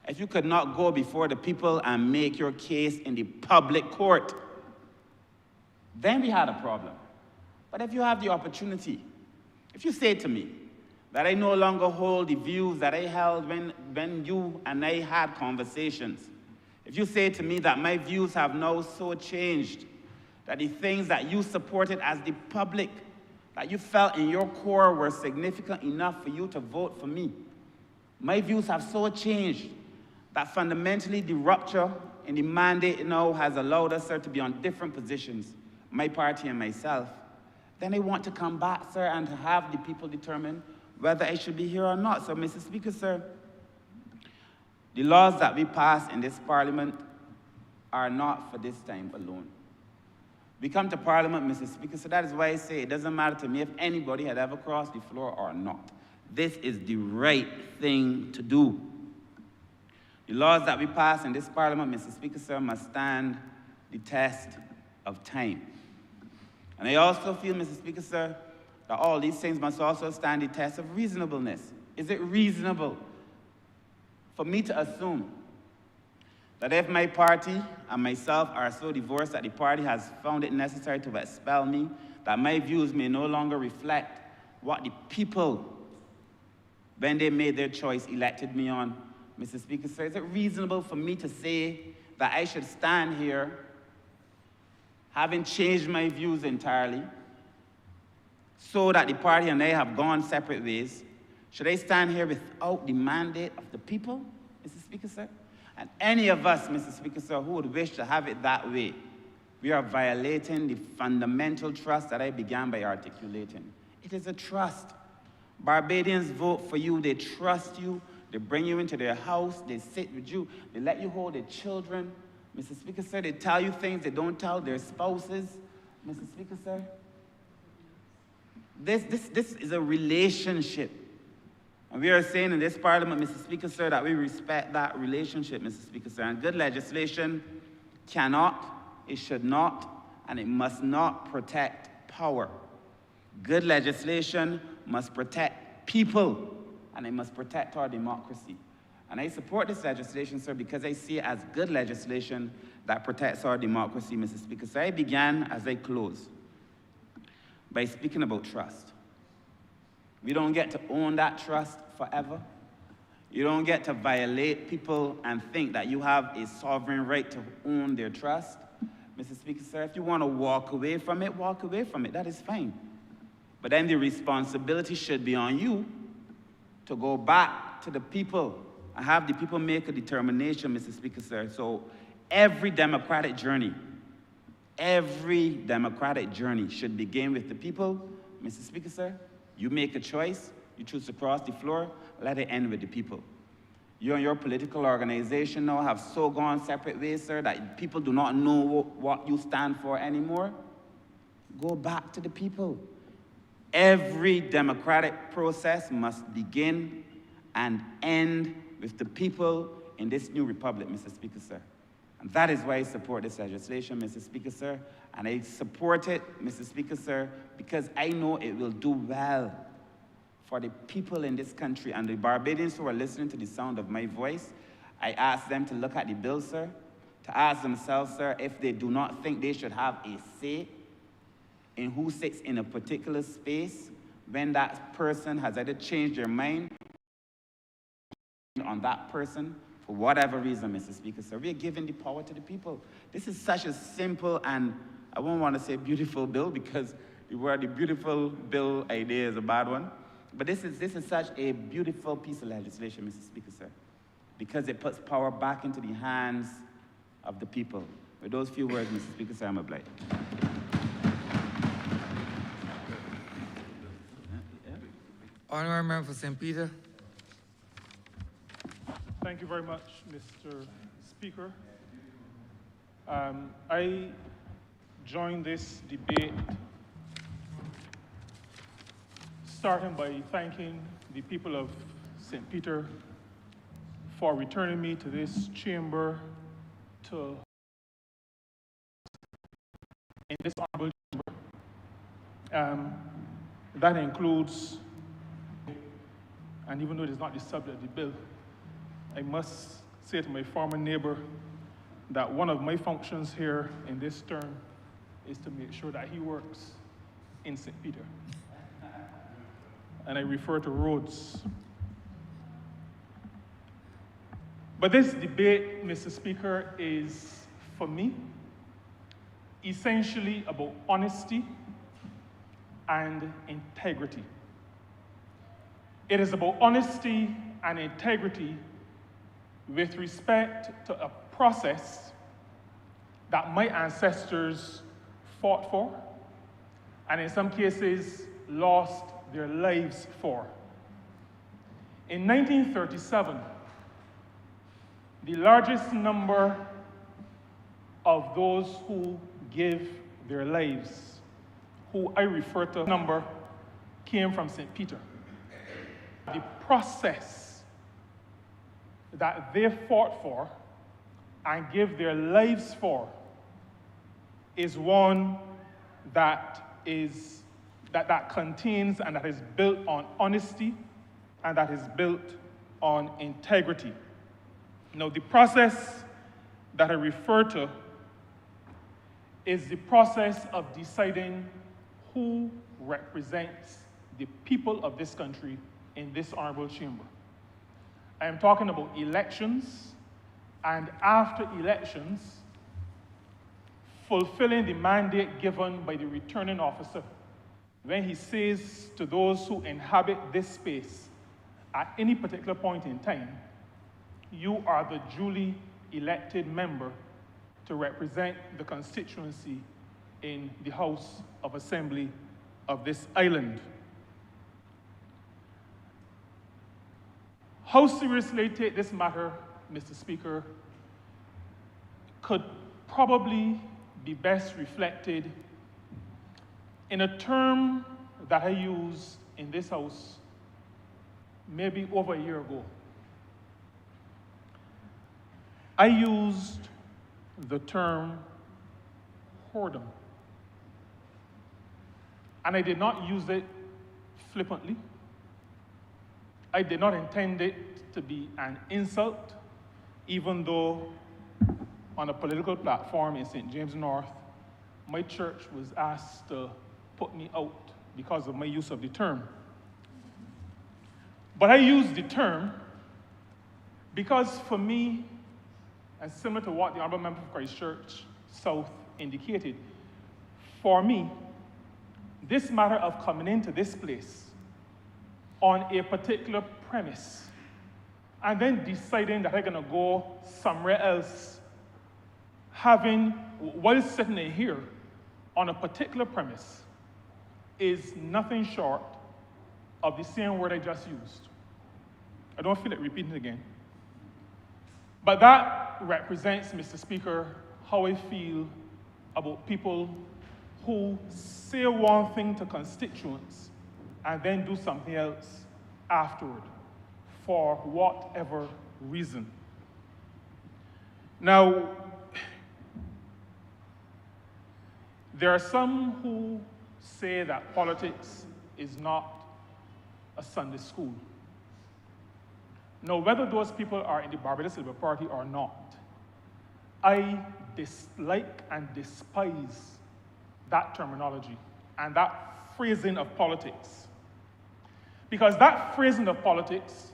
if you could not go before the people and make your case in the public court, then we had a problem. But if you have the opportunity, if you say to me that I no longer hold the views that I held when you and I had conversations, if you say to me that my views have now so changed that the things that you supported as the public, that you felt in your core were significant enough for you to vote for me, my views have so changed that fundamentally the rupture in the mandate now has allowed us, sir, to be on different positions, my party and myself, then I want to come back, sir, and to have the people determine whether I should be here or not. So, Mr. Speaker, sir, the laws that we pass in this parliament are not for this time alone. We come to parliament, Mr. Speaker, so that is why I say it doesn't matter to me if anybody had ever crossed the floor or not. This is the right thing to do. The laws that we pass in this parliament, Mr. Speaker, sir, must stand the test of time. And I also feel, Mr. Speaker, sir, that all these things must also stand the test of reasonableness. Is it reasonable for me to assume that if my party and myself are so divorced that the party has found it necessary to expel me, that my views may no longer reflect what the people, when they made their choice, elected me on, Mr. Speaker, sir, is it reasonable for me to say that I should stand here, having changed my views entirely, so that the party and I have gone separate ways? Should I stand here without the mandate of the people, Mr. Speaker, sir? And any of us, Mr. Speaker, sir, who would wish to have it that way, we are violating the fundamental trust that I began by articulating. It is a trust. Barbadians vote for you, they trust you, they bring you into their house, they sit with you, they let you hold their children. Mr. Speaker, sir, they tell you things they don't tell their spouses. Mr. Speaker, sir, this is a relationship. And we are saying in this parliament, Mr. Speaker, sir, that we respect that relationship, Mr. Speaker, sir. And good legislation cannot, it should not, and it must not protect power. Good legislation must protect people, and it must protect our democracy. And I support this legislation, sir, because I see it as good legislation that protects our democracy, Mr. Speaker. So I began, as I close, by speaking about trust. We don't get to own that trust forever. You don't get to violate people and think that you have a sovereign right to own their trust. Mr. Speaker, sir, if you want to walk away from it, walk away from it. That is fine. But then the responsibility should be on you to go back to the people and have the people make a determination, Mr. Speaker, sir. So every democratic journey should begin with the people, Mr. Speaker, sir. You make a choice, you choose to cross the floor, let it end with the people. You and your political organization now have so gone separate ways, sir, that people do not know what you stand for anymore. Go back to the people. Every democratic process must begin and end with the people in this new republic, Mr. Speaker, sir. And that is why I support this legislation, Mr. Speaker, sir. And I support it, Mr. Speaker, sir, because I know it will do well for the people in this country. And the Barbadians who are listening to the sound of my voice, I ask them to look at the bill, sir, to ask themselves, sir, if they do not think they should have a say in who sits in a particular space when that person has either changed their mind on that person for whatever reason, Mr. Speaker, sir. We are giving the power to the people. This is such a simple and, I won't want to say beautiful bill because the word the beautiful bill idea is a bad one. But this is such a beautiful piece of legislation, Mr. Speaker, sir, because it puts power back into the hands of the people. With those few words, Mr. Speaker, sir, I'm obliged. Honourable Member for St. Peter. Thank you very much, Mr. Speaker. I joined this debate starting by thanking the people of St. Peter for returning me to this chamber in this honorable chamber. That includes, and even though it is not the subject of the bill, I must say to my former neighbor that one of my functions here in this term is to make sure that he works in St. Peter. And I refer to roads. But this debate, Mr. Speaker, is, for me, essentially about honesty and integrity. It is about honesty and integrity with respect to a process that my ancestors fought for, and in some cases, lost their lives for. In 1937, the largest number of those who give their lives, who I refer to number, came from St. Peter. The process that they fought for and give their lives for is one that contains and that is built on honesty and that is built on integrity. Now, the process that I refer to is the process of deciding who represents the people of this country in this honorable chamber. I am talking about elections, and after elections, fulfilling the mandate given by the returning officer when he says to those who inhabit this space at any particular point in time, you are the duly elected member to represent the constituency in the House of Assembly of this island. How seriously I take this matter, Mr. Speaker, could probably be best reflected in a term that I used in this House maybe over a year ago. I used the term whoredom. And I did not use it flippantly. I did not intend it to be an insult, even though on a political platform in St. James North, my church was asked to put me out because of my use of the term. But I used the term because for me, and similar to what the Honourable Member for Christchurch South indicated, for me, this matter of coming into this place on a particular premise and then deciding that I'm going to go somewhere else, while sitting in here on a particular premise, is nothing short of the same word I just used. I don't feel like repeating it again. But that represents, Mr. Speaker, how I feel about people who say one thing to constituents and then do something else afterward, for whatever reason. Now, there are some who say that politics is not a Sunday school. Now, whether those people are in the Barbados Labour Party or not, I dislike and despise that terminology and that phrasing of politics. Because that phrasing of politics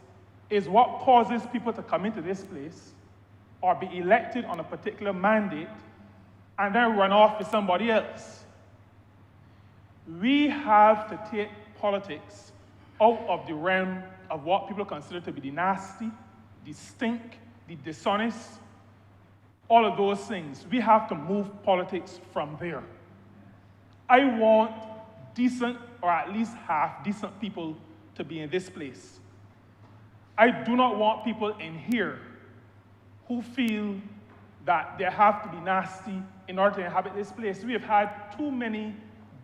is what causes people to come into this place or be elected on a particular mandate and then run off with somebody else. We have to take politics out of the realm of what people consider to be the nasty, the stink, the dishonest, all of those things. We have to move politics from there. I want decent, or at least half-decent people to be in this place. I do not want people in here who feel that they have to be nasty in order to inhabit this place. We have had too many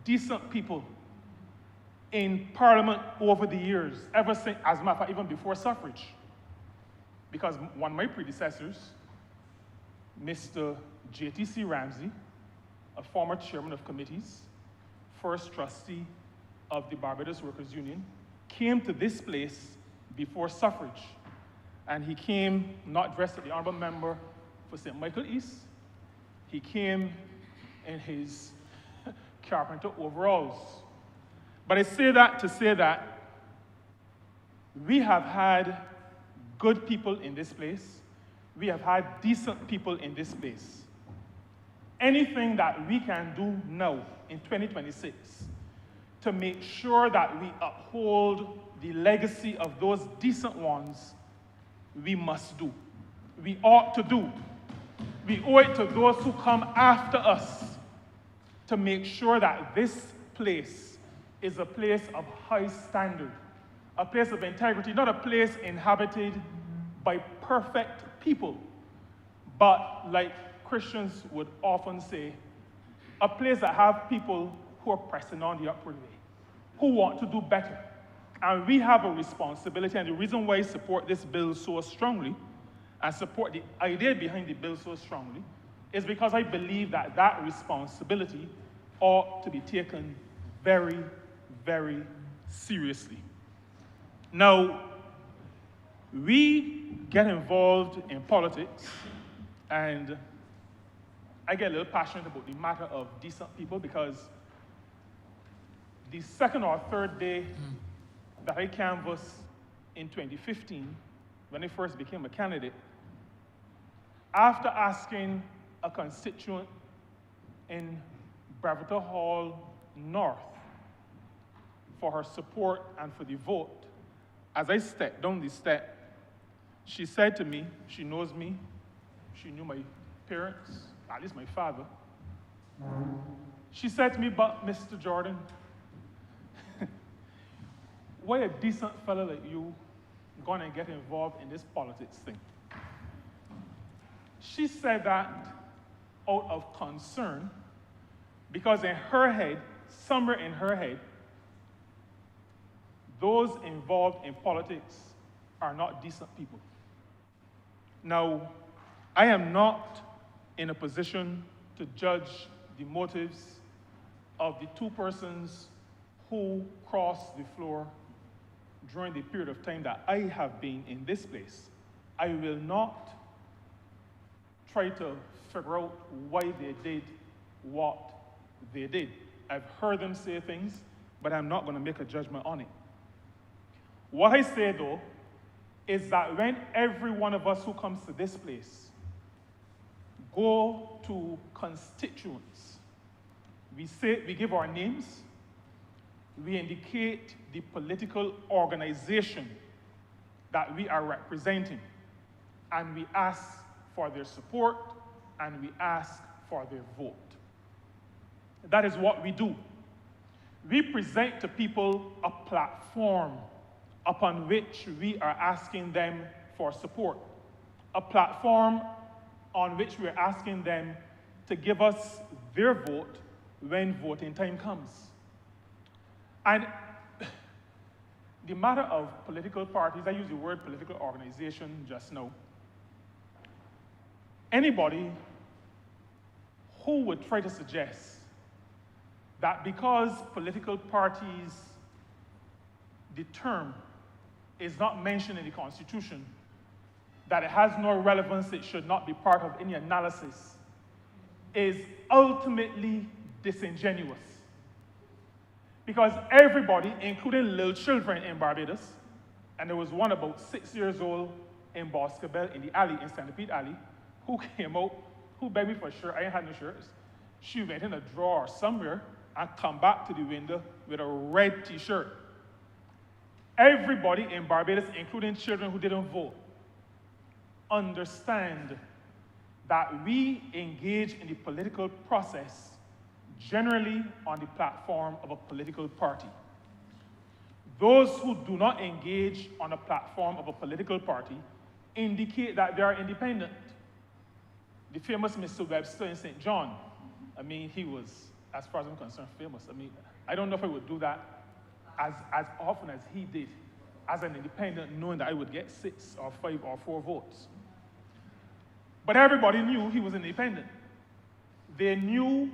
decent people in Parliament over the years, ever since, as a matter of fact, even before suffrage. Because one of my predecessors, Mr. J.T.C. Ramsey, a former chairman of committees, first trustee of the Barbados Workers' Union, came to this place before suffrage. And he came not dressed as the Honourable Member for St. Michael East. He came in his carpenter overalls. But I say that to say that we have had good people in this place. We have had decent people in this place. Anything that we can do now in 2026 to make sure that we uphold the legacy of those decent ones, we must do. We ought to do. We owe it to those who come after us to make sure that this place is a place of high standard, a place of integrity, not a place inhabited by perfect people, but like Christians would often say, a place that have people who are pressing on the upward way, who want to do better. And we have a responsibility, and the reason why I support this bill so strongly, and support the idea behind the bill so strongly, is because I believe that that responsibility ought to be taken very, very seriously. Now, we get involved in politics, and I get a little passionate about the matter of decent people because the second or third day that I canvassed in 2015, when I first became a candidate, after asking a constituent in Brevettor Hall North for her support and for the vote, as I stepped down the step, she said to me, she knows me, she knew my parents, at least my father. She said to me, but Mr. Jordan, why a decent fellow like you gonna get involved in this politics thing? She said that out of concern, because in her head, somewhere in her head, those involved in politics are not decent people. Now, I am not in a position to judge the motives of the two persons who crossed the floor during the period of time that I have been in this place. I will not try to figure out why they did what they did. I've heard them say things, but I'm not going to make a judgment on it. What I say, though, is that when every one of us who comes to this place go to constituents, we give our names, we indicate the political organization that we are representing, and we ask for their support, and we ask for their vote. That is what we do. We present to people a platform upon which we are asking them for support, a platform on which we're asking them to give us their vote when voting time comes. And the matter of political parties, I use the word political organization just now. Anybody who would try to suggest that because political parties, the term is not mentioned in the Constitution, that it has no relevance, it should not be part of any analysis, is ultimately disingenuous. Because everybody, including little children in Barbados, and there was one about 6 years old in Boscobel in the alley, in Centipede Alley, who came out, who begged me for a shirt. I ain't had no shirts. She went in a drawer somewhere and come back to the window with a red t-shirt. Everybody in Barbados, including children who didn't vote, understand that we engage in the political process generally on the platform of a political party. Those who do not engage on a platform of a political party indicate that they are independent. The famous Mr. Webster in St. John, I mean, he was, as far as I'm concerned, famous. I mean, I don't know if I would do that as often as he did, as an independent, knowing that I would get 6 or 5 or 4 votes. But everybody knew he was independent. They knew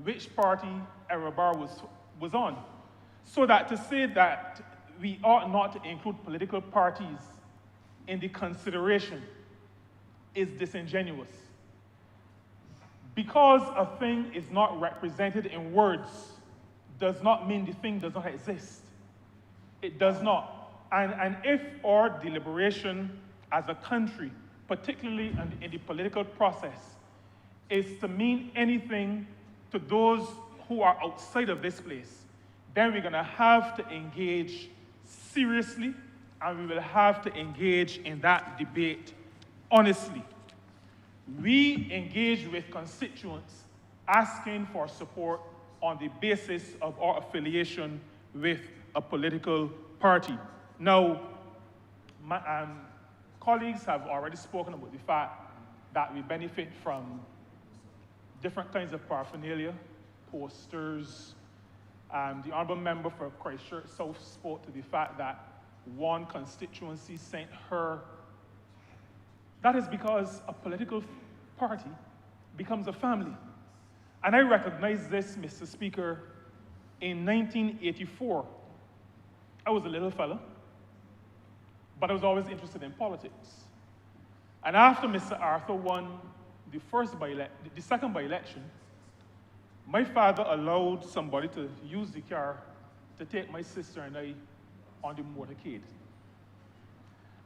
which party Arabar was on. So that to say that we ought not to include political parties in the consideration is disingenuous. Because a thing is not represented in words does not mean the thing does not exist. It does not. And if our deliberation as a country, particularly in the political process, is to mean anything to those who are outside of this place, then we're going to have to engage seriously, and we will have to engage in that debate honestly. We engage with constituents asking for support on the basis of our affiliation with a political party. Now, my colleagues have already spoken about the fact that we benefit from different kinds of paraphernalia, posters. The Honourable Member for Christchurch South spoke to the fact that one constituency sent her. That is because a political party becomes a family. And I recognize this, Mr. Speaker, in 1984. I was a little fella, but I was always interested in politics. And after Mr. Arthur won the second by-election, my father allowed somebody to use the car to take my sister and I on the motorcade.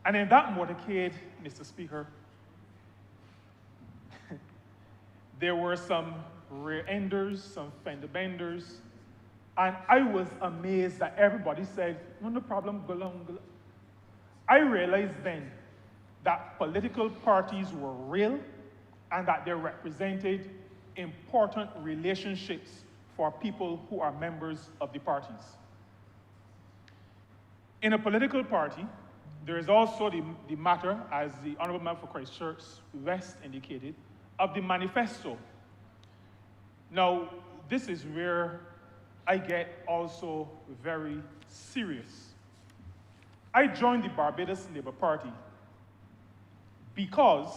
And in that motorcade, Mr. Speaker, there were some rear enders, some fender benders, and I was amazed that everybody said, no problem, go along, go along. I realized then that political parties were real and that they represented important relationships for people who are members of the parties. In a political party, there is also the matter, as the Honourable Member for Christchurch West indicated, of the manifesto. Now, this is where I get also very serious. I joined the Barbados Labour Party because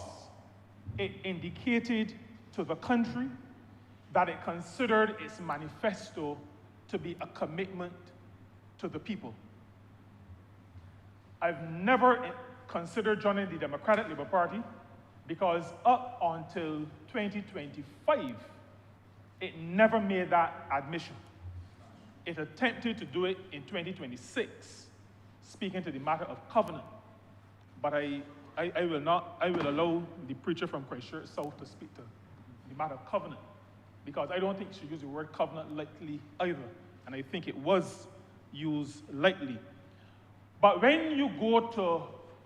it indicated to the country that it considered its manifesto to be a commitment to the people. I've never considered joining the Democratic Labour Party because up until 2025, it never made that admission. It attempted to do it in 2026, speaking to the matter of covenant. But I will allow the preacher from Christchurch South to speak to the matter of covenant, because I don't think she used the word covenant lightly either, and I think it was used lightly. But when you go to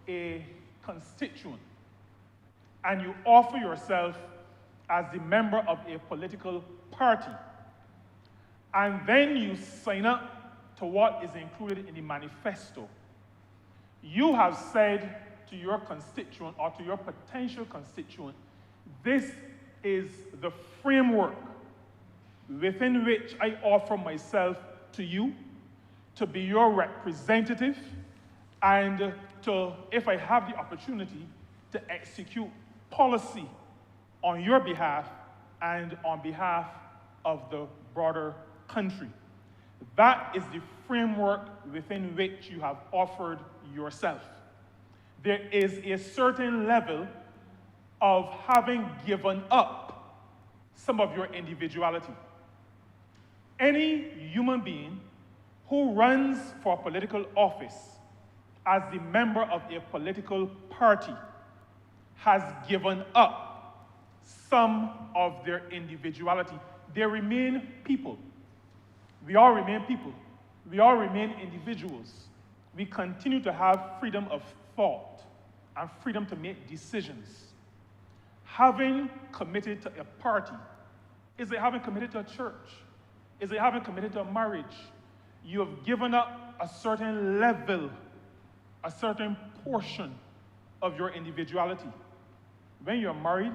a constituent and you offer yourself as the member of a political party, and then you sign up to what is included in the manifesto, you have said to your constituent or to your potential constituent, this is the framework within which I offer myself to you to be your representative and to, if I have the opportunity, to execute policy on your behalf and on behalf of the broader country. That is the framework within which you have offered yourself. There is a certain level of having given up some of your individuality. Any human being who runs for political office as the member of a political party has given up some of their individuality. They remain people. We all remain people. We all remain individuals. We continue to have freedom of thought and freedom to make decisions. Having committed to a party, is it having committed to a church? Is it having committed to a marriage? You have given up a certain level, a certain portion of your individuality. When you're married,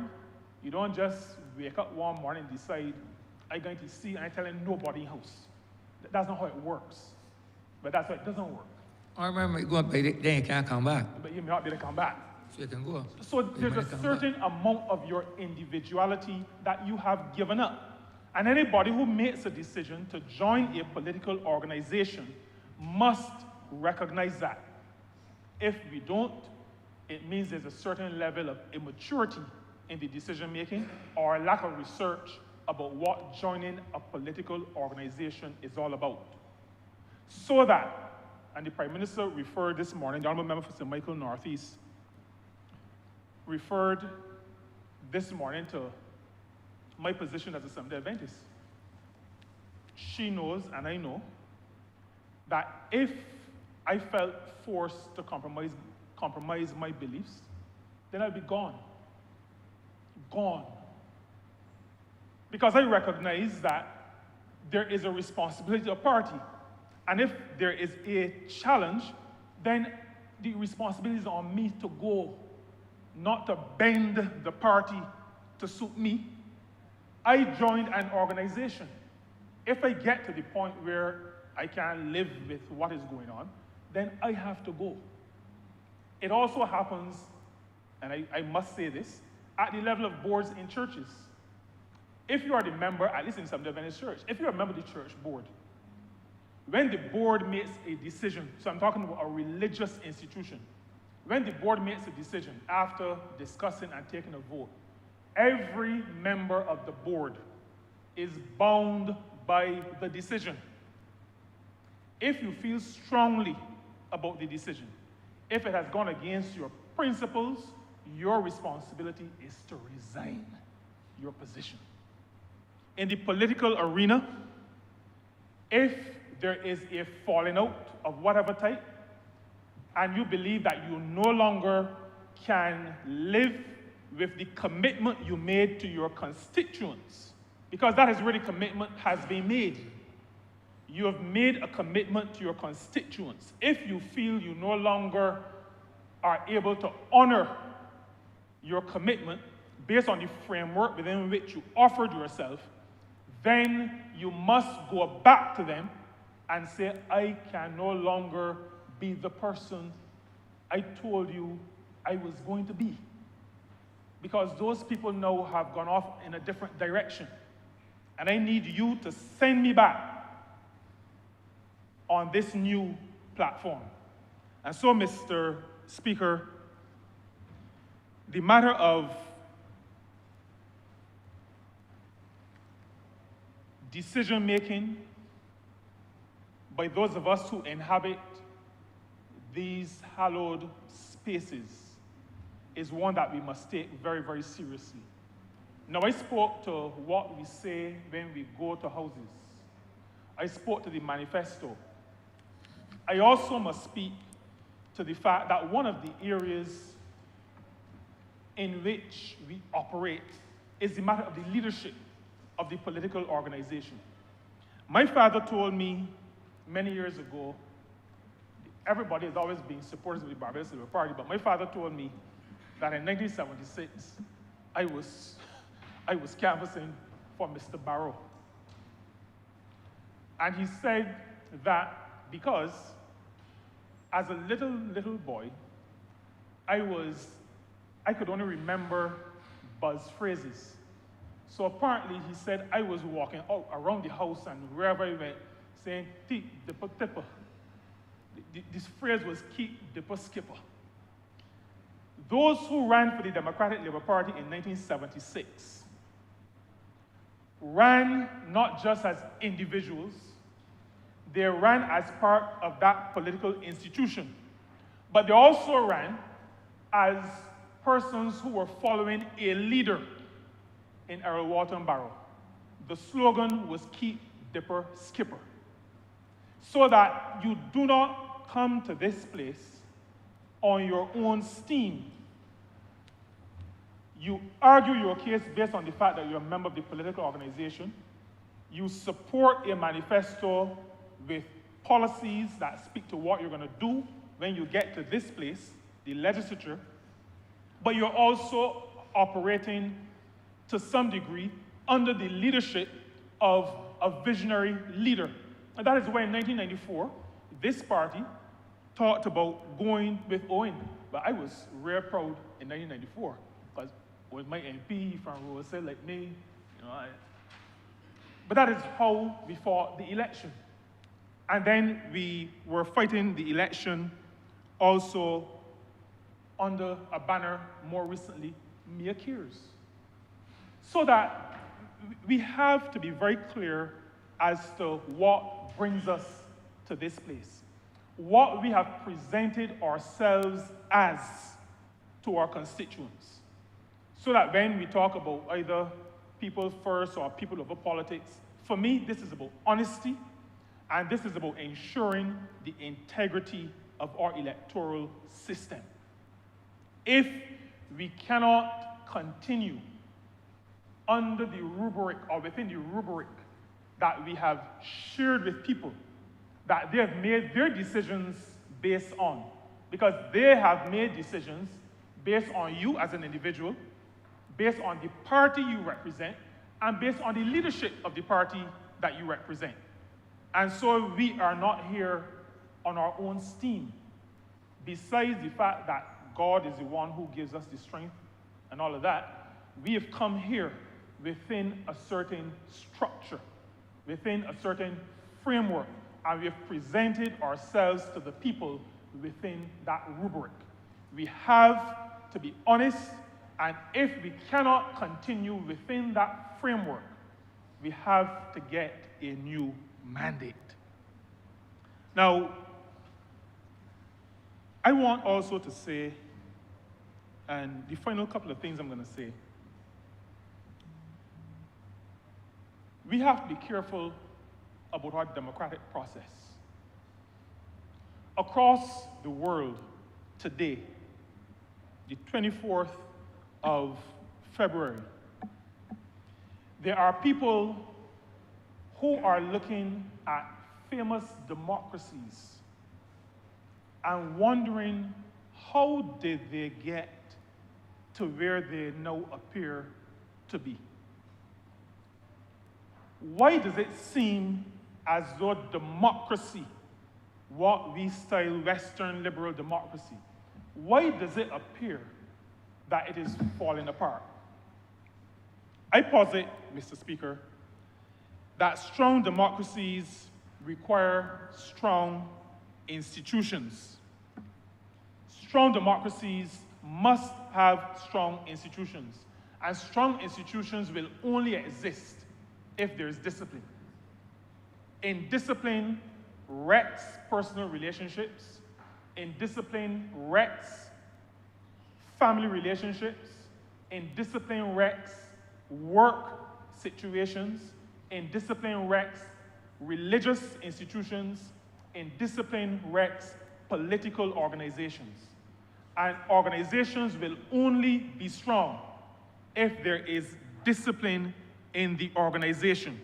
you don't just wake up one morning and decide, I'm going to see and I'm telling nobody in the house. That's not how it works. But that's why it doesn't work. I remember going, but then you can't come back. But you may not be able to come back. So you can go. So there's a certain amount of your individuality that you have given up. And anybody who makes a decision to join a political organization must recognize that. If we don't, it means there's a certain level of immaturity in the decision making or a lack of research about what joining a political organization is all about. So that, and the Prime Minister referred this morning, the Honourable Member for St. Michael Northeast referred this morning to my position as a Seventh-day Adventist. She knows, and I know, that if I felt forced to compromise my beliefs, then I'd be gone. Gone. Because I recognize that there is a responsibility to a party. And if there is a challenge, then the responsibility is on me to go, not to bend the party to suit me. I joined an organization. If I get to the point where I can't live with what is going on, then I have to go. It also happens, and I must say this, at the level of boards in churches. If you are the member, at least in some Adventist church, if you're a member of the church board, when the board makes a decision, so I'm talking about a religious institution, when the board makes a decision after discussing and taking a vote, every member of the board is bound by the decision. If you feel strongly about the decision, If it has gone against your principles, your responsibility is to resign your position. In the political arena, if there is a falling out of whatever type, and you believe that you no longer can live with the commitment you made to your constituents, because that is where the commitment has been made. You have made a commitment to your constituents. If you feel you no longer are able to honor your commitment based on the framework within which you offered yourself, then you must go back to them and say, I can no longer be the person I told you I was going to be. Because those people now have gone off in a different direction. And I need you to send me back on this new platform. And so, Mr. Speaker, the matter of decision-making by those of us who inhabit these hallowed spaces is one that we must take very, very seriously. Now, I spoke to what we say when we go to houses. I spoke to the manifesto. I also must speak to the fact that one of the areas in which we operate is the matter of the leadership of the political organization. My father told me many years ago, everybody has always been supporters of the Barbados Labour Party, but my father told me that in 1976, I was canvassing for Mr. Barrow. And he said that because as a little boy, I could only remember buzz phrases. So apparently he said I was walking out around the house and wherever I went saying, "Tick, dipper, tipper." This phrase was keep, dipper, skipper. Those who ran for the Democratic Labour Party in 1976 ran not just as individuals, they ran as part of that political institution, but they also ran as persons who were following a leader in Errol Walton Barrow. The slogan was keep, dipper, skipper. So that you do not come to this place on your own steam. You argue your case based on the fact that you're a member of the political organization. You support a manifesto with policies that speak to what you're going to do when you get to this place, the legislature, but you're also operating to some degree under the leadership of a visionary leader. And that is why in 1994, this party talked about going with Owen. But I was real proud in 1994 because with my MP from Rose like me, but that is how we fought the election. And then we were fighting the election also under a banner more recently, Mia Cares. So that we have to be very clear as to what brings us to this place. What we have presented ourselves as to our constituents. So that when we talk about either people first or people over politics, for me, this is about honesty, and this is about ensuring the integrity of our electoral system. If we cannot continue under the rubric or within the rubric that we have shared with people, that they have made their decisions based on, because they have made decisions based on you as an individual, based on the party you represent, and based on the leadership of the party that you represent. And so we are not here on our own steam. Besides the fact that God is the one who gives us the strength and all of that, we have come here within a certain structure, within a certain framework, and we have presented ourselves to the people within that rubric. We have to be honest, and if we cannot continue within that framework, we have to get a new mandate. Now, I want also to say, and the final couple of things I'm going to say, we have to be careful about our democratic process. Across the world today, the 24th of February, there are people who are looking at famous democracies and wondering how did they get to where they now appear to be. Why does it seem as though democracy, what we style Western liberal democracy, why does it appear that it is falling apart? I posit, Mr. Speaker, that strong democracies require strong institutions. Strong democracies must have strong institutions, and strong institutions will only exist if there is discipline. Indiscipline wrecks personal relationships. Indiscipline wrecks family relationships. Indiscipline wrecks work situations. Indiscipline wrecks religious institutions. Indiscipline wrecks political organizations. And organizations will only be strong if there is discipline in the organization.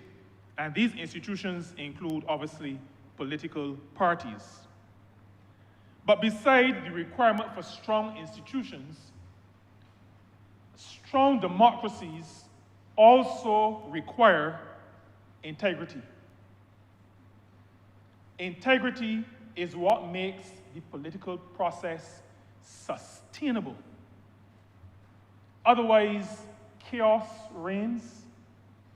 And these institutions include, obviously, political parties. But beside the requirement for strong institutions, strong democracies also require integrity. Integrity is what makes the political process sustainable. Otherwise, chaos reigns.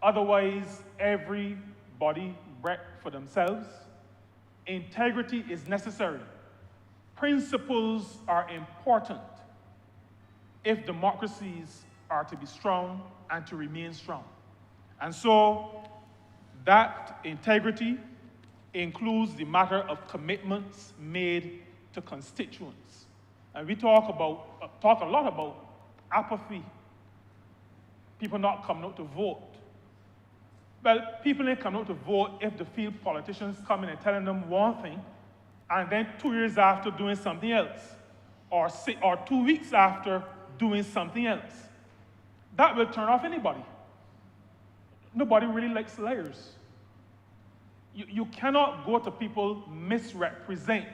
Otherwise, everybody break for themselves. Integrity is necessary. Principles are important if democracies are to be strong and to remain strong. And so, that integrity includes the matter of commitments made to constituents. And we talk a lot about apathy, people not coming out to vote. Well, people ain't coming out to vote if the field politicians come in and telling them one thing, and then 2 years after doing something else, or 2 weeks after doing something else. That will turn off anybody. Nobody really likes liars. You cannot go to people, misrepresent,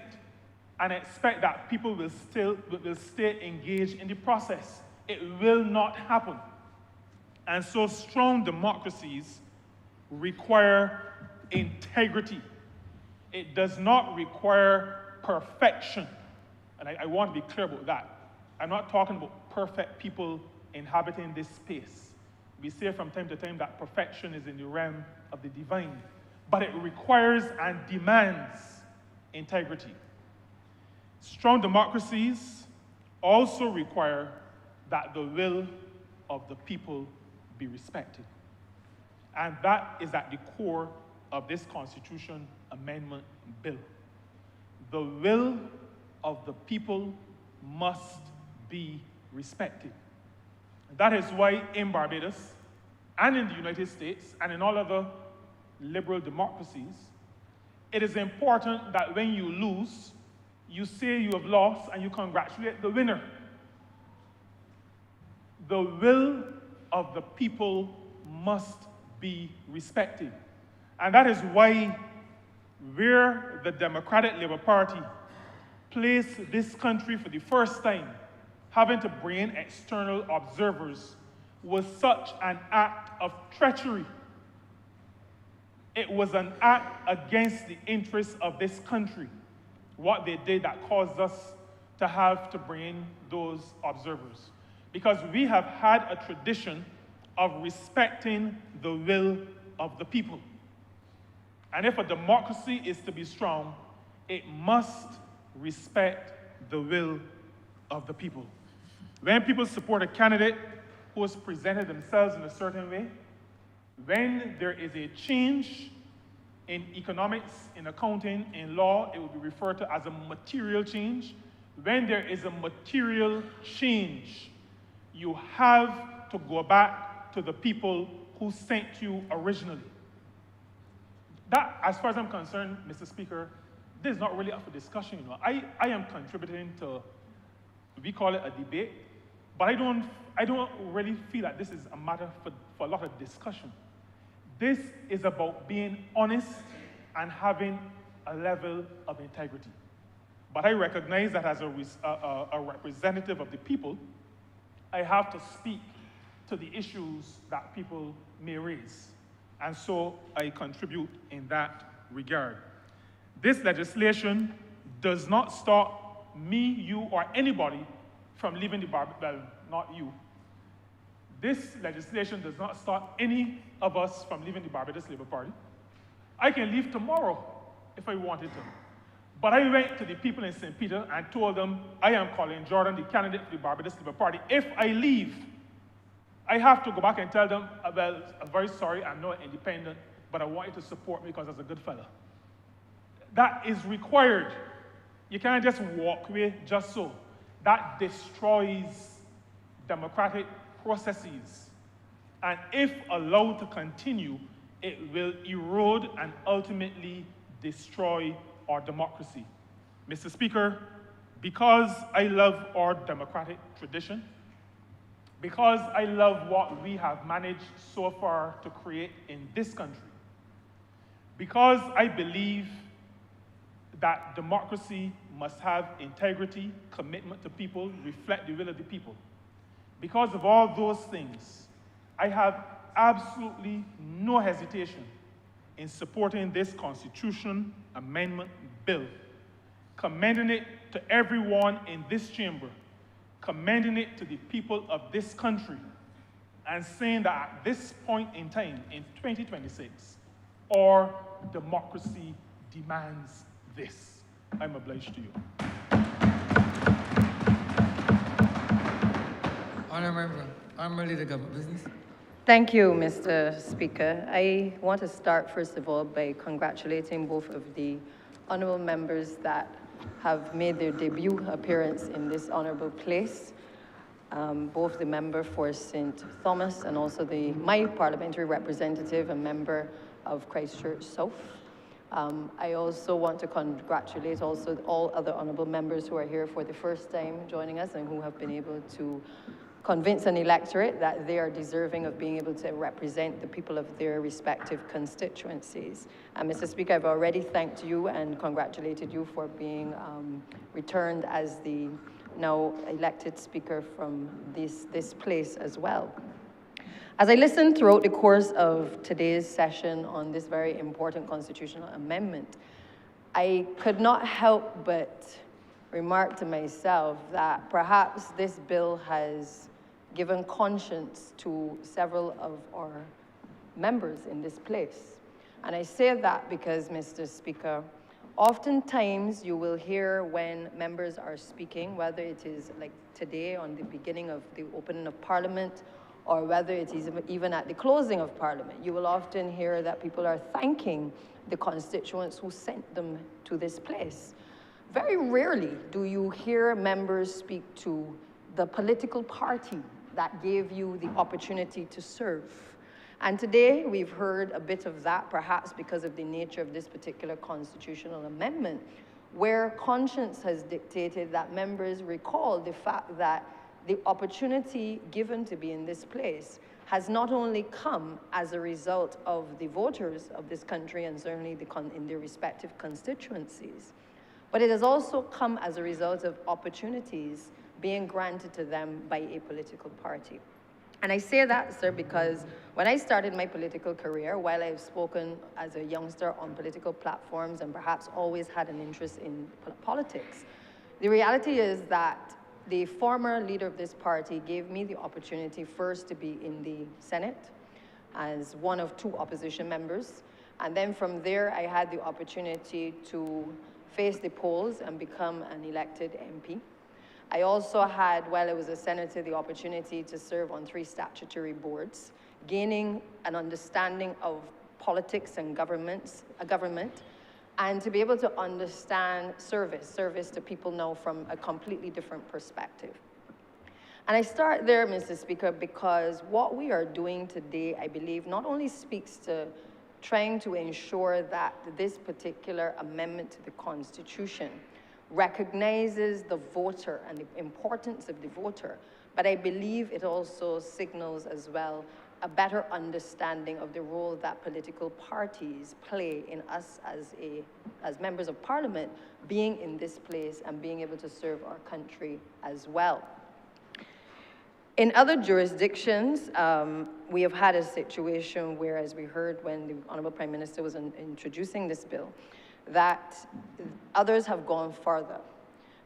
and expect that people will stay engaged in the process. It will not happen. And so strong democracies require integrity. It does not require perfection. And I want to be clear about that. I'm not talking about perfect people inhabiting this space. We say from time to time that perfection is in the realm of the divine, but it requires and demands integrity. Strong democracies also require that the will of the people be respected. And that is at the core of this Constitution Amendment Bill. The will of the people must be respected. That is why in Barbados, and in the United States, and in all other liberal democracies, it is important that when you lose, you say you have lost and you congratulate the winner. The will of the people must be respected. And that is why where the Democratic Labour Party placed this country for the first time, having to bring in external observers, was such an act of treachery. It was an act against the interests of this country, what they did that caused us to have to bring in those observers. Because we have had a tradition of respecting the will of the people. And if a democracy is to be strong, it must respect the will of the people. When people support a candidate who has presented themselves in a certain way, when there is a change in economics, in accounting, in law, it will be referred to as a material change. when there is a material change, you have to go back to the people who sent you originally. That, as far as I'm concerned, Mr. Speaker, this is not really up for discussion. You know, I am contributing to, we call it a debate, but I don't really feel that this is a matter for a lot of discussion. This is about being honest and having a level of integrity. But I recognize that as a representative of the people, I have to speak to the issues that people may raise. And so I contribute in that regard. This legislation does not stop me, you, or anybody from leaving the Barbados, well, not you. This legislation does not stop any of us from leaving the Barbados Labour Party. I can leave tomorrow if I wanted to. But I went to the people in St. Peter and told them, I am Colin Jordan, the candidate for the Barbados Labour Party. If I leave, I have to go back and tell them, well, I'm very sorry, I'm not independent, but I want you to support me because I'm a good fellow. That is required. You can't just walk away just so. That destroys democratic processes. And if allowed to continue, it will erode and ultimately destroy our democracy. Mr. Speaker, because I love our democratic tradition, because I love what we have managed so far to create in this country, because I believe that democracy must have integrity, commitment to people, reflect the will of the people. Because of all those things, I have absolutely no hesitation in supporting this Constitution Amendment Bill, commending it to everyone in this chamber, commending it to the people of this country, and saying that at this point in time, in 2026, our democracy demands this. I'm obliged to you. Honourable Leader Government Business. Thank you, Mr. Speaker. I want to start, first of all, by congratulating both of the honourable members that have made their debut appearance in this honourable place, both the member for St. Thomas and also my parliamentary representative, a member of Christchurch South. I also want to congratulate also all other honourable members who are here for the first time joining us and who have been able to convince an electorate that they are deserving of being able to represent the people of their respective constituencies. And Mr. Speaker, I've already thanked you and congratulated you for being returned as the now elected speaker from this place as well. As I listened throughout the course of today's session on this very important constitutional amendment, I could not help but remark to myself that perhaps this bill has given conscience to several of our members in this place. And I say that because, Mr. Speaker, oftentimes you will hear when members are speaking, whether it is like today on the beginning of the opening of Parliament, or whether it is even at the closing of Parliament, you will often hear that people are thanking the constituents who sent them to this place. Very rarely do you hear members speak to the political party that gave you the opportunity to serve. And today we've heard a bit of that, perhaps because of the nature of this particular constitutional amendment, where conscience has dictated that members recall the fact that the opportunity given to be in this place has not only come as a result of the voters of this country and certainly in their respective constituencies, but it has also come as a result of opportunities being granted to them by a political party. And I say that, sir, because when I started my political career, while I've spoken as a youngster on political platforms and perhaps always had an interest in politics, the reality is that the former leader of this party gave me the opportunity first to be in the Senate as one of two opposition members. And then from there, I had the opportunity to face the polls and become an elected MP. I also had, while I was a senator, the opportunity to serve on 3 statutory boards, gaining an understanding of politics and government, and to be able to understand service to people now from a completely different perspective. And I start there, Mr. Speaker, because what we are doing today, I believe, not only speaks to trying to ensure that this particular amendment to the Constitution recognizes the voter and the importance of the voter, but I believe it also signals as well a better understanding of the role that political parties play in us as members of parliament being in this place and being able to serve our country as well. In other jurisdictions, we have had a situation where, as we heard when the Honourable Prime Minister was introducing this bill, that others have gone further.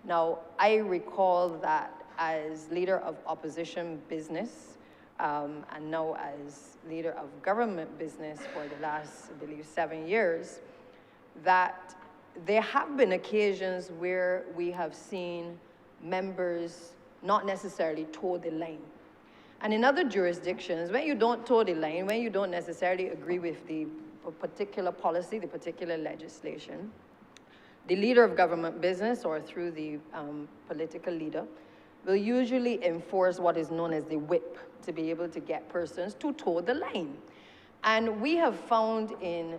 Now, I recall that as leader of opposition business, and now as leader of government business for the last, I believe, 7 years, that there have been occasions where we have seen members not necessarily toe the line. And in other jurisdictions, when you don't toe the line, when you don't necessarily agree with the particular policy, the particular legislation, the leader of government business or through the political leader will usually enforce what is known as the whip to be able to get persons to toe the line. And we have found in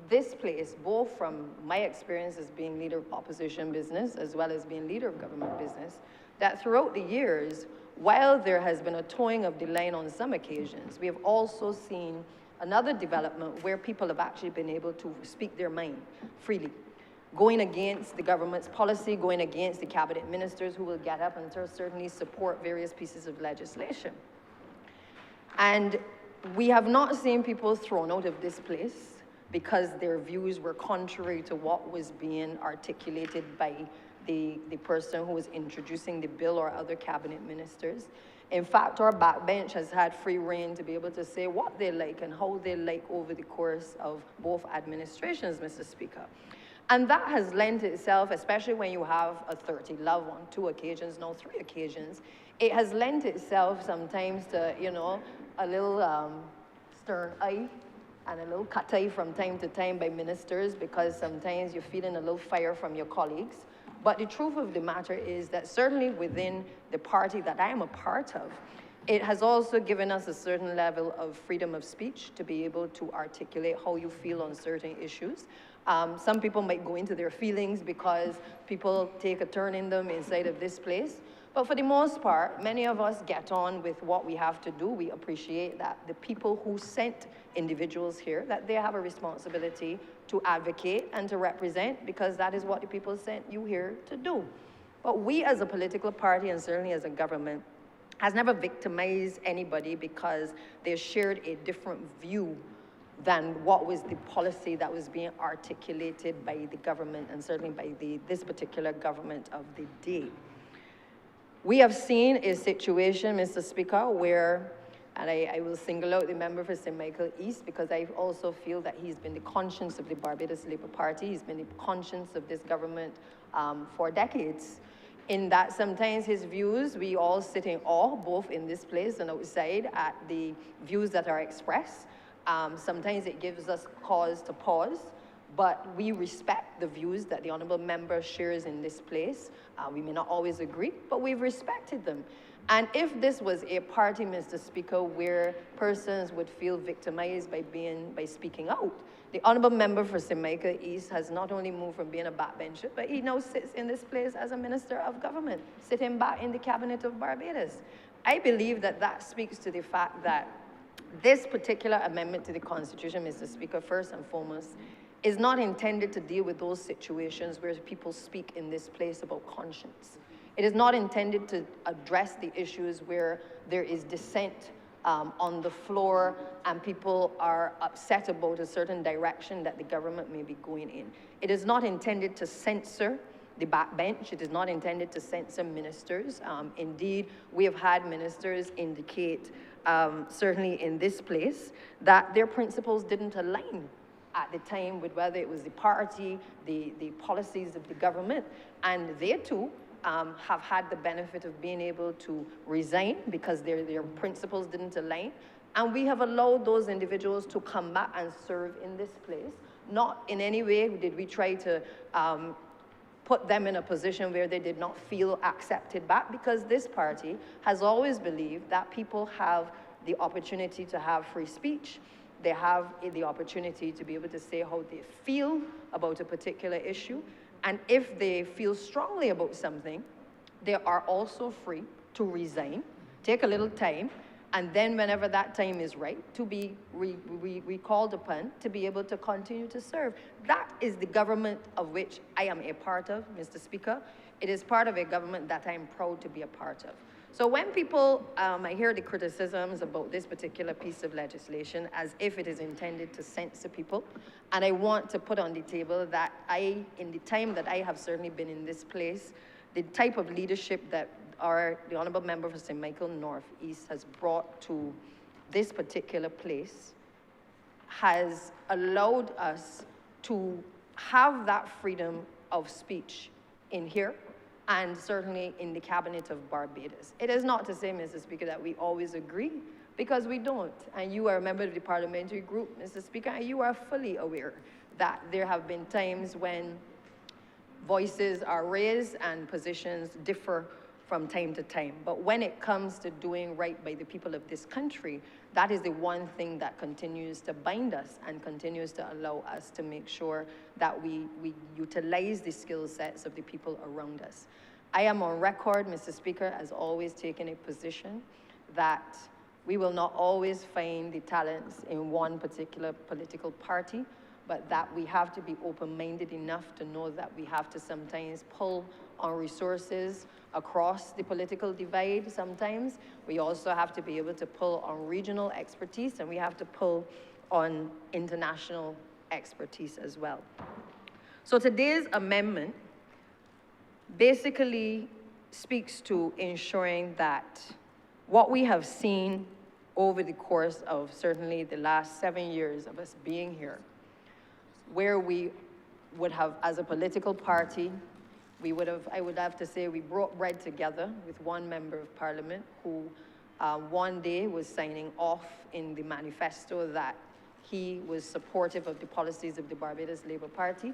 this place, both from my experience as being leader of opposition business as well as being leader of government business, that throughout the years, while there has been a toeing of the line on some occasions, we have also seen another development where people have actually been able to speak their mind freely, going against the government's policy, going against the cabinet ministers who will get up and certainly support various pieces of legislation. And we have not seen people thrown out of this place because their views were contrary to what was being articulated by the person who was introducing the bill or other cabinet ministers. In fact, our backbench has had free rein to be able to say what they like and how they like over the course of both administrations, Mr. Speaker. And that has lent itself, especially when you have a 30 love on 2 occasions, now 3 occasions, it has lent itself sometimes to, you know, a little stern eye and a little cut eye from time to time by ministers because sometimes you're feeling a little fire from your colleagues. But the truth of the matter is that certainly within the party that I am a part of, it has also given us a certain level of freedom of speech to be able to articulate how you feel on certain issues. Some people might go into their feelings because people take a turn in them inside of this place. But for the most part, many of us get on with what we have to do. We appreciate that the people who sent individuals here, that they have a responsibility to advocate and to represent, because that is what the people sent you here to do. But we as a political party, and certainly as a government, has never victimized anybody because they shared a different view than what was the policy that was being articulated by the government, and certainly by this particular government of the day. We have seen a situation, Mr. Speaker, where, and I will single out the member for St. Michael East because I also feel that he's been the conscience of the Barbados Labour Party. He's been the conscience of this government for decades. In that sometimes his views, we all sit in awe, both in this place and outside, at the views that are expressed. Sometimes it gives us cause to pause, but we respect the views that the honourable member shares in this place. We may not always agree, but we've respected them. And if this was a party, Mr. Speaker, where persons would feel victimized by speaking out, the honourable member for St. Michael East has not only moved from being a backbencher, but he now sits in this place as a minister of government, sitting back in the cabinet of Barbados. I believe that that speaks to the fact that this particular amendment to the Constitution, Mr. Speaker, first and foremost, is not intended to deal with those situations where people speak in this place about conscience. It is not intended to address the issues where there is dissent on the floor and people are upset about a certain direction that the government may be going in. It is not intended to censor the backbench. It is not intended to censor ministers. Indeed, we have had ministers indicate, certainly in this place, that their principles didn't align at the time with whether it was the party, the policies of the government, and they too have had the benefit of being able to resign because their principles didn't align, And we have allowed those individuals to come back and serve in this place. Not in any way did we try to put them in a position where they did not feel accepted back, because this party has always believed that people have the opportunity to have free speech. They have the opportunity to be able to say how they feel about a particular issue. And if they feel strongly about something, they are also free to resign, take a little time, and then whenever that time is right, to be recalled upon to be able to continue to serve. That is the government of which I am a part of, Mr. Speaker. It is part of a government that I'm proud to be a part of. So when people, I hear the criticisms about this particular piece of legislation as if it is intended to censor people, and I want to put on the table that in the time that I have certainly been in this place, the type of leadership that the Honourable Member for St. Michael Northeast has brought to this particular place has allowed us to have that freedom of speech in here, and certainly in the Cabinet of Barbados. It is not to say, Mr. Speaker, that we always agree, because we don't. And you are a member of the parliamentary group, Mr. Speaker, and you are fully aware that there have been times when voices are raised and positions differ from time to time. But when it comes to doing right by the people of this country, that is the one thing that continues to bind us and continues to allow us to make sure that we utilize the skill sets of the people around us. I am on record, Mr. Speaker, as always taking a position that we will not always find the talents in one particular political party, but that we have to be open-minded enough to know that we have to sometimes pull on resources across the political divide sometimes. We also have to be able to pull on regional expertise, and we have to pull on international expertise as well. So today's amendment basically speaks to ensuring that what we have seen over the course of certainly the last 7 years of us being here, where we would have, as a political party, I would have to say we broke bread together with one member of parliament who one day was signing off in the manifesto that he was supportive of the policies of the Barbados Labour Party.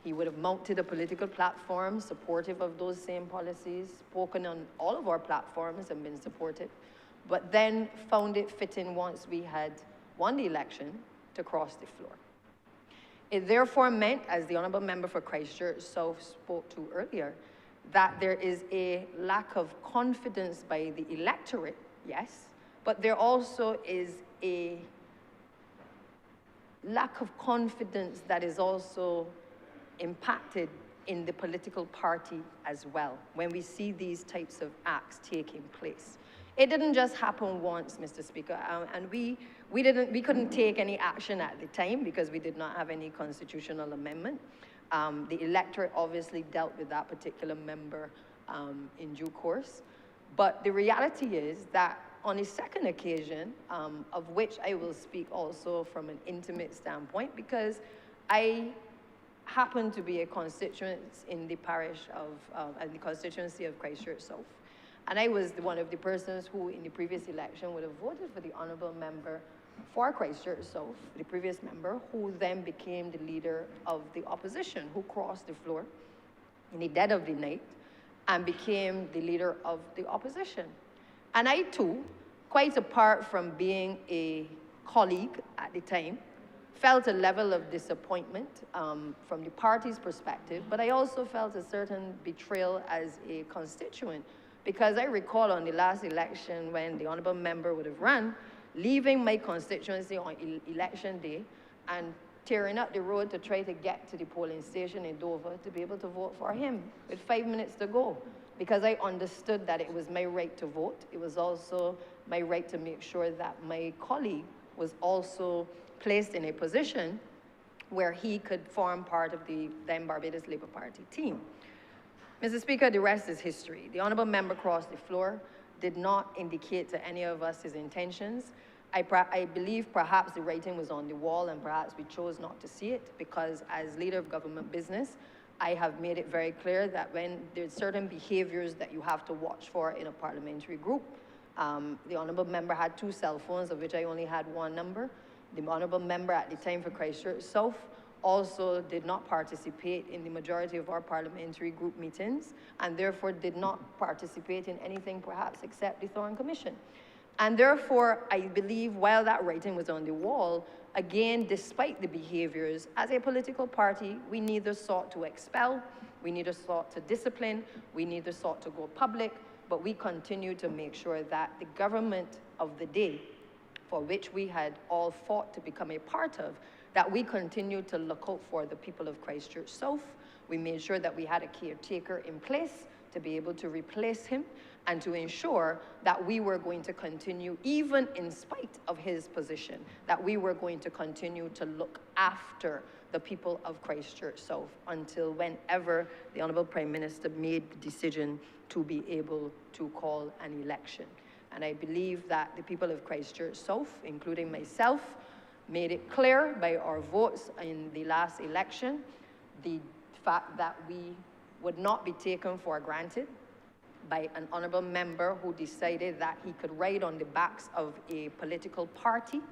He would have mounted a political platform supportive of those same policies, spoken on all of our platforms and been supportive, but then found it fitting once we had won the election to cross the floor. It therefore meant, as the Honourable Member for Christchurch South spoke to earlier, that there is a lack of confidence by the electorate, yes, but there also is a lack of confidence that is also impacted in the political party as well, when we see these types of acts taking place. It didn't just happen once, Mr. Speaker, and we couldn't take any action at the time because we did not have any constitutional amendment. The electorate obviously dealt with that particular member in due course. But the reality is that on a second occasion, of which I will speak also from an intimate standpoint, because I happen to be a constituent in the parish of, the constituency of Christchurch South. And I was one of the persons who, in the previous election, would have voted for the Honourable Member for Christchurch South, the previous member, who then became the leader of the opposition, who crossed the floor in the dead of the night and became the leader of the opposition. And I, too, quite apart from being a colleague at the time, felt a level of disappointment from the party's perspective, but I also felt a certain betrayal as a constituent, because I recall on the last election when the Honourable Member would have run, leaving my constituency on election day and tearing up the road to try to get to the polling station in Dover to be able to vote for him with 5 minutes to go, because I understood that it was my right to vote. It was also my right to make sure that my colleague was also placed in a position where he could form part of the then Barbados Labour Party team. Mr. Speaker, the rest is history. The Honourable Member crossed the floor, did not indicate to any of us his intentions. I believe perhaps the writing was on the wall and perhaps we chose not to see it, because as leader of government business, I have made it very clear that when there's certain behaviors that you have to watch for in a parliamentary group, The honorable member had 2 cell phones, of which I only had 1 number. The honorable member at the time for Christchurch South also did not participate in the majority of our parliamentary group meetings, and therefore did not participate in anything perhaps except the Thorn Commission. And therefore, I believe while that writing was on the wall, again, despite the behaviors, as a political party, we neither sought to expel, we neither sought to discipline, we neither sought to go public, but we continue to make sure that the government of the day, for which we had all fought to become a part of, that we continue to look out for the people of Christchurch South. We made sure that we had a caretaker in place to be able to replace him and to ensure that we were going to continue, even in spite of his position, that we were going to continue to look after the people of Christchurch South until whenever the Honourable Prime Minister made the decision to be able to call an election. And I believe that the people of Christchurch South, including myself, made it clear by our votes in the last election, the fact that we would not be taken for granted by an honourable member who decided that he could ride on the backs of a political party,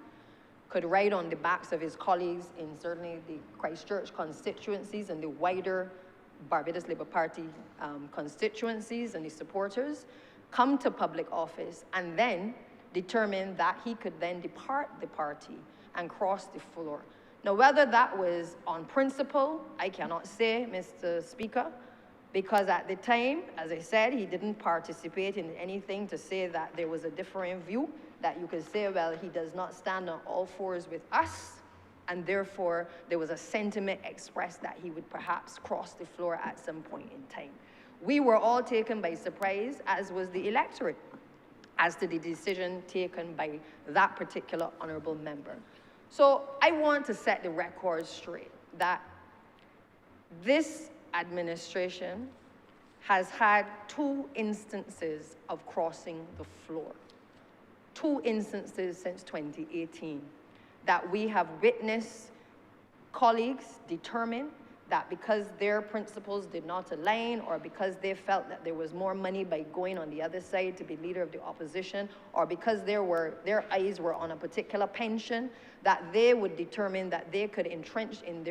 could ride on the backs of his colleagues in certainly the Christchurch constituencies and the wider Barbados Labour Party constituencies and the supporters, come to public office and then determine that he could then depart the party and cross the floor. Now, whether that was on principle, I cannot say, Mr. Speaker, because at the time, as I said, he didn't participate in anything to say that there was a differing view, that you could say, well, he does not stand on all fours with us, and therefore there was a sentiment expressed that he would perhaps cross the floor at some point in time. We were all taken by surprise, as was the electorate, as to the decision taken by that particular honourable member. So I want to set the record straight that this administration has had 2 instances of crossing the floor. 2 instances since 2018 that we have witnessed colleagues determine that because their principles did not align, or because they felt that there was more money by going on the other side to be leader of the opposition, or because their eyes were on a particular pension, that they would determine that they could entrench in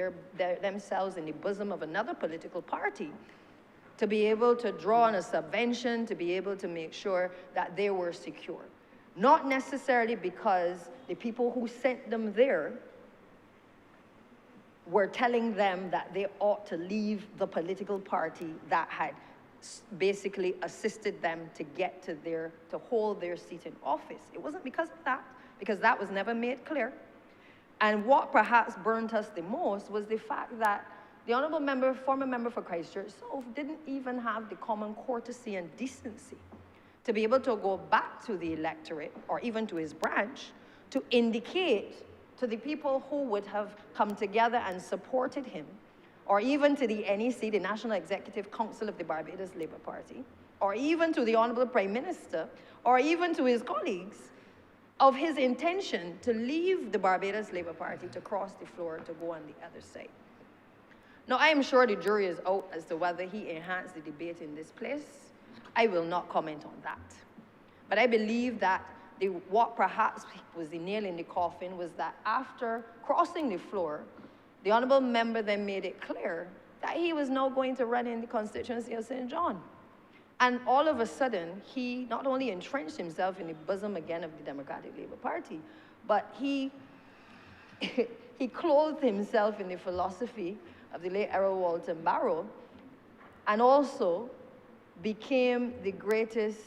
themselves in the bosom of another political party to be able to draw on a subvention, to be able to make sure that they were secure. Not necessarily because the people who sent them there were telling them that they ought to leave the political party that had basically assisted them to get to to hold their seat in office. It wasn't because of that, because that was never made clear. And what perhaps burnt us the most was the fact that the honourable member, former member for Christchurch South, didn't even have the common courtesy and decency to be able to go back to the electorate, or even to his branch, to indicate to the people who would have come together and supported him, or even to the NEC, the National Executive Council of the Barbados Labour Party, or even to the Honourable Prime Minister, or even to his colleagues, of his intention to leave the Barbados Labour Party to cross the floor to go on the other side. Now, I am sure the jury is out as to whether he enhanced the debate in this place. I will not comment on that. But I believe that what perhaps was the nail in the coffin was that after crossing the floor, the honourable member then made it clear that he was now going to run in the constituency of St. John. And all of a sudden, he not only entrenched himself in the bosom again of the Democratic Labour Party, but he clothed himself in the philosophy of the late Errol Walton Barrow, and also became the greatest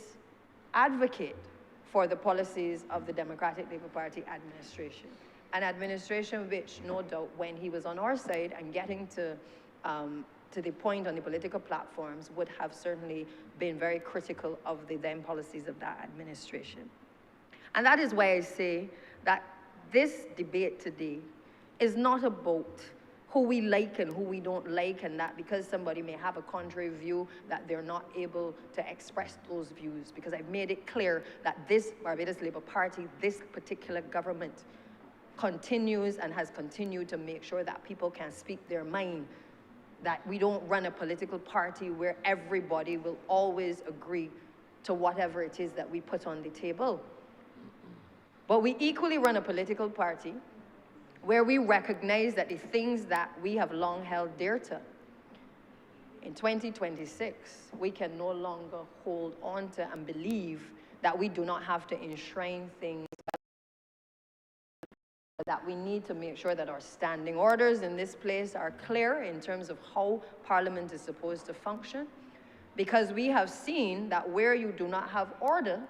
advocate for the policies of the Democratic Labour Party administration. An administration which, no doubt, when he was on our side and getting to the point on the political platforms, would have certainly been very critical of the then policies of that administration. And that is why I say that this debate today is not about who we like and who we don't like, and that because somebody may have a contrary view that they're not able to express those views, because I've made it clear that this Barbados Labour Party, this particular government, continues and has continued to make sure that people can speak their mind, that we don't run a political party where everybody will always agree to whatever it is that we put on the table. But we equally run a political party where we recognize that the things that we have long held dear to, in 2026, we can no longer hold on to and believe that we do not have to enshrine things, that we need to make sure that our standing orders in this place are clear in terms of how Parliament is supposed to function, because we have seen that where you do not have order,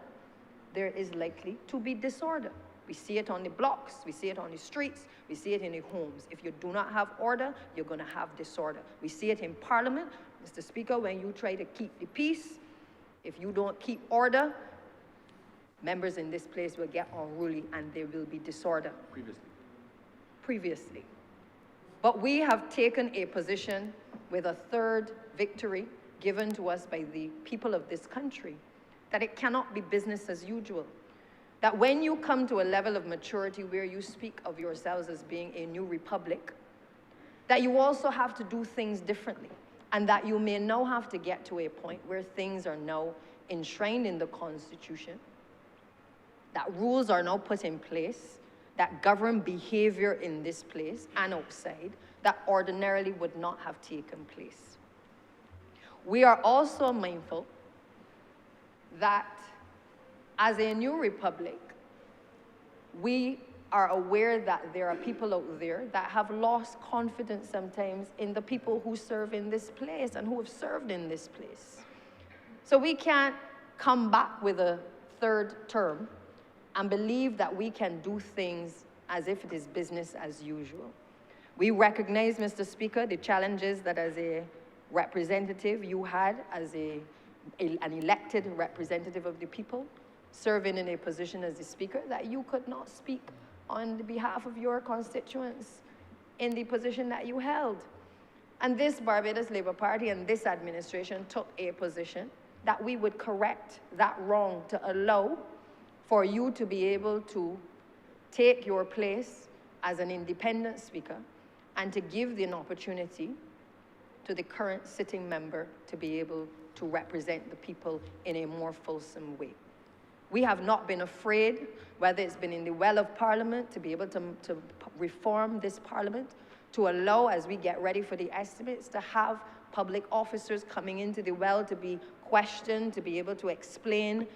there is likely to be disorder. We see it on the blocks, we see it on the streets, we see it in the homes. If you do not have order, you're going to have disorder. We see it in Parliament, Mr. Speaker, when you try to keep the peace. If you don't keep order, members in this place will get unruly and there will be disorder. Previously. But we have taken a position with a third victory given to us by the people of this country, that it cannot be business as usual. That when you come to a level of maturity where you speak of yourselves as being a new republic, that you also have to do things differently, and that you may now have to get to a point where things are now enshrined in the Constitution, that rules are now put in place that govern behavior in this place and outside that ordinarily would not have taken place. We are also mindful that as a new republic, we are aware that there are people out there that have lost confidence sometimes in the people who serve in this place and who have served in this place. So we can't come back with a third term and believe that we can do things as if it is business as usual. We recognize, Mr. Speaker, the challenges that as a representative you had as an elected representative of the people, serving in a position as the Speaker, that you could not speak on the behalf of your constituents in the position that you held. And this Barbados Labour Party and this administration took a position that we would correct that wrong to allow for you to be able to take your place as an independent Speaker and to give an opportunity to the current sitting member to be able to represent the people in a more fulsome way. We have not been afraid, whether it's been in the well of Parliament, to be able to reform this Parliament, to allow, as we get ready for the estimates, to have public officers coming into the well to be questioned, to be able to explain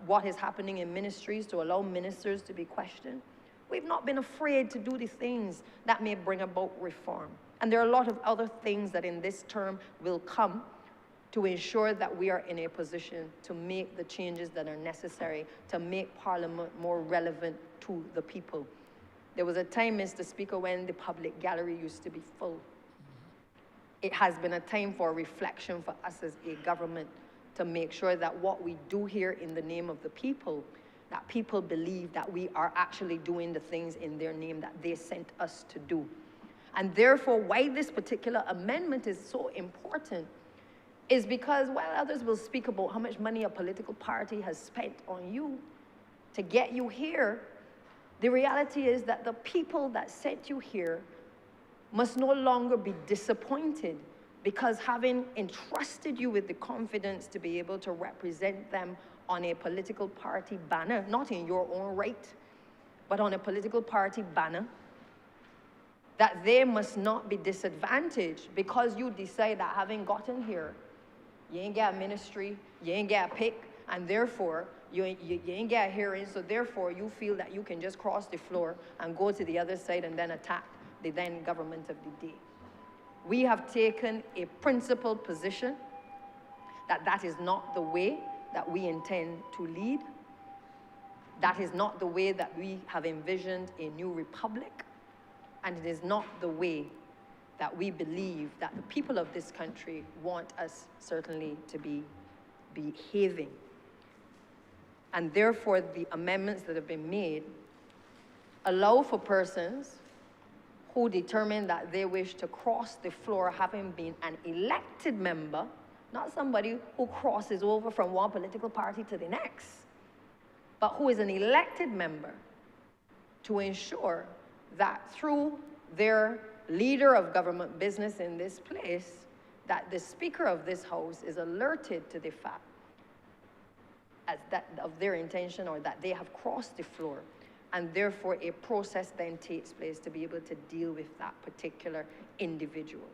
what is happening in ministries, to allow ministers to be questioned. We've not been afraid to do the things that may bring about reform. And there are a lot of other things that in this term will come to ensure that we are in a position to make the changes that are necessary to make Parliament more relevant to the people. There was a time, Mr. Speaker, when the public gallery used to be full. It has been a time for reflection for us as a government to make sure that what we do here in the name of the people, that people believe that we are actually doing the things in their name that they sent us to do. And therefore, why this particular amendment is so important is because while others will speak about how much money a political party has spent on you to get you here, the reality is that the people that sent you here must no longer be disappointed, because having entrusted you with the confidence to be able to represent them on a political party banner, not in your own right, but on a political party banner, that they must not be disadvantaged because you decide that having gotten here, you ain't got a ministry, you ain't got a pick, and therefore you ain't got a hearing, so therefore you feel that you can just cross the floor and go to the other side and then attack the then government of the day. We have taken a principled position that that is not the way that we intend to lead. That is not the way that we have envisioned a new republic. And it is not the way that we believe that the people of this country want us certainly to be behaving. And therefore, the amendments that have been made allow for persons who determine that they wish to cross the floor having been an elected member, not somebody who crosses over from one political party to the next, but who is an elected member, to ensure that through their leader of government business in this place, that the Speaker of this House is alerted to the fact of their intention or that they have crossed the floor. And therefore, a process then takes place to be able to deal with that particular individual.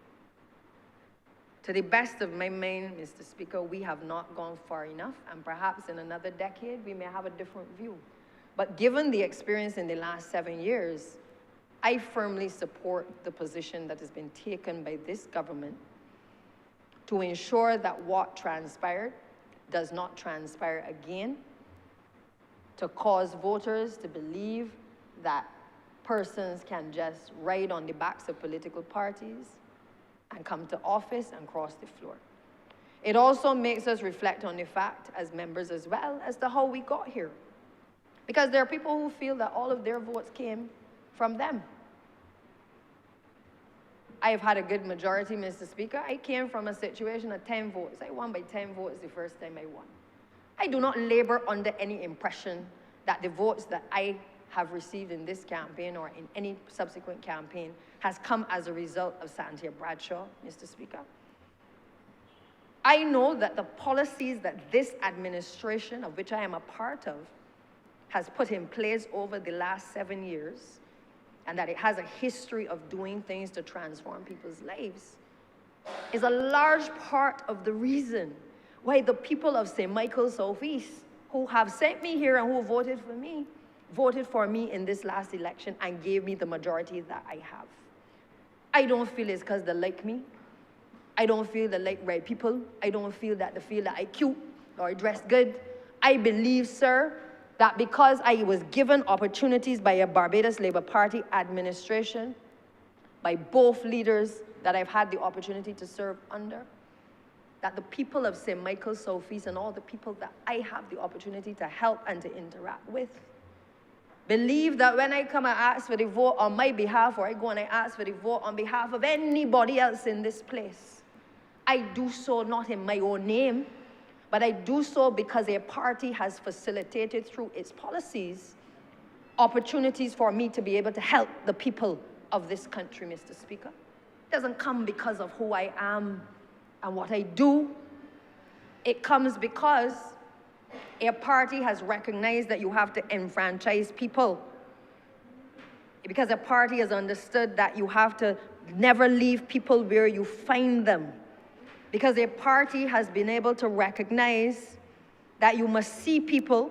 To the best of my mind, Mr. Speaker, we have not gone far enough, and perhaps in another decade, we may have a different view. But given the experience in the last 7 years, I firmly support the position that has been taken by this government to ensure that what transpired does not transpire again, to cause voters to believe that persons can just ride on the backs of political parties and come to office and cross the floor. It also makes us reflect on the fact, as members as well, as to how we got here. Because there are people who feel that all of their votes came from them. I've had a good majority, Mr. Speaker. I came from a situation of 10 votes. I won by 10 votes the first time I won. I do not labor under any impression that the votes that I have received in this campaign or in any subsequent campaign has come as a result of Santia Bradshaw, Mr. Speaker. I know that the policies that this administration, of which I am a part of, has put in place over the last 7 years, and that it has a history of doing things to transform people's lives, is a large part of the reason why the people of St. Michael Southeast, who have sent me here and who voted for me in this last election and gave me the majority that I have. I don't feel it's because they like me. I don't feel they like red people. I don't feel that they feel that I cute or I dress good. I believe, sir, that because I was given opportunities by a Barbados Labour Party administration, by both leaders that I've had the opportunity to serve under, that the people of St. Michael Southeast and all the people that I have the opportunity to help and to interact with believe that when I come and ask for the vote on my behalf, or I go and I ask for the vote on behalf of anybody else in this place, I do so not in my own name, but I do so because a party has facilitated through its policies opportunities for me to be able to help the people of this country, Mr. Speaker. It doesn't come because of who I am and what I do. It comes because a party has recognized that you have to enfranchise people. Because a party has understood that you have to never leave people where you find them. Because a party has been able to recognize that you must see people,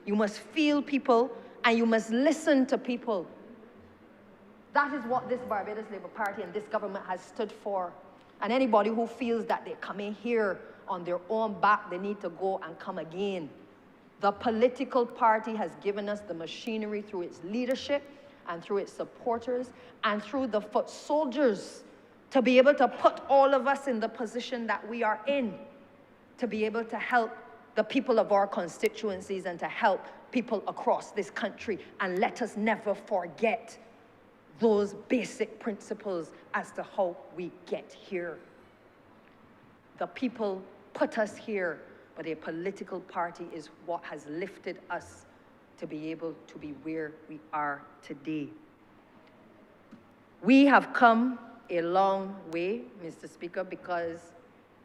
you must feel people, and you must listen to people. That is what this Barbados Labour Party and this government has stood for. And anybody who feels that they're coming here on their own back, they need to go and come again. The political party has given us the machinery through its leadership and through its supporters and through the foot soldiers to be able to put all of us in the position that we are in, to be able to help the people of our constituencies and to help people across this country. And let us never forget those basic principles as to how we get here. The people put us here, but a political party is what has lifted us to be able to be where we are today. We have come a long way, Mr. Speaker, because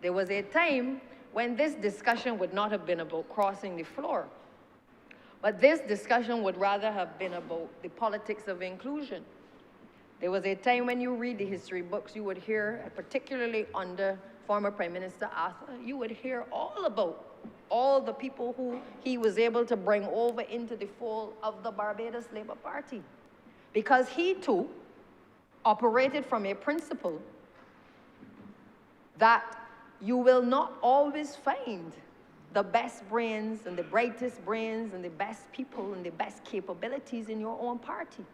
there was a time when this discussion would not have been about crossing the floor, but this discussion would rather have been about the politics of inclusion. There was a time when you read the history books, you would hear, particularly under former Prime Minister Arthur, you would hear all about all the people who he was able to bring over into the fold of the Barbados Labour Party. Because he too operated from a principle that you will not always find the best brains and the brightest brains and the best people and the best capabilities in your own party.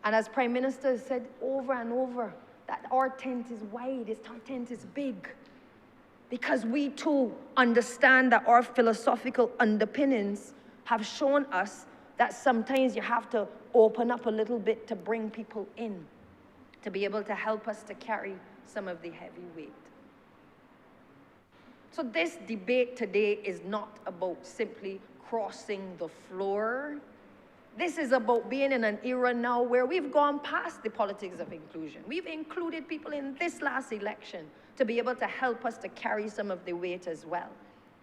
And as Prime Minister said over and over, that our tent is wide, our tent is big, because we too understand that our philosophical underpinnings have shown us that sometimes you have to open up a little bit to bring people in, to be able to help us to carry some of the heavy weight. So this debate today is not about simply crossing the floor. This is about being in an era now where we've gone past the politics of inclusion. We've included people in this last election to be able to help us to carry some of the weight as well.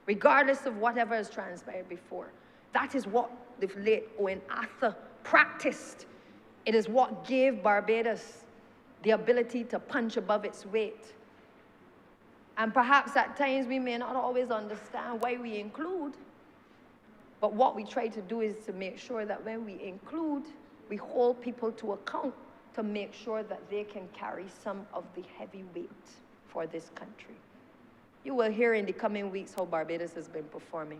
regardless of whatever has transpired before. That is what the late Owen Arthur practiced. It is what gave Barbados the ability to punch above its weight. And perhaps at times we may not always understand why we include, but what we try to do is to make sure that when we include, we hold people to account to make sure that they can carry some of the heavy weight for this country. You will hear in the coming weeks how Barbados has been performing.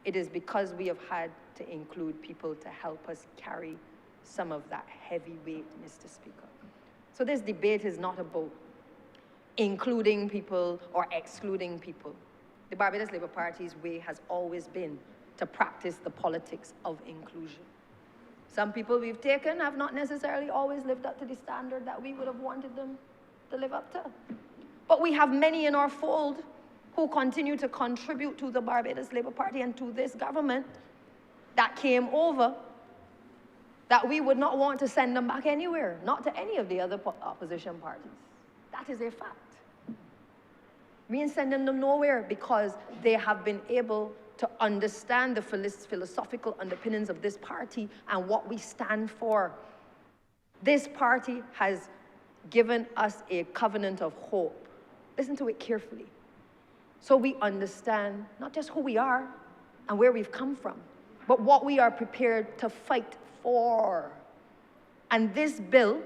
It is because we have had to include people to help us carry some of that heavy weight, Mr. Speaker. So this debate is not about including people or excluding people. The Barbados Labour Party's way has always been to practice the politics of inclusion. Some people we've taken have not necessarily always lived up to the standard that we would have wanted them to live up to. But we have many in our fold who continue to contribute to the Barbados Labour Party and to this government that came over, that we would not want to send them back anywhere, not to any of the other opposition parties. That is a fact. We ain't sending them nowhere because they have been able to understand the philosophical underpinnings of this party and what we stand for. This party has given us a covenant of hope. Listen to it carefully. So we understand not just who we are and where we've come from, but what we are prepared to fight for. And this bill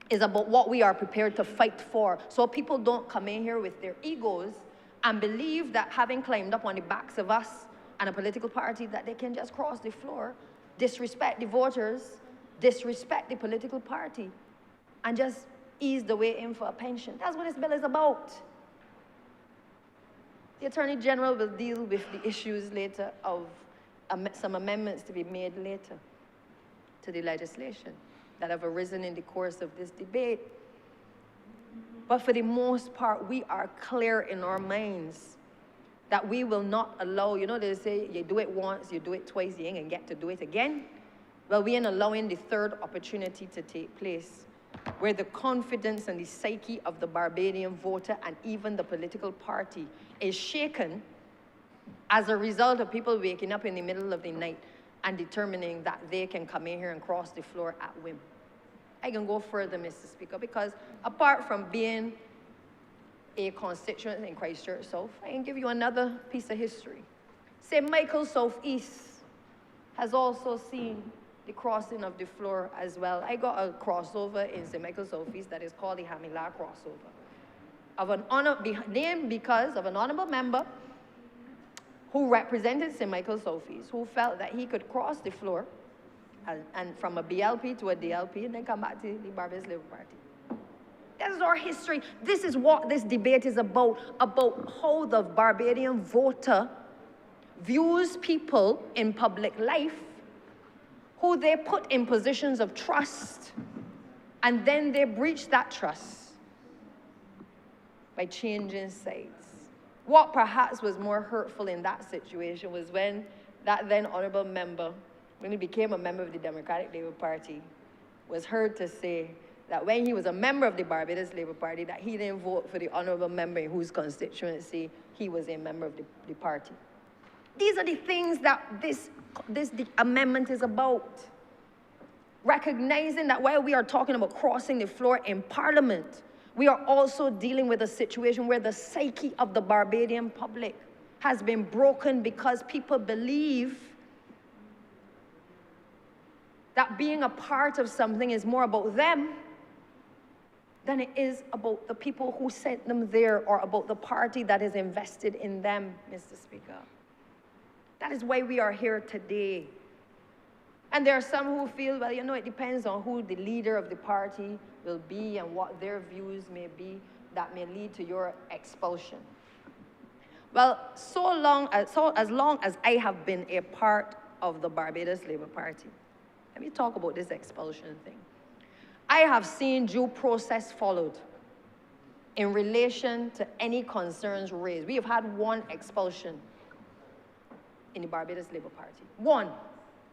is about what we are prepared to fight for. So people don't come in here with their egos and believe that having climbed up on the backs of us and a political party that they can just cross the floor, disrespect the voters, disrespect the political party, and just ease the way in for a pension. That's what this bill is about. The Attorney General will deal with the issues later of some amendments to be made later to the legislation that have arisen in the course of this debate. But for the most part, we are clear in our minds that we will not allow, you know, they say you do it once, you do it twice, you ain't gonna get to do it again. Well, we ain't allowing the third opportunity to take place, where the confidence and the psyche of the Barbadian voter and even the political party is shaken as a result of people waking up in the middle of the night and determining that they can come in here and cross the floor at whim. I can go further, Mr. Speaker, because apart from being a constituent in Christchurch South, I can give you another piece of history. St. Michael Southeast has also seen the crossing of the floor as well. I got a crossover in St. Michael Southeast that is called the Hamila crossover, named because of an honourable member who represented St. Michael Southeast, who felt that he could cross the floor and from a BLP to a DLP and then come back to the Barbados Labour Party. This is our history. This is what this debate is about how the Barbadian voter views people in public life who they put in positions of trust, and then they breach that trust by changing sides. What perhaps was more hurtful in that situation was when that then honourable member, when he became a member of the Democratic Labour Party, was heard to say that when he was a member of the Barbados Labour Party, that he didn't vote for the honourable member in whose constituency he was a member of the party. These are the things that the amendment is about. Recognizing that while we are talking about crossing the floor in Parliament, we are also dealing with a situation where the psyche of the Barbadian public has been broken because people believe that being a part of something is more about them than it is about the people who sent them there or about the party that is invested in them, Mr. Speaker. That is why we are here today. And there are some who feel, well, you know, it depends on who the leader of the party will be and what their views may be that may lead to your expulsion. Well, as long as I have been a part of the Barbados Labour Party, let me talk about this expulsion thing. I have seen due process followed in relation to any concerns raised. We have had one expulsion in the Barbados Labour Party. One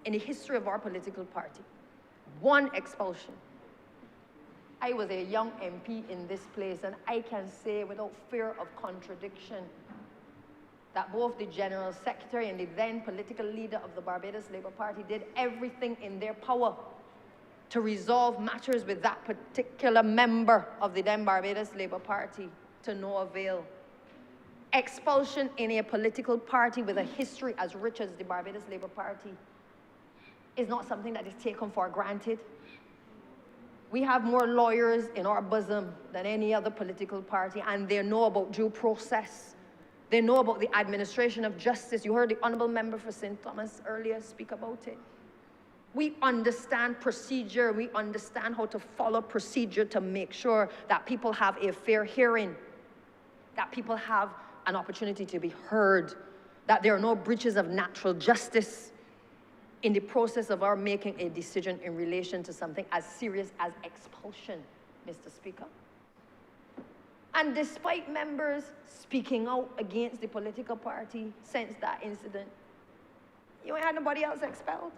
in the history of our political party. One expulsion. I was a young MP in this place, and I can say without fear of contradiction that both the General Secretary and the then political leader of the Barbados Labour Party did everything in their power to resolve matters with that particular member of the then Barbados Labour Party to no avail. Expulsion in a political party with a history as rich as the Barbados Labour Party is not something that is taken for granted. We have more lawyers in our bosom than any other political party, and they know about due process. They know about the administration of justice. You heard the Honourable Member for St. Thomas earlier speak about it. We understand procedure. We understand how to follow procedure to make sure that people have a fair hearing, that people have an opportunity to be heard, that there are no breaches of natural justice in the process of our making a decision in relation to something as serious as expulsion, Mr. Speaker. And despite members speaking out against the political party since that incident, you ain't had nobody else expelled.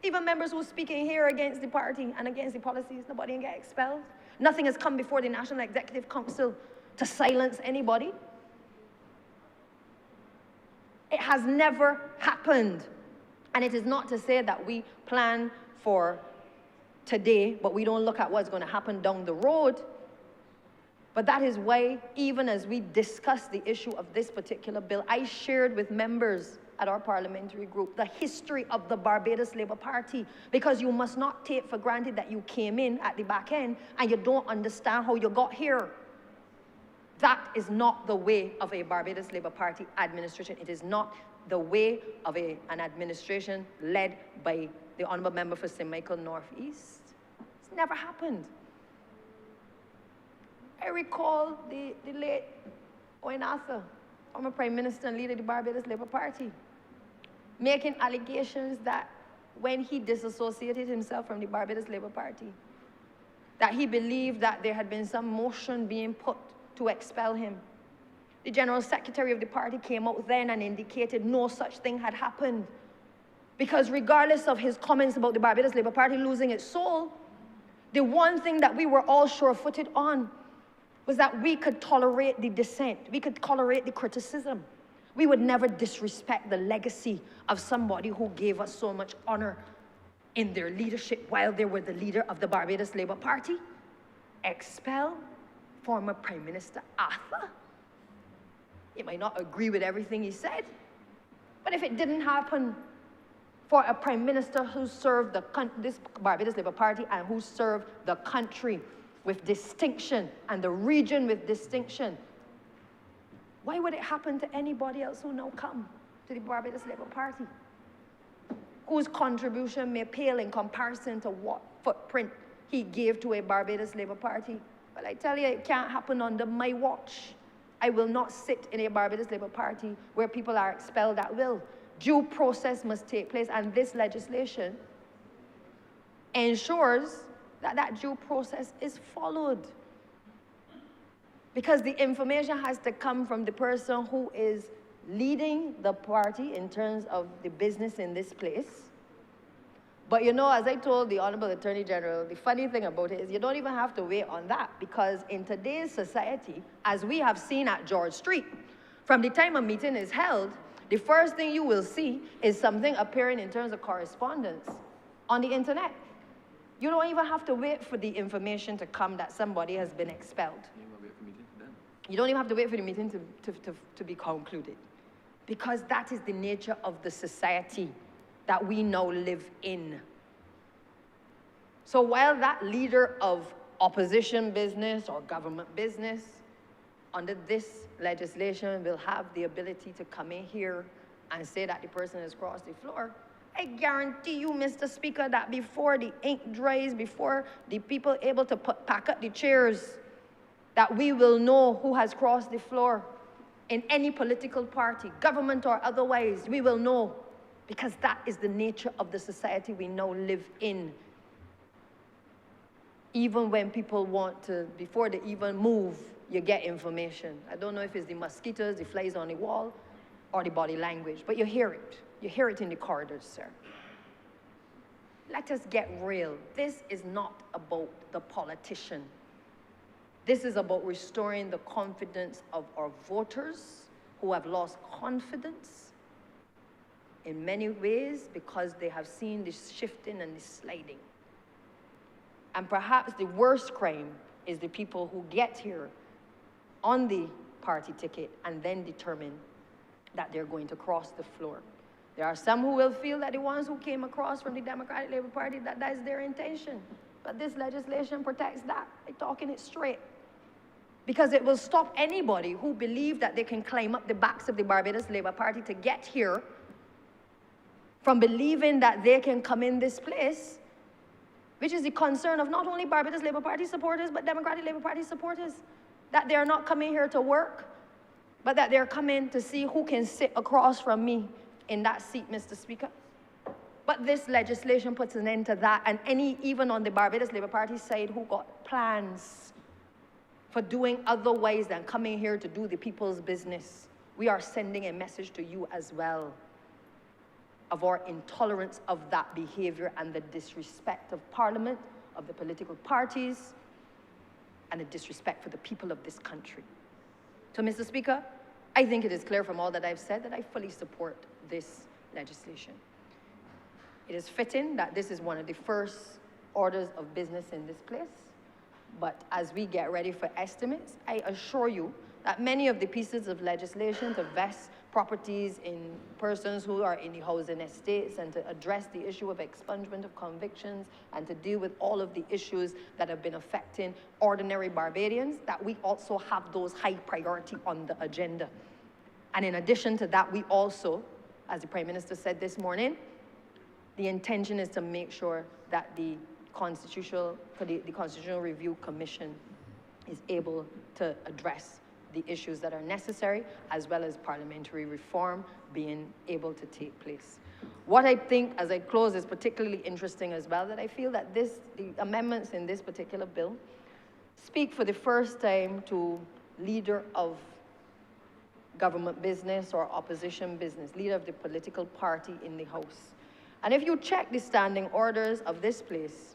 Even members who speaking here against the party and against the policies, nobody ain't get expelled. Nothing has come before the National Executive Council to silence anybody. It has never happened. And it is not to say that we plan for today, but we don't look at what's going to happen down the road. But that is why, even as we discuss the issue of this particular bill, I shared with members at our parliamentary group the history of the Barbados Labour Party, because you must not take for granted that you came in at the back end and you don't understand how you got here. That is not the way of a Barbados Labour Party administration. It is not the way of an administration led by the Honourable Member for St. Michael Northeast. It's never happened. I recall the late Owen Arthur, former Prime Minister and leader of the Barbados Labour Party, making allegations that when he disassociated himself from the Barbados Labour Party, that he believed that there had been some motion being put to expel him. The General Secretary of the party came out then and indicated no such thing had happened. Because regardless of his comments about the Barbados Labour Party losing its soul, the one thing that we were all sure-footed on was that we could tolerate the dissent, we could tolerate the criticism. We would never disrespect the legacy of somebody who gave us so much honor in their leadership while they were the leader of the Barbados Labour Party. Expel former Prime Minister Arthur? You might not agree with everything he said, but if it didn't happen for a Prime Minister who served this Barbados Labour Party and who served the country with distinction and the region with distinction, why would it happen to anybody else who now come to the Barbados Labour Party, whose contribution may pale in comparison to what footprint he gave to a Barbados Labour Party? Well, I tell you, it can't happen under my watch. I will not sit in a Barbados Labour Party where people are expelled at will. Due process must take place, and this legislation ensures that that due process is followed. Because the information has to come from the person who is leading the party in terms of the business in this place. But you know, as I told the Honourable Attorney General, the funny thing about it is you don't even have to wait on that, because in today's society, as we have seen at George Street, from the time a meeting is held, the first thing you will see is something appearing in terms of correspondence on the internet. You don't even have to wait for the information to come that somebody has been expelled. You don't even have to wait for the meeting to be concluded, because that is the nature of the society that we now live in. So while that leader of opposition business or government business under this legislation will have the ability to come in here and say that the person has crossed the floor, I guarantee you, Mr. Speaker, that before the ink dries, before the people able to pack up the chairs, that we will know who has crossed the floor in any political party, government or otherwise. We will know, because that is the nature of the society we now live in. Even when people want to, before they even move, you get information. I don't know if it's the mosquitoes, the flies on the wall, or the body language, but you hear it. You hear it in the corridors, sir. Let us get real. This is not about the politician. This is about restoring the confidence of our voters who have lost confidence in many ways because they have seen this shifting and this sliding. And perhaps the worst crime is the people who get here on the party ticket and then determine that they're going to cross the floor. There are some who will feel that the ones who came across from the Democratic Labour Party, that is their intention. But this legislation protects that by talking it straight. Because it will stop anybody who believe that they can climb up the backs of the Barbados Labour Party to get here from believing that they can come in this place, which is the concern of not only Barbados Labour Party supporters, but Democratic Labour Party supporters, that they're not coming here to work, but that they're coming to see who can sit across from me in that seat, Mr. Speaker. But this legislation puts an end to that, and even on the Barbados Labour Party side who got plans for doing otherwise than coming here to do the people's business, we are sending a message to you as well of our intolerance of that behavior and the disrespect of Parliament, of the political parties, and the disrespect for the people of this country. So, Mr. Speaker, I think it is clear from all that I've said that I fully support this legislation. It is fitting that this is one of the first orders of business in this place, but as we get ready for estimates, I assure you that many of the pieces of legislation to vest properties in persons who are in the housing estates and to address the issue of expungement of convictions and to deal with all of the issues that have been affecting ordinary Barbadians, that we also have those high priority on the agenda. And in addition to that, we also, as the Prime Minister said this morning, the intention is to make sure that the Constitutional Review Commission is able to address the issues that are necessary, as well as parliamentary reform being able to take place. What I think, as I close, is particularly interesting as well, that I feel that the amendments in this particular bill speak for the first time to leader of government business or opposition business, leader of the political party in the House. And if you check the standing orders of this place,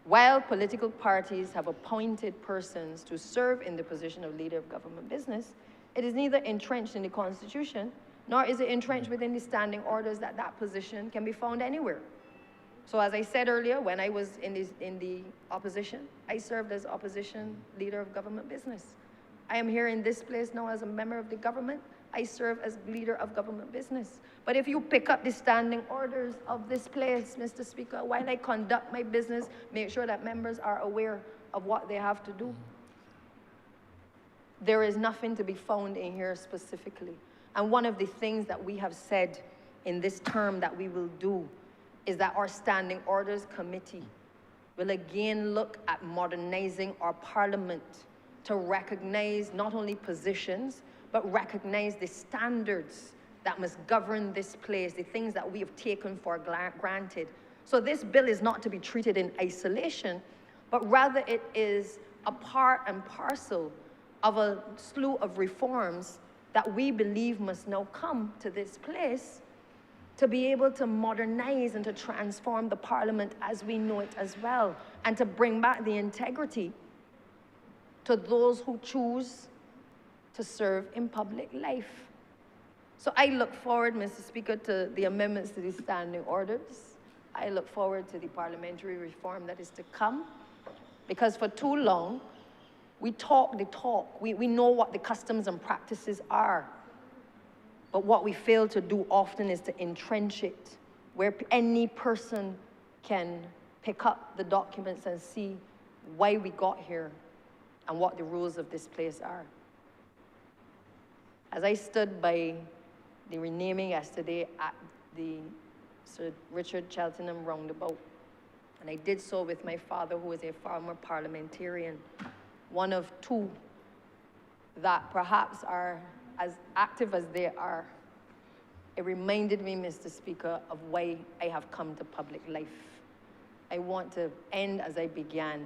while political parties have appointed persons to serve in the position of leader of government business, it is neither entrenched in the Constitution, nor is it entrenched within the standing orders that that position can be found anywhere. So as I said earlier, when I was in the opposition, I served as opposition leader of government business. I am here in this place now as a member of the government. I serve as leader of government business. But if you pick up the standing orders of this place, Mr. Speaker, while I conduct my business, make sure that members are aware of what they have to do. There is nothing to be found in here specifically. And one of the things that we have said in this term that we will do is that our Standing Orders Committee will again look at modernizing our Parliament to recognize not only positions, but recognize the standards that must govern this place, the things that we have taken for granted. So this bill is not to be treated in isolation, but rather it is a part and parcel of a slew of reforms that we believe must now come to this place to be able to modernize and to transform the Parliament as we know it as well, and to bring back the integrity to those who choose to serve in public life. So I look forward, Mr. Speaker, to the amendments to the standing orders. I look forward to the parliamentary reform that is to come, because for too long, we talk the talk. We know what the customs and practices are. But what we fail to do often is to entrench it, where any person can pick up the documents and see why we got here and what the rules of this place are. As I stood by the renaming yesterday at the Sir Richard Cheltenham roundabout, and I did so with my father, who is a former parliamentarian, one of two that perhaps are as active as they are. It reminded me, Mr. Speaker, of why I have come to public life. I want to end as I began,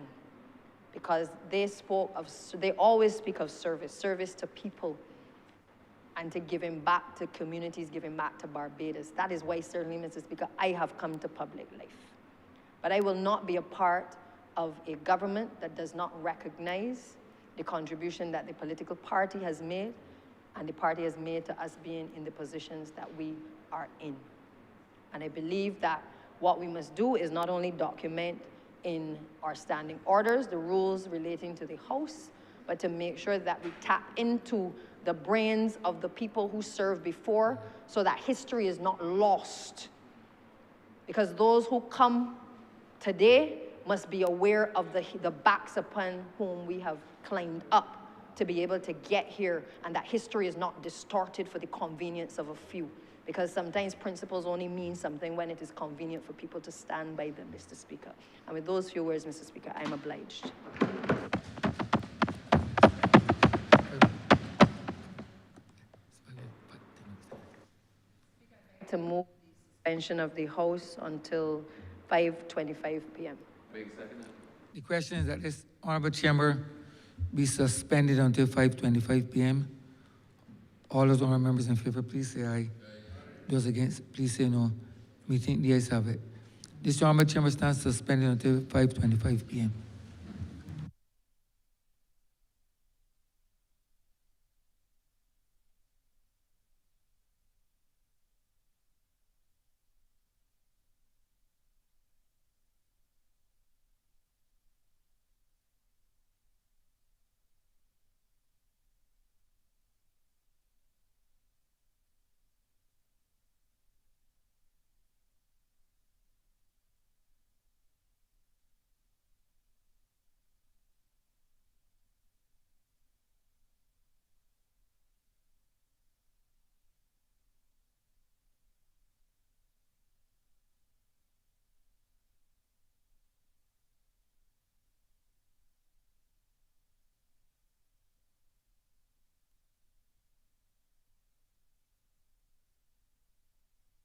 because they always speak of service to people, and to giving back to communities, giving back to Barbados. That is why, certainly, Mr. Speaker, I have come to public life. But I will not be a part of a government that does not recognize the contribution that the political party has made and the party has made to us being in the positions that we are in. And I believe that what we must do is not only document in our standing orders the rules relating to the House, but to make sure that we tap into the brains of the people who served before so that history is not lost. Because those who come today must be aware of the backs upon whom we have climbed up to be able to get here, and that history is not distorted for the convenience of a few. Because sometimes principles only mean something when it is convenient for people to stand by them, Mr. Speaker. And with those few words, Mr. Speaker, I'm obliged. To move the suspension of the House until 5:25 p.m. The question is that this honorable chamber be suspended until 5:25 p.m. All those honorable members in favor, please say aye. Those against, please say no. We think the ayes have it. This honorable chamber stands suspended until 5:25 p.m.